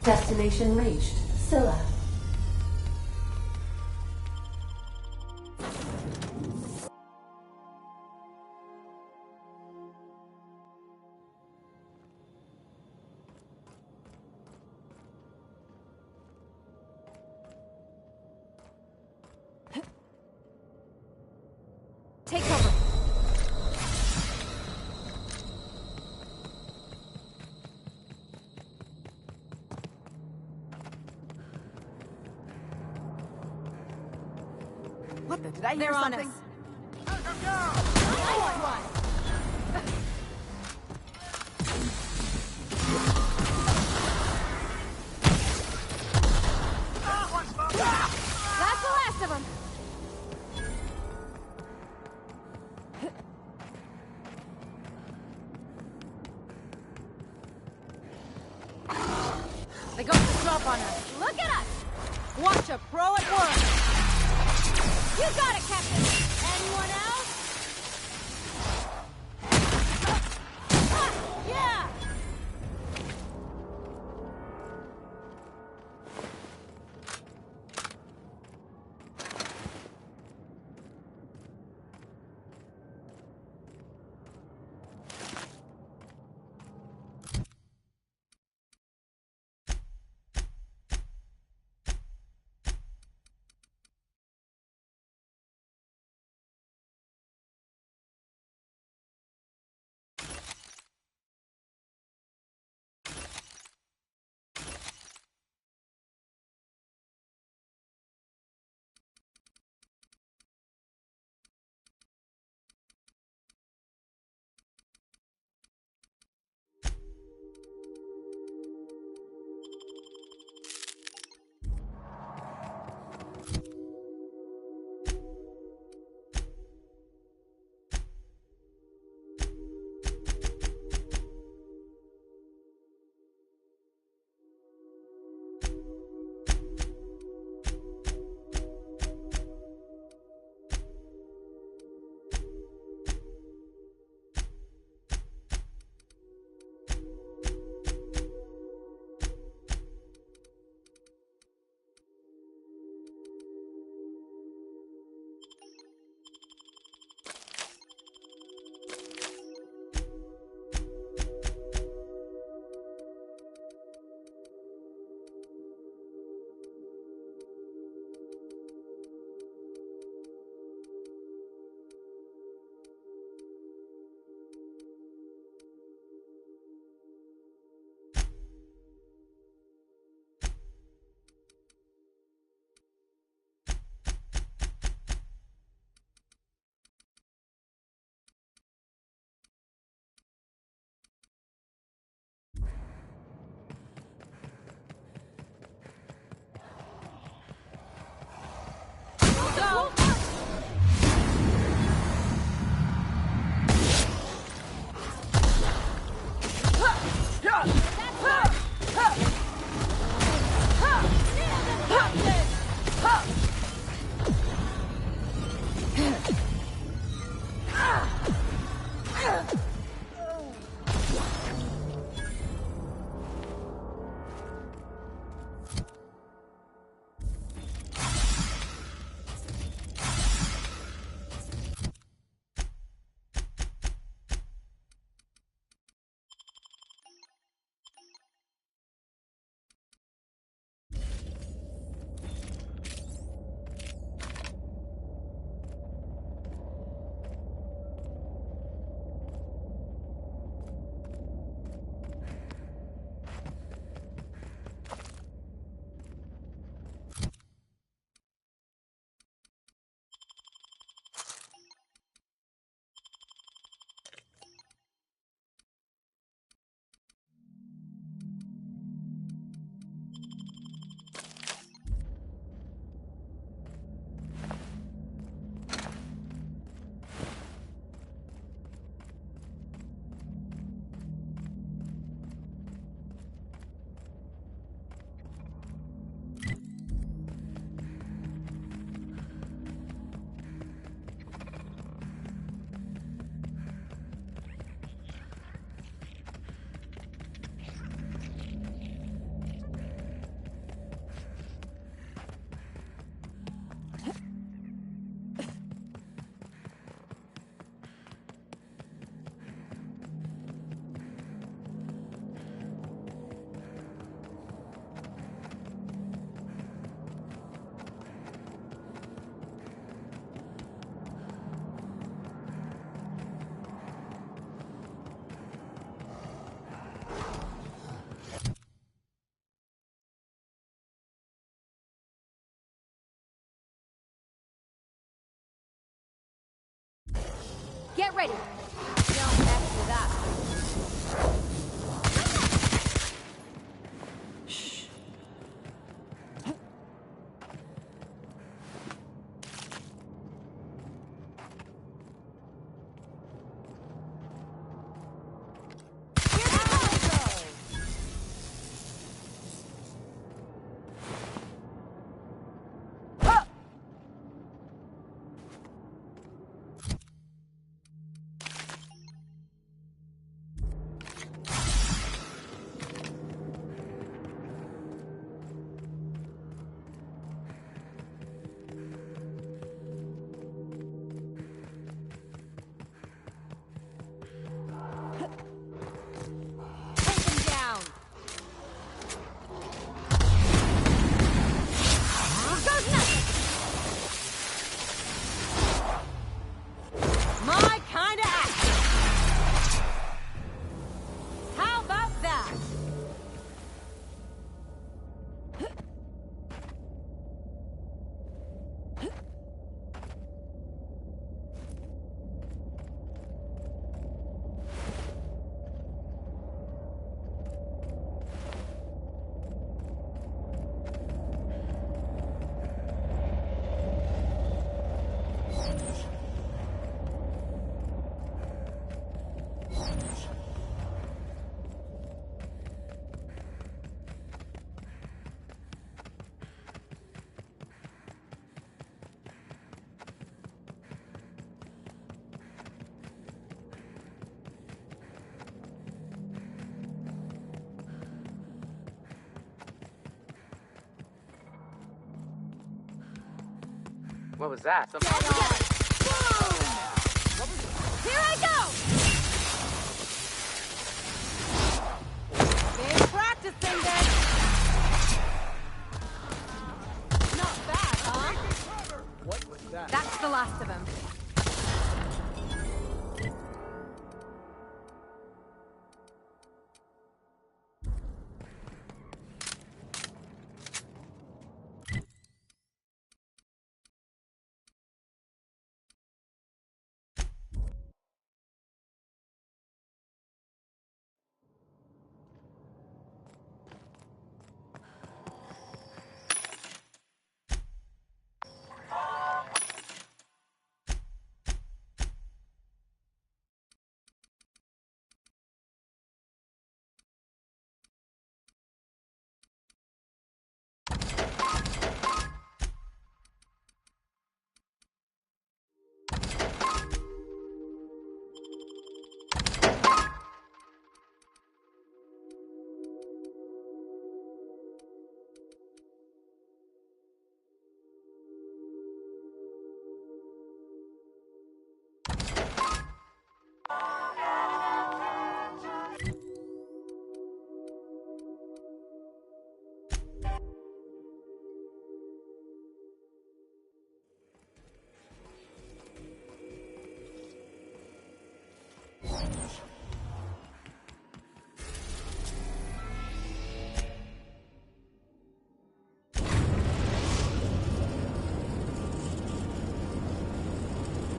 Destination reached. Scylla. Take cover. What the? Did I hear They're on something? Nice one. That's the last of them. They got the drop on us. Look at us. Watch a pro at work. You got it, Captain. Anyone else? Yeah. Get ready. Don't mess with us. What was that? Here I go! Been practicing this. Not bad, huh? What was that? That's the last of them.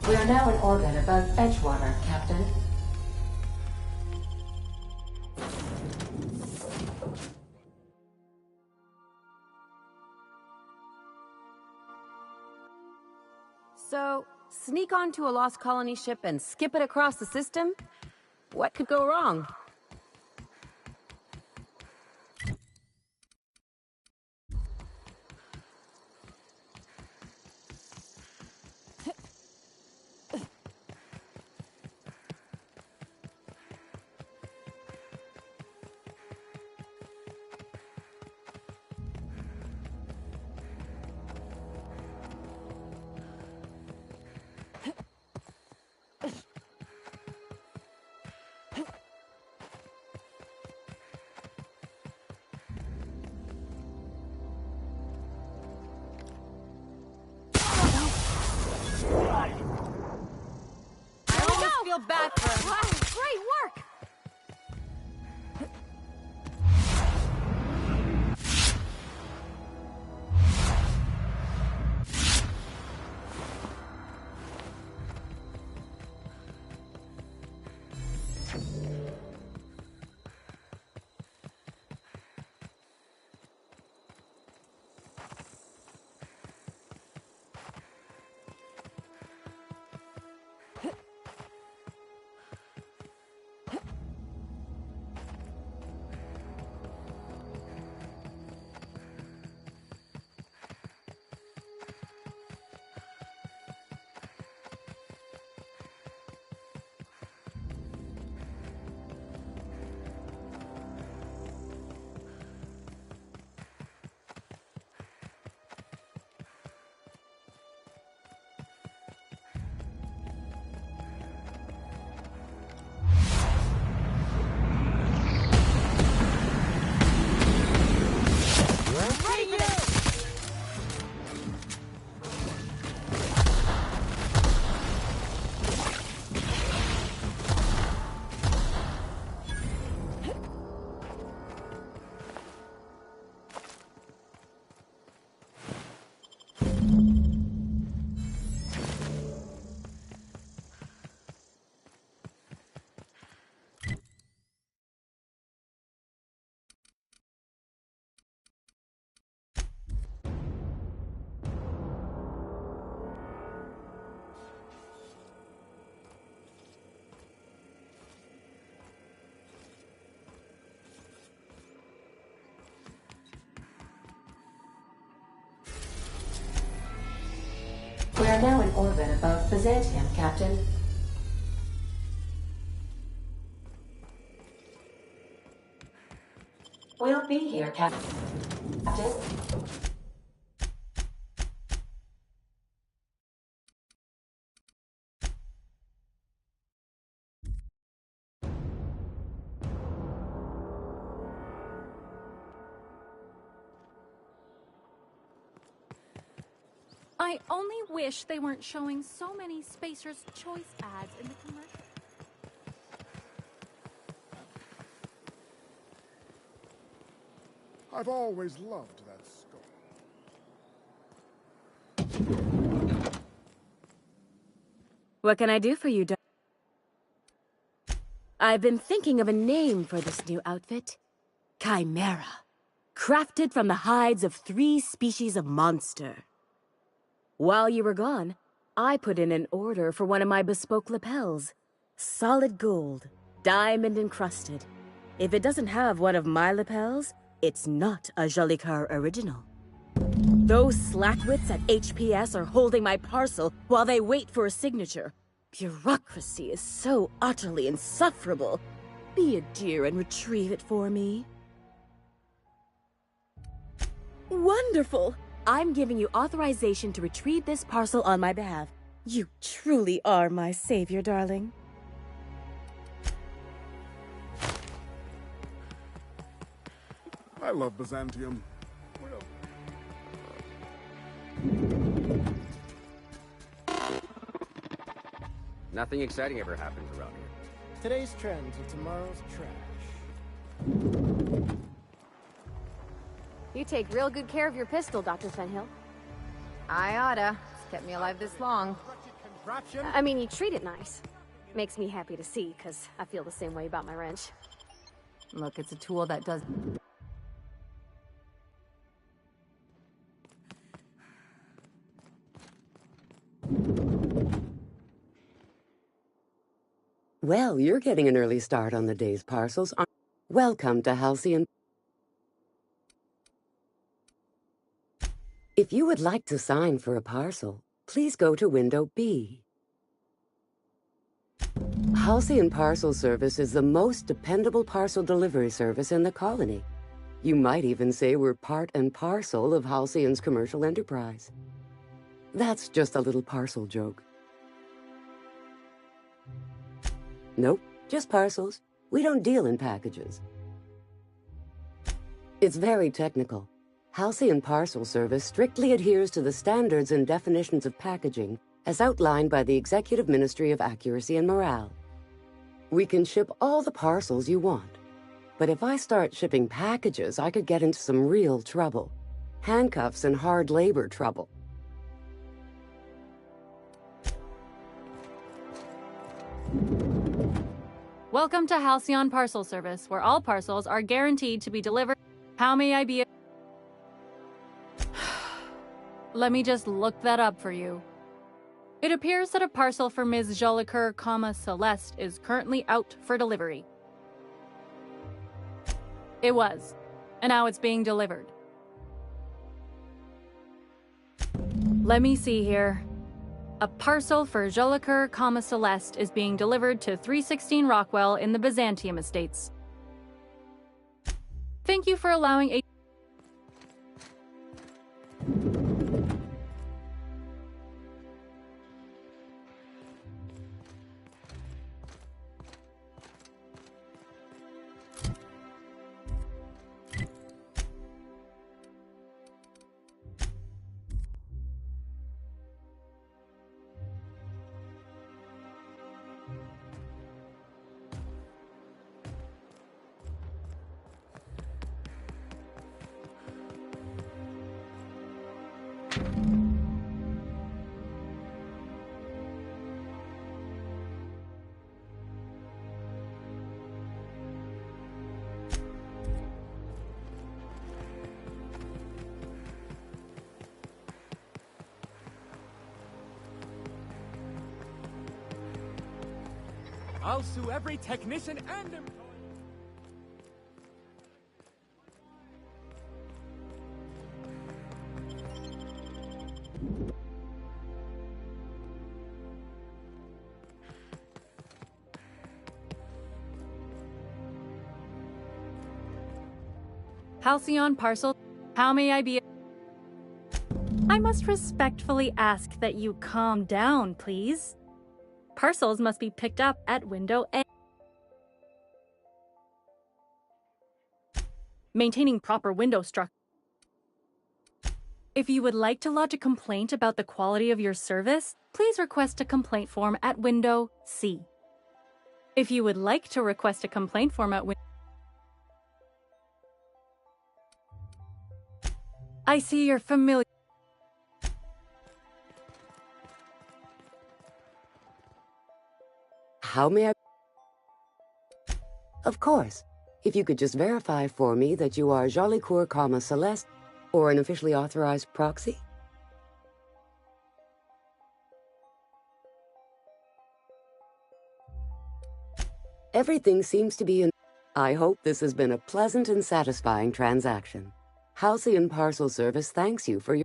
We are now in orbit above Edgewater, Captain. So, sneak onto a Lost Colony ship and skip it across the system? What could go wrong? Bad for him. Wow, great work! We are now in orbit above Byzantium, Captain. We'll be here, Captain. I only wish they weren't showing so many Spacer's Choice ads in the commercial. I've always loved that skull. What can I do for you, I've been thinking of a name for this new outfit. Chimera. Crafted from the hides of 3 species of monster. While you were gone, I put in an order for one of my bespoke lapels. Solid gold, diamond encrusted. If it doesn't have one of my lapels, it's not a Jolicoeur original. Those slackwits at HPS are holding my parcel while they wait for a signature. Bureaucracy is so utterly insufferable. Be a dear and retrieve it for me. Wonderful! I'm giving you authorization to retrieve this parcel on my behalf. You truly are my savior, darling. I love Byzantium. Nothing exciting ever happens around here. Today's trends are tomorrow's trash. You take real good care of your pistol, Dr. Fenhill. I oughta. It's kept me alive this long. I mean, you treat it nice. Makes me happy to see, because I feel the same way about my wrench. Look, it's a tool that does... Well, you're getting an early start on the day's parcels. Welcome to Halcyon. If you would like to sign for a parcel, please go to window B. Halcyon Parcel Service is the most dependable parcel delivery service in the colony. You might even say we're part and parcel of Halcyon's commercial enterprise. That's just a little parcel joke. Nope, just parcels. We don't deal in packages. It's very technical. Halcyon Parcel Service strictly adheres to the standards and definitions of packaging as outlined by the Executive Ministry of Accuracy and Morale. We can ship all the parcels you want. But if I start shipping packages, I could get into some real trouble. Handcuffs and hard labor trouble. Welcome to Halcyon Parcel Service, where all parcels are guaranteed to be delivered. How may I be a... Let me just look that up for you. It appears that a parcel for Ms. Jolicoeur, Celeste is currently out for delivery. It was, and now it's being delivered. Let me see here. A parcel for Jolicoeur, Celeste is being delivered to 316 Rockwell in the Byzantium Estates. Thank you for allowing a... I'll sue every technician and employee. Halcyon Parcel, how may I be? I must respectfully ask that you calm down, please. Parcels must be picked up at window A. Maintaining proper window structure. If you would like to lodge a complaint about the quality of your service, please request a complaint form at window C. If you would like to request a complaint form at window... I see you're familiar. How may I... Of course. If you could just verify for me that you are Jolicoeur, Celeste, or an officially authorized proxy? Everything seems to be in... I hope this has been a pleasant and satisfying transaction. Halcyon Parcel Service thanks you for your...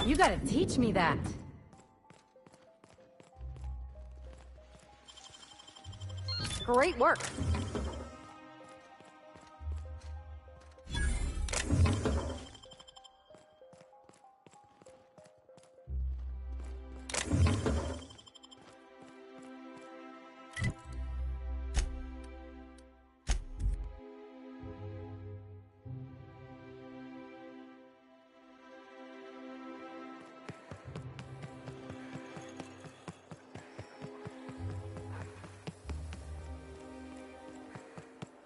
You gotta teach me that. Great work.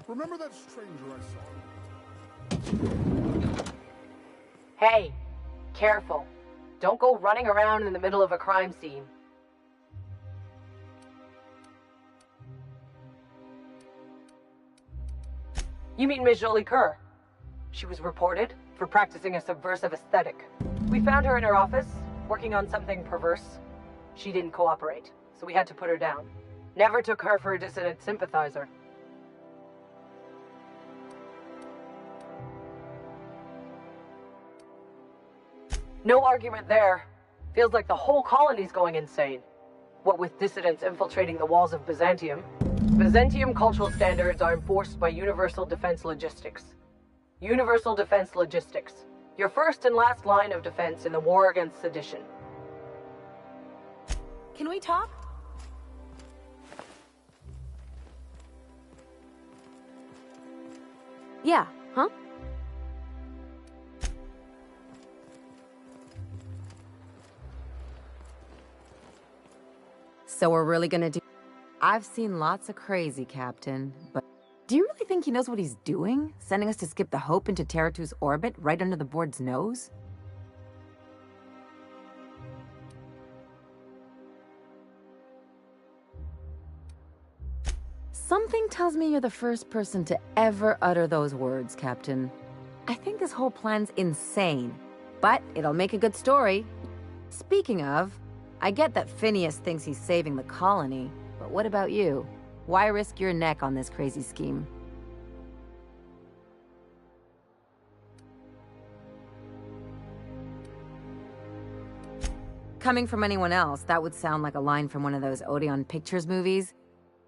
Remember that stranger I saw? Hey, careful. Don't go running around in the middle of a crime scene. You mean Ms. Jolicoeur? She was reported for practicing a subversive aesthetic. We found her in her office, working on something perverse. She didn't cooperate, so we had to put her down. Never took her for a dissident sympathizer. No argument there. Feels like the whole colony's going insane. What with dissidents infiltrating the walls of Byzantium. Byzantium cultural standards are enforced by Universal Defense Logistics. Universal Defense Logistics. Your first and last line of defense in the war against sedition. Can we talk? Yeah, huh? So we're really gonna do... I've seen lots of crazy, Captain, but do you really think he knows what he's doing? Sending us to skip the Hope into Terra 2's orbit right under the board's nose? Something tells me you're the first person to ever utter those words, Captain. I think this whole plan's insane, but it'll make a good story. Speaking of, I get that Phineas thinks he's saving the colony, but what about you? Why risk your neck on this crazy scheme? Coming from anyone else, that would sound like a line from one of those Odeon Pictures movies,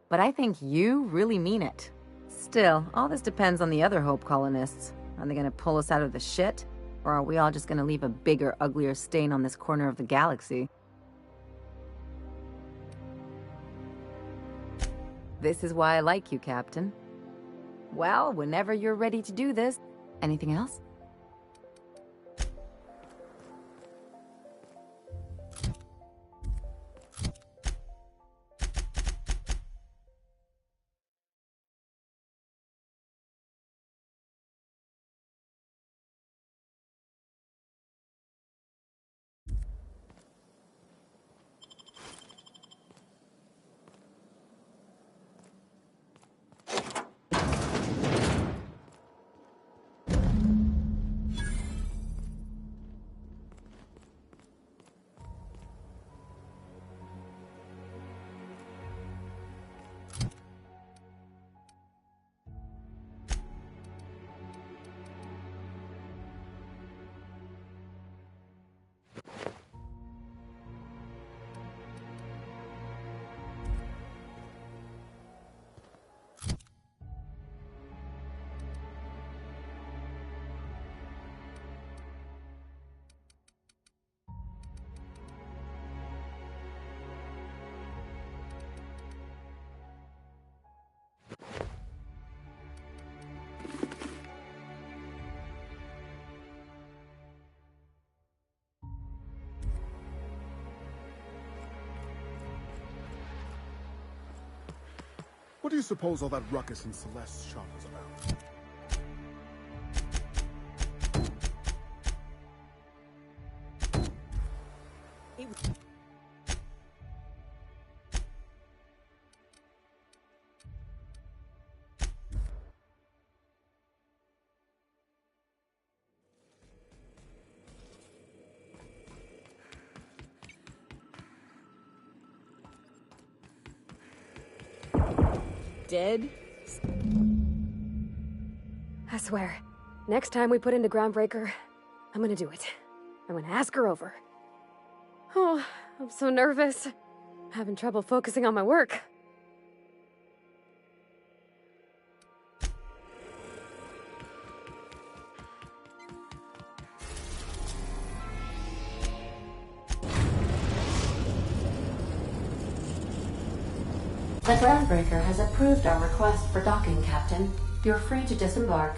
but I think you really mean it. Still, all this depends on the other Hope colonists. Are they gonna pull us out of the shit? Or are we all just gonna leave a bigger, uglier stain on this corner of the galaxy? This is why I like you, Captain. Well, whenever you're ready to do this. Anything else? What do you suppose all that ruckus in Celeste's shop was about? Dead? I swear, next time we put into Groundbreaker, I'm gonna do it. I'm gonna ask her over. Oh, I'm so nervous. Having trouble focusing on my work. The Groundbreaker has approved our request for docking, Captain. You're free to disembark.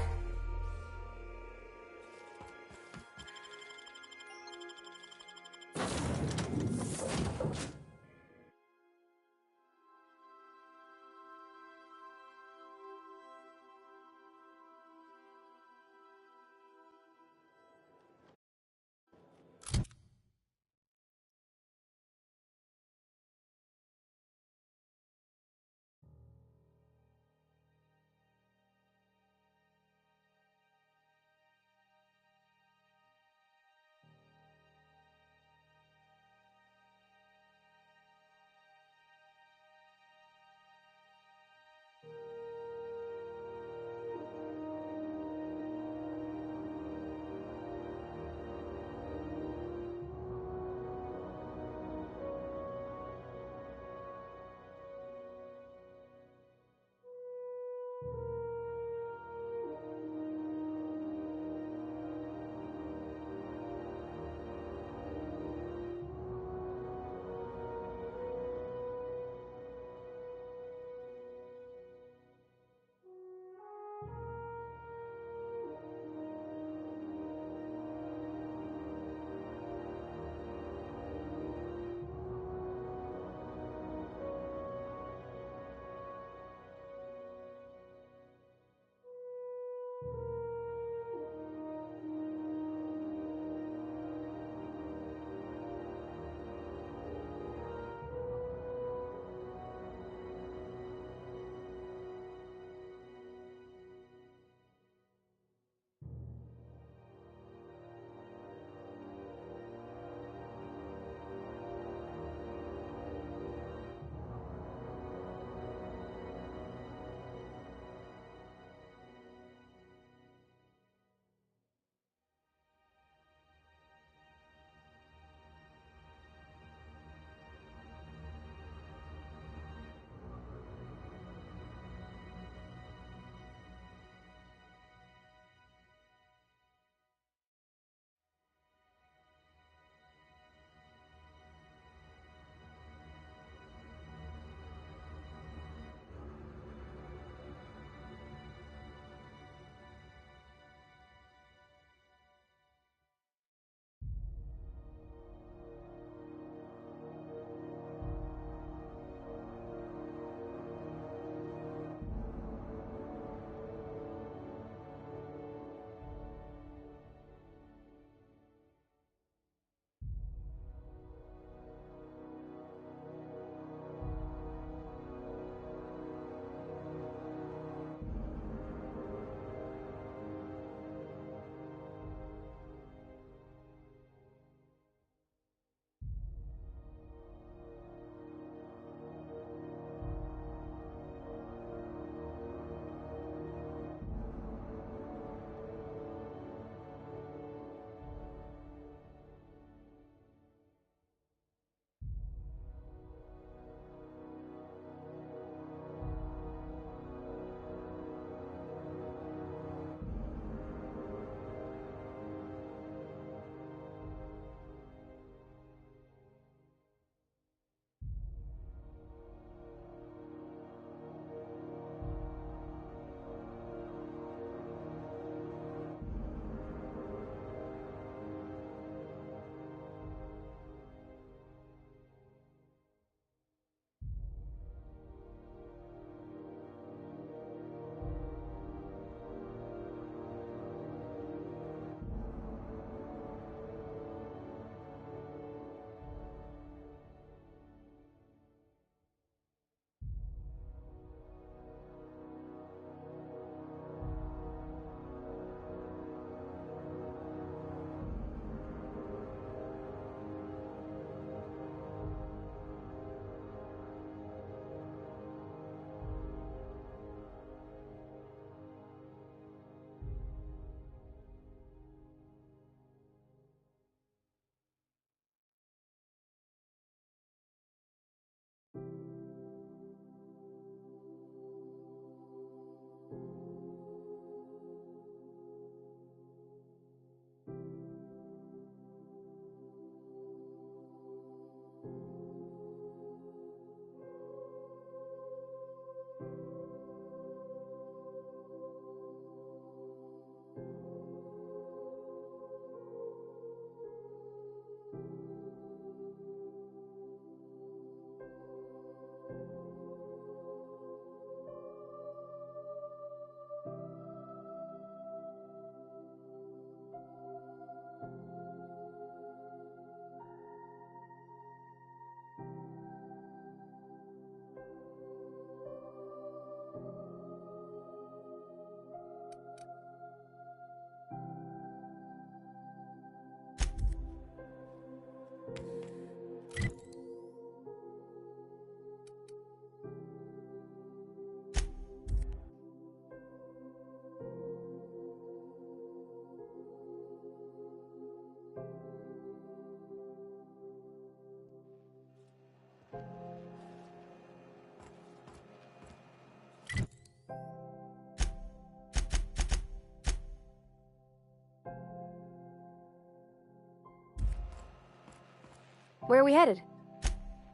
Where are we headed?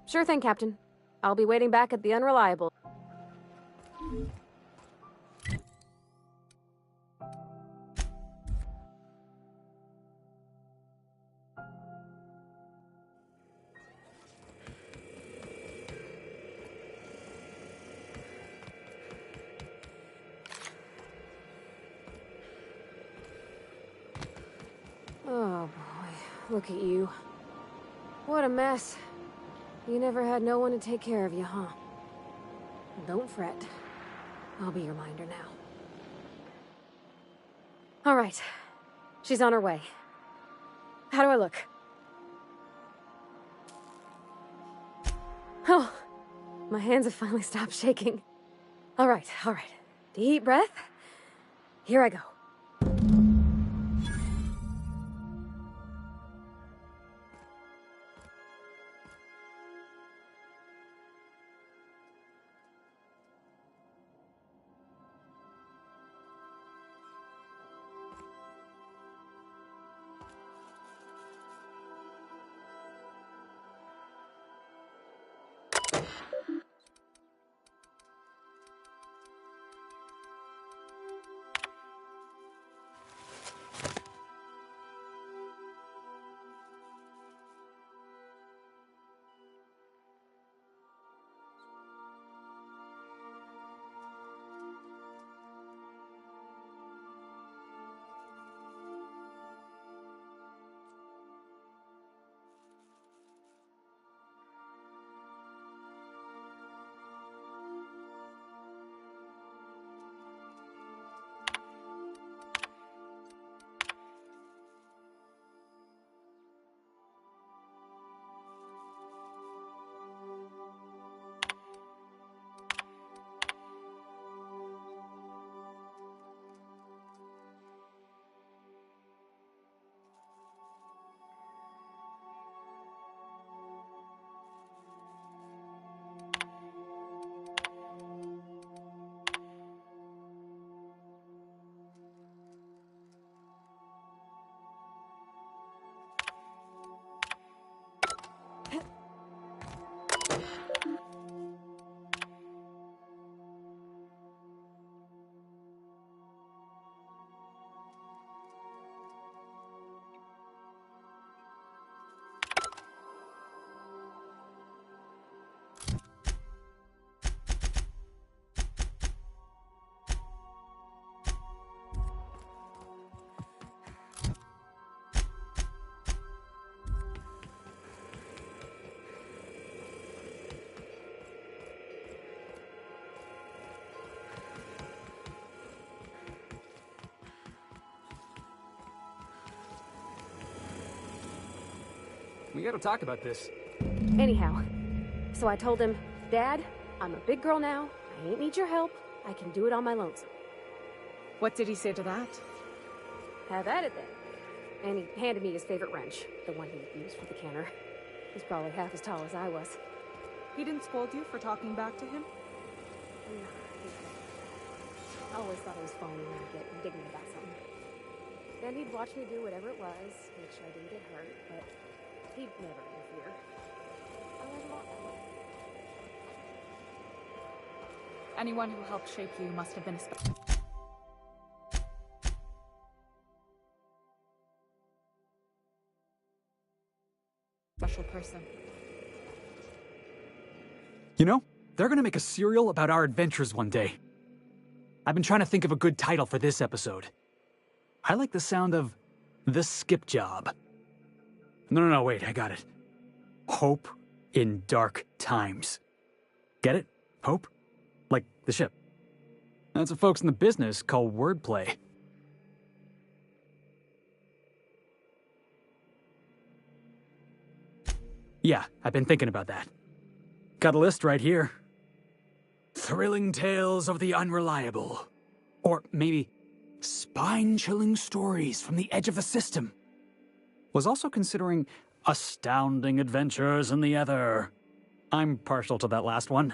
Sure thing, Captain. I'll be waiting back at the Unreliable. Oh boy, look at you. What a mess. You never had no one to take care of you, huh? Don't fret. I'll be your minder now. All right. She's on her way. How do I look? Oh, my hands have finally stopped shaking. All right, all right. Deep breath. Here I go. We gotta talk about this. Anyhow, so I told him, Dad, I'm a big girl now. I ain't need your help. I can do it on my lonesome. What did he say to that? Have at it then. And he handed me his favorite wrench, the one he used for the canner. He's probably half as tall as I was. He didn't scold you for talking back to him? I always thought it was phony when I'd get indignant about something. Then he'd watch me do whatever it was, make sure I didn't get hurt, but he'd never interfere. I learned a lot that way. Anyone who helped shape you must have been a special person. You know, they're gonna make a serial about our adventures one day. I've been trying to think of a good title for this episode. I like the sound of The Skip Job. No, wait, I got it. Hope in Dark Times. Get it? Hope? Like the ship. That's what folks in the business call wordplay. Yeah, I've been thinking about that. Got a list right here. Thrilling Tales of the Unreliable. Or maybe Spine-Chilling Stories from the Edge of the System. Was also considering Astounding Adventures in the Ether. I'm partial to that last one.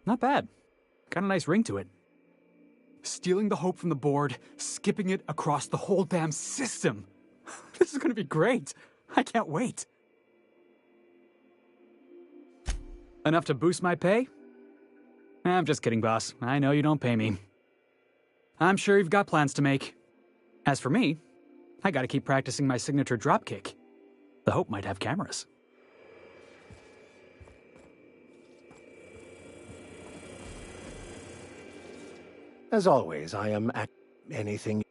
Not bad. Got a nice ring to it. Stealing the hope from the board, skipping it across the whole damn system. This is gonna be great. I can't wait. Enough to boost my pay? I'm just kidding, boss. I know you don't pay me. I'm sure you've got plans to make. As for me, I gotta keep practicing my signature dropkick. The Hope might have cameras. As always, I am at anything.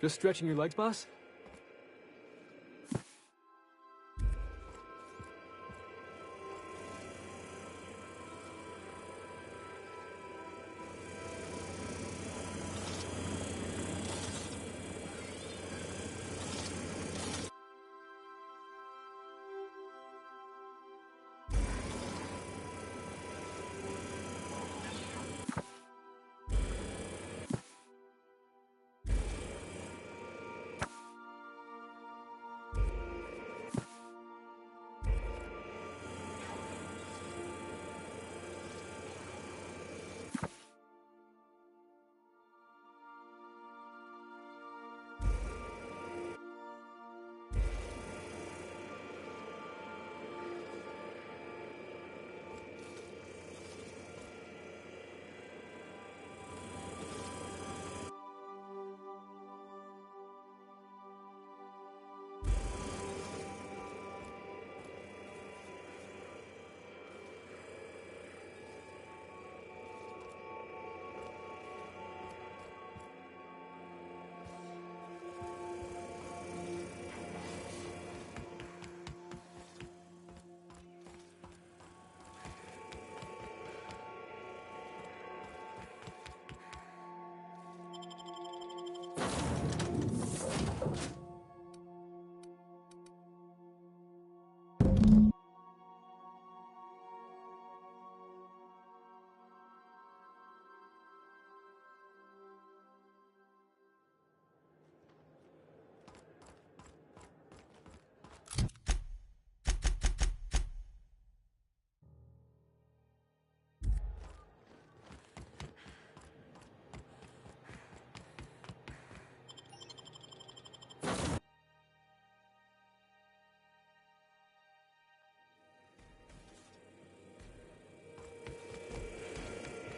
Just stretching your legs, boss?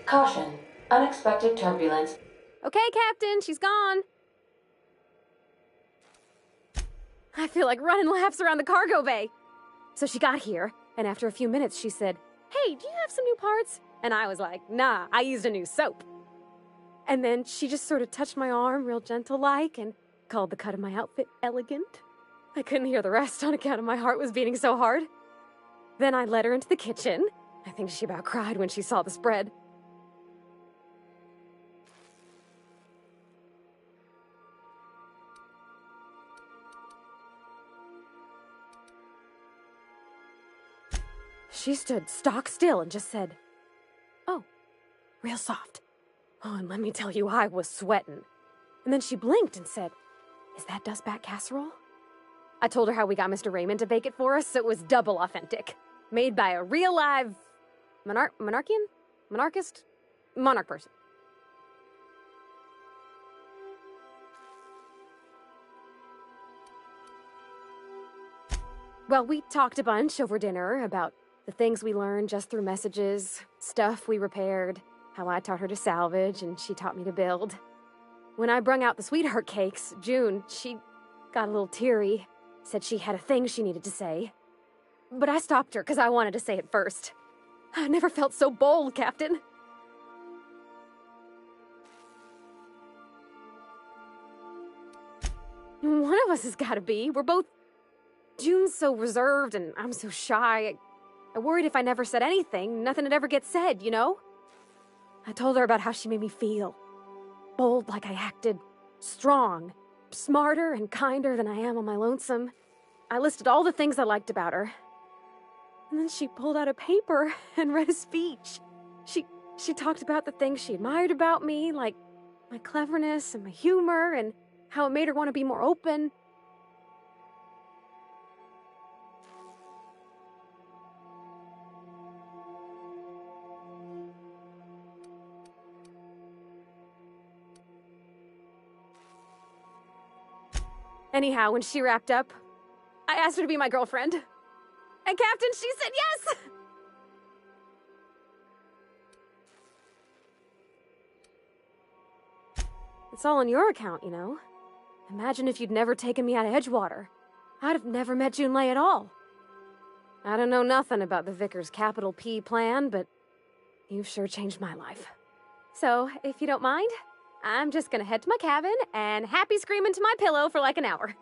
Caution. Unexpected turbulence. Okay, Captain, she's gone. I feel like running laps around the cargo bay. So she got here, and after a few minutes she said, "Hey, do you have some new parts?" And I was like, "Nah, I used a new soap." And then she just sort of touched my arm real gentle-like and called the cut of my outfit elegant. I couldn't hear the rest on account of my heart was beating so hard. Then I led her into the kitchen. I think she about cried when she saw the spread. She stood stock still and just said, "Oh, real soft." Oh, and let me tell you, I was sweating. And then she blinked and said, "Is that dustback casserole?" I told her how we got Mr. Raymond to bake it for us, so it was double authentic. Made by a real live monarch person. Well, we talked a bunch over dinner about the things we learned just through messages, stuff we repaired, how I taught her to salvage and she taught me to build. When I brung out the sweetheart cakes, June, she got a little teary, said she had a thing she needed to say. But I stopped her because I wanted to say it first. I never felt so bold, Captain. One of us has got to be. We're both... June's so reserved and I'm so shy. I worried if I never said anything, nothing would ever get said, you know? I told her about how she made me feel. Bold like I acted, strong, smarter and kinder than I am on my lonesome. I listed all the things I liked about her. And then she pulled out a paper and read a speech. She talked about the things she admired about me, like my cleverness and my humor, and how it made her want to be more open. Anyhow, when she wrapped up, I asked her to be my girlfriend. And Captain, she said yes! It's all on your account, you know. Imagine if you'd never taken me out of Edgewater. I'd have never met Junlei at all. I don't know nothing about the Vickers capital P plan, but you've sure changed my life. So, if you don't mind, I'm just gonna head to my cabin and happy scream into my pillow for like an hour.